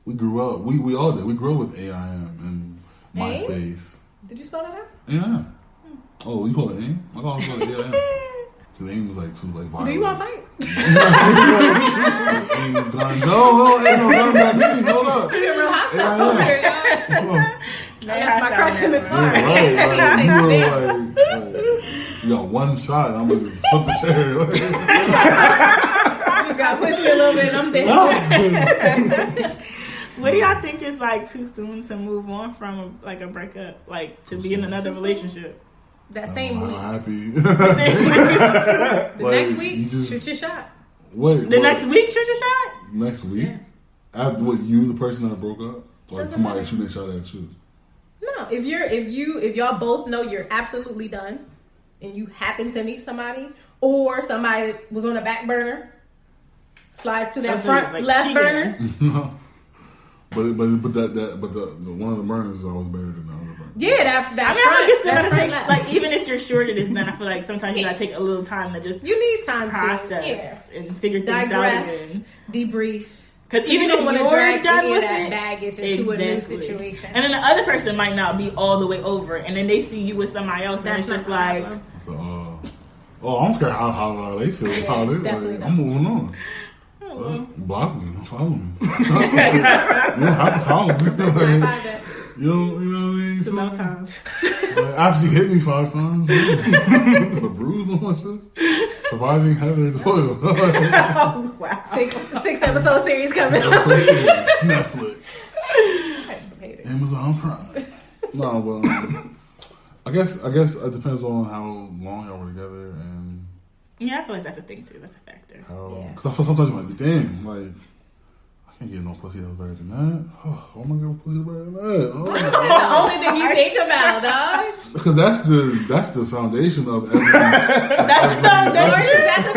We grew up. We all did. We grew up with AIM and MySpace. Did you spell that out? AIM. Oh, you call it AIM? I thought it was like AIM. Because AIM was like too like violent. Do you want to fight? Aim gun. No, ain't no gun back then. Hold up. You're real hostile over here, dog. I left my crush in the car. Yeah, right. You got one shot, and I'm gonna just flip the chair. You gotta push me a little bit, and I'm dead. What do y'all think is like too soon to move on from like a breakup, like to be in another relationship? That same week. I'm happy. The next week, shoot your shot. Wait. Next week, shoot your shot? Next week? Yeah. After what, you, the person that broke up? Like somebody shooting a shot at you? No. If y'all both know you're absolutely done and you happen to meet somebody or somebody was on the back burner, slides to that front like left burner. No. But the one of the burners is always better than the other burner. Yeah, that I mean, front, I think that it's front like even if you're sure that it's done, I feel like sometimes you gotta take a little time to just process and figure things out again. Debrief. Because even you don't if want to you're drag done any with of that it, baggage into a new situation, and then the other person might not be all the way over, and then they see you with somebody else, and it's just like, so, I don't care how they feel about it. Like, I'm moving on. Block me, follow me. You don't have to follow me. You know what I mean? It's about time. After she hit me 5 times, a bruise on my shit. Surviving Heather Doyle. Oh, wow. 6 episode series coming. Episode series, Netflix, Amazon Prime. No, but I guess it depends on how long y'all were together and. Yeah, I feel like that's a thing too. That's a factor. Because I feel sometimes you're like, damn, like. I can't get no pussy that was better than that. Oh, I'm gonna get a pussy better than that. Oh. That's the only thing you think about, dog. Because that's the foundation of every. That's the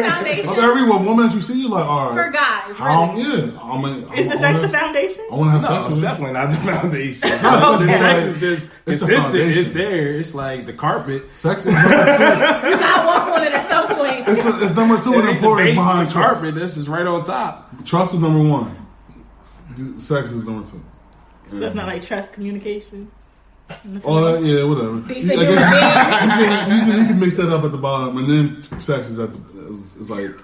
foundation of every woman that you see. You're like, all right. For guys, is the sex the foundation? I want to have sex with it's you. definitely not the foundation. The sex is this consistent. It's there. It's like the carpet. Sex is number 2. You gotta walk on it at some point. It's number 2 in importance behind trust. Carpet. This is right on top. Trust is number 1. Sex is number 2. So it's not like trust, communication. All that, yeah, whatever. You can mix that up at the bottom, and then sex is it's like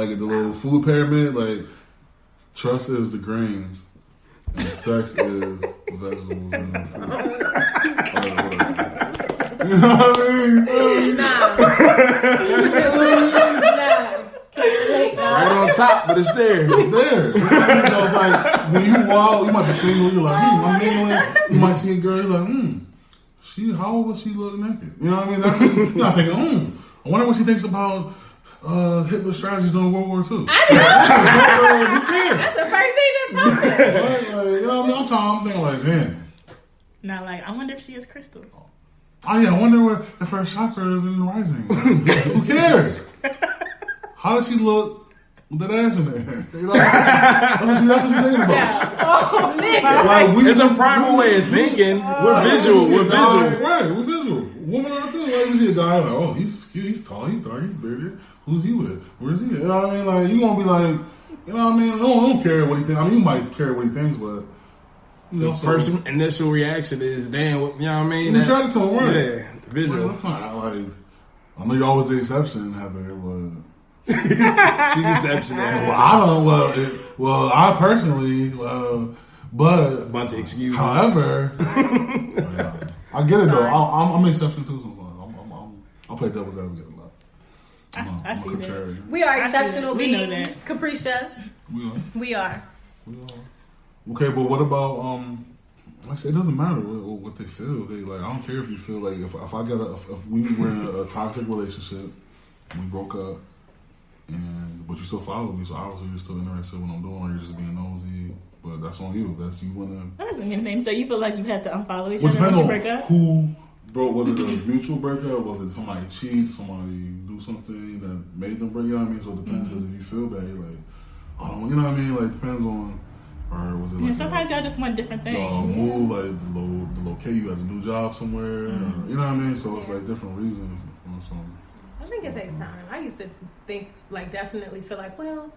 at the little food pyramid. Like trust is the grains, and sex is the vegetables and fruit. You know what I mean? Nah. It's right on top, but it's there. It's there. So it's like when you wild, you might be single. You're like, I'm mingling. You might see a girl. You're like, how old was she look naked? You know what I mean? That's you're not thinking, I wonder what she thinks about Hitler's strategies during World War II. I know. Who cares? That's the first thing that's popping. You know what I mean? I'm thinking like, damn. Not like, I wonder if she has crystals. Oh yeah, I wonder what if her chakra is in rising. Who cares? How does she look with that ass in there? You know, that's what you thinking about. Oh, nigga. Like, It's a primal way of thinking. We're visual. We're visual. Right, we're visual. Women are too. Like, we see a guy like, oh, he's cute, he's tall, he's dark, he's bigger. Who's he with? Where's he at? You know what I mean? Like, you gonna be like, you know what I mean? I don't care what he thinks. I mean, you might care what he thinks, but you know, The first initial reaction is, damn, you know what I mean? you attracted to him, right? Yeah, visual. That's not like. I know you're always the exception, Heather, but. She's exceptional. Well, I don't. Well, I personally, but Bunch of excuses. however, I get it though. I'm an exception too. Sometimes I'll play devil's advocate a lot. I see that. contrary. We are I see exceptional that. We know beings. that. Capricia. We are. We are. Okay, but what about like I said, it doesn't matter what they feel. They like. I don't care if you feel like if we were in a toxic relationship, we broke up. But you still follow me, so obviously you're still interested in what I'm doing, or you're just being nosy. But that's on you. That's you wanna. That doesn't mean anything. So you feel like you had to unfollow each Well, other depends once you on break up? who, bro. Was it a mutual breakup? Was it somebody cheat? Somebody do something that made them break? You know what I mean? So it depends. Because if you feel bad, you're like, oh, you know what I mean? Like, it depends on. Or was it like sometimes y'all just want different things. move, like the location, you had a new job somewhere, or, you know what I mean? So it's like different reasons. So. I think it takes time. I used to think, like, definitely feel like, well,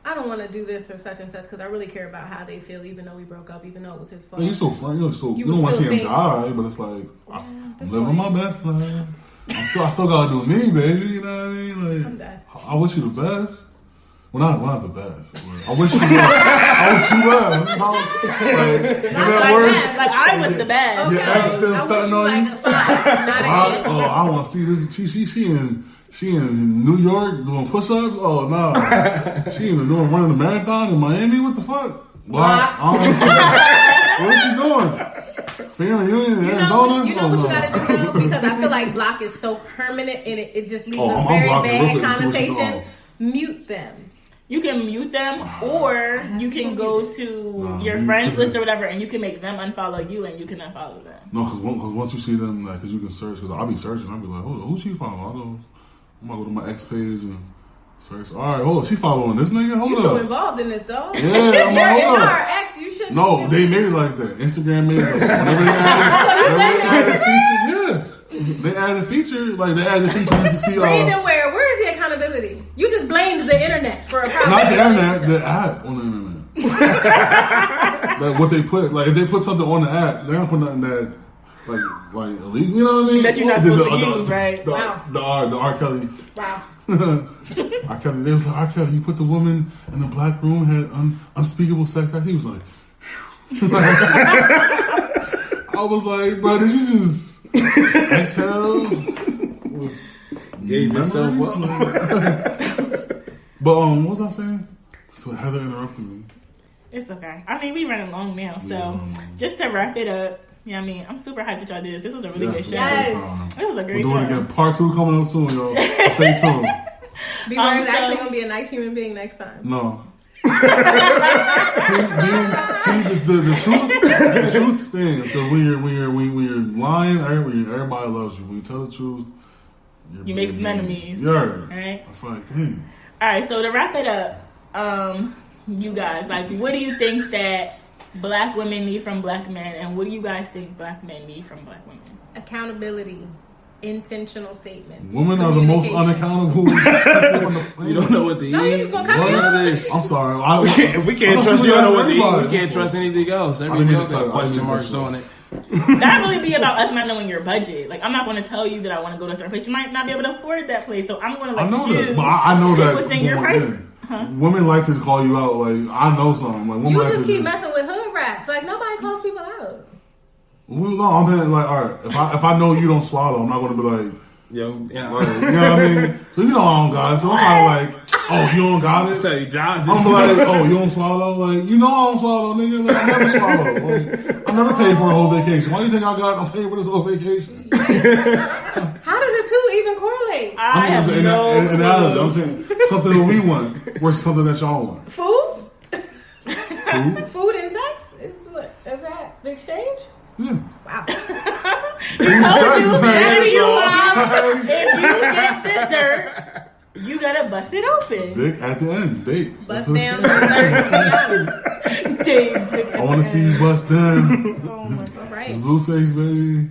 I don't want to do this or such and such because I really care about how they feel, even though we broke up, even though it was his fault. Yeah, you're so frank. You You don't want to still see him think- die, but it's like I'm living point. my best life. I still gotta do me, baby. You know what I mean? I'm Like, done. I wish you the best. Well, not the best. But I wish you well. I wish you well. You know? Like, if that like works. that. Like, I was the best. Okay, Your ex still I wish stunting you on like you? a 5, not an 8. I want to see this. She in New York doing push-ups. Oh no, she even running the marathon in Miami. What the fuck? Why? What is she doing? Family Union in Arizona? You know what you gotta do though? Because I feel like block is so permanent and it just leaves a I'm very blocking real bad quick to see what she connotation. doing. Mute them. You can mute them, or you can go to your friends list or whatever, and you can make them unfollow you, and you can unfollow them. No, because once you see them, like, because you can search. Because I'll be searching. I'll be like, who she following? I'm gonna go to my ex page and search. All right, she following this nigga? Hold You up. so involved in this, dog. Yeah, I'm like, You're hold up. our ex. You shouldn't. No, they made it like that. Instagram made it like that. Whenever they added feature, yes. They added feature, like they added feature you can see Brandon, where is the accountability? You just blamed the internet for a problem. not the internet, the app on the internet. Like what they put, like if they put something on the app, they're not put nothing that like illegal, you know what I mean? That you're not supposed to use, right? Wow. The R. Kelly. Wow. R. Kelly, they was like, R. Kelly, you put the woman in the black room, had unspeakable sex act. He was like, I was like, bro, did you just exhale? Gave yourself Memories? up. But what was I saying? So Heather interrupted me. It's okay. I mean, we running long now, so Yeah. just to wrap it up. Yeah, I mean, I'm super hyped that y'all did this. This was a really good show. Yes. It was a We're great doing it show. again. Part 2 coming up soon, yo. Stay tuned. B-Word is so- actually gonna be a nice human being next time. No. see, the truth stands. Because when you're lying, everybody loves you. When you tell the truth, You make some enemies. Yeah. Right? It's like, dang. All right, so to wrap it up, you guys, like, what do you think that black women need from black men, and what do you guys think black men need from black women? Accountability. Intentional statements. Women are the most Communication. unaccountable people on the planet. You don't know what to eat. No, you just gonna cut me What? off? It is. I'm sorry. If we can't I trust you, I know what to eat. everybody. We can't trust anything else. didn't Everything mean else to has cut- I question didn't mean marks to on it. That really be about us not knowing your budget. Like, I'm not going to tell you that I want to go to a certain place. You might not be able to afford that place, so I'm going to I let know you. that, but I know that. what's in your going price. in. Women like to call you out. Like, I know something. Like, women You like just to keep messing with hood rats. Like nobody calls people out. No, I'm saying, like, all right. If I know you don't swallow, I'm not gonna be like, Yo, yeah. you know what I mean? So you know I don't got it. So I'm not like, oh, you don't got I it. tell you, Josh. I'm like, oh, you don't swallow? Like, you know I don't swallow, nigga. Like, I never swallow. Like, I never paid for a whole vacation. Why do you think I'm paying for this whole vacation? How do the two even correlate? I have saying no an analogy. clue. I'm saying something that we want versus something that y'all want. Food? Food? Food and sex? Is that the exchange? Yeah. Wow. told you that Hey, you bro. are. If you get dessert, you gotta bust it open. Dick at the end, date. Bust That's down what the it's dessert. Dig. I want to see you bust down. Oh my All god. right. It's Blueface, baby.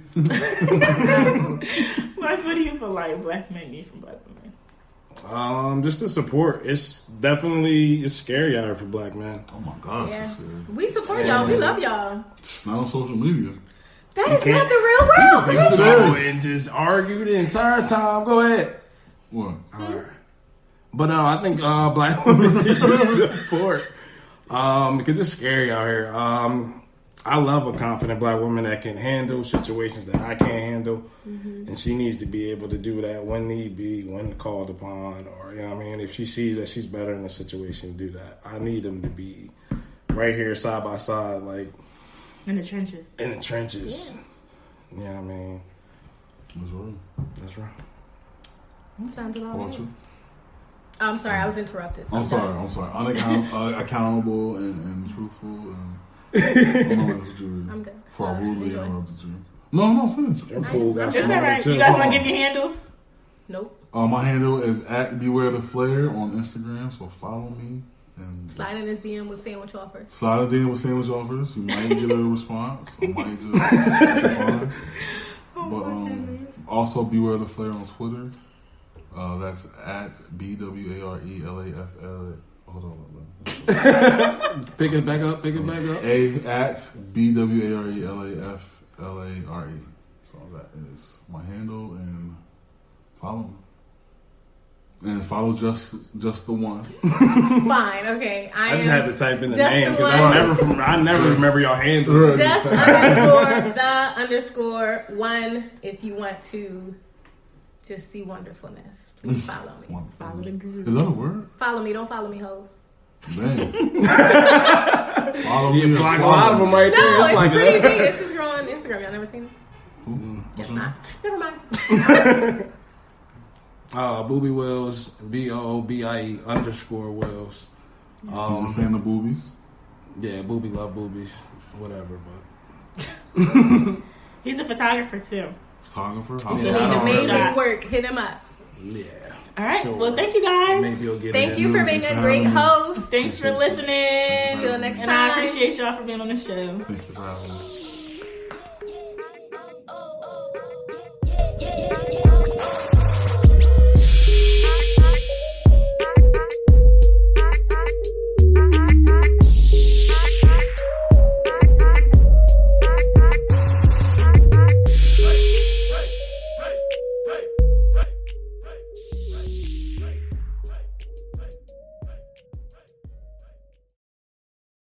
Wes, what do you feel like black men need from black women? Just the support. It's scary out here for black men. Oh my gosh, Yeah. it's scary. We support y'all. We love y'all. It's not on social media. That is can't- not the real world. They Yes, it go is. and just argue the entire time. Go ahead. What? Alright. But I think black women need support because it's scary out here. I love a confident black woman that can handle situations that I can't handle, and she needs to be able to do that when need be, when called upon, or you know what I mean. If she sees that she's better in a situation, do that. I need them to be right here, side by side, like In the trenches. in the trenches. You know what I mean? That's right. That's right. That sounds about How about right. you? I'm sorry, I was interrupted. So I'm sorry. done. I'm sorry. Accountable and truthful. And I don't know what you. I'm good. For I rudely enjoy. interrupted you. No, finish. Your pool got It's some alright. too. You guys wanna give your handles? Nope. My handle is at Beware the Flare on Instagram, so follow me and Slide in his DM with sandwich offers. slide a DM with sandwich offers. You might get a response. I might just decline. But also Beware the Flare on Twitter. That's at BWARELAFL. Hold on. Pick it back up. Pick it back up. At BWARELAFLARE. So that is my handle, and follow me. And follow just the one. Fine, okay. I just had to type in the just name the because one. I never remember your handles. Just __1 if you want to just see wonderfulness. Please follow me. Follow the guru. Is that a word? Follow me. Don't follow me, hoes. Damn. Follow You me. block a lot of them right there. No, It's it's like pretty that. big. This is girl on Instagram. Y'all never seen it? What's Guess her not. Never mind. Booby Wills, BOOBIE _Wills. He's a fan of boobies. Yeah, Booby love boobies, whatever. But He's a photographer too. Photographer. If you Yeah, need I don't amazing know. work, hit him up. yeah. All right. Sure. Well, thank you guys. Maybe you'll get Thank it. you for being a great host. Thanks for listening. Till next And I time. appreciate y'all for being on the show. Thank you for having me.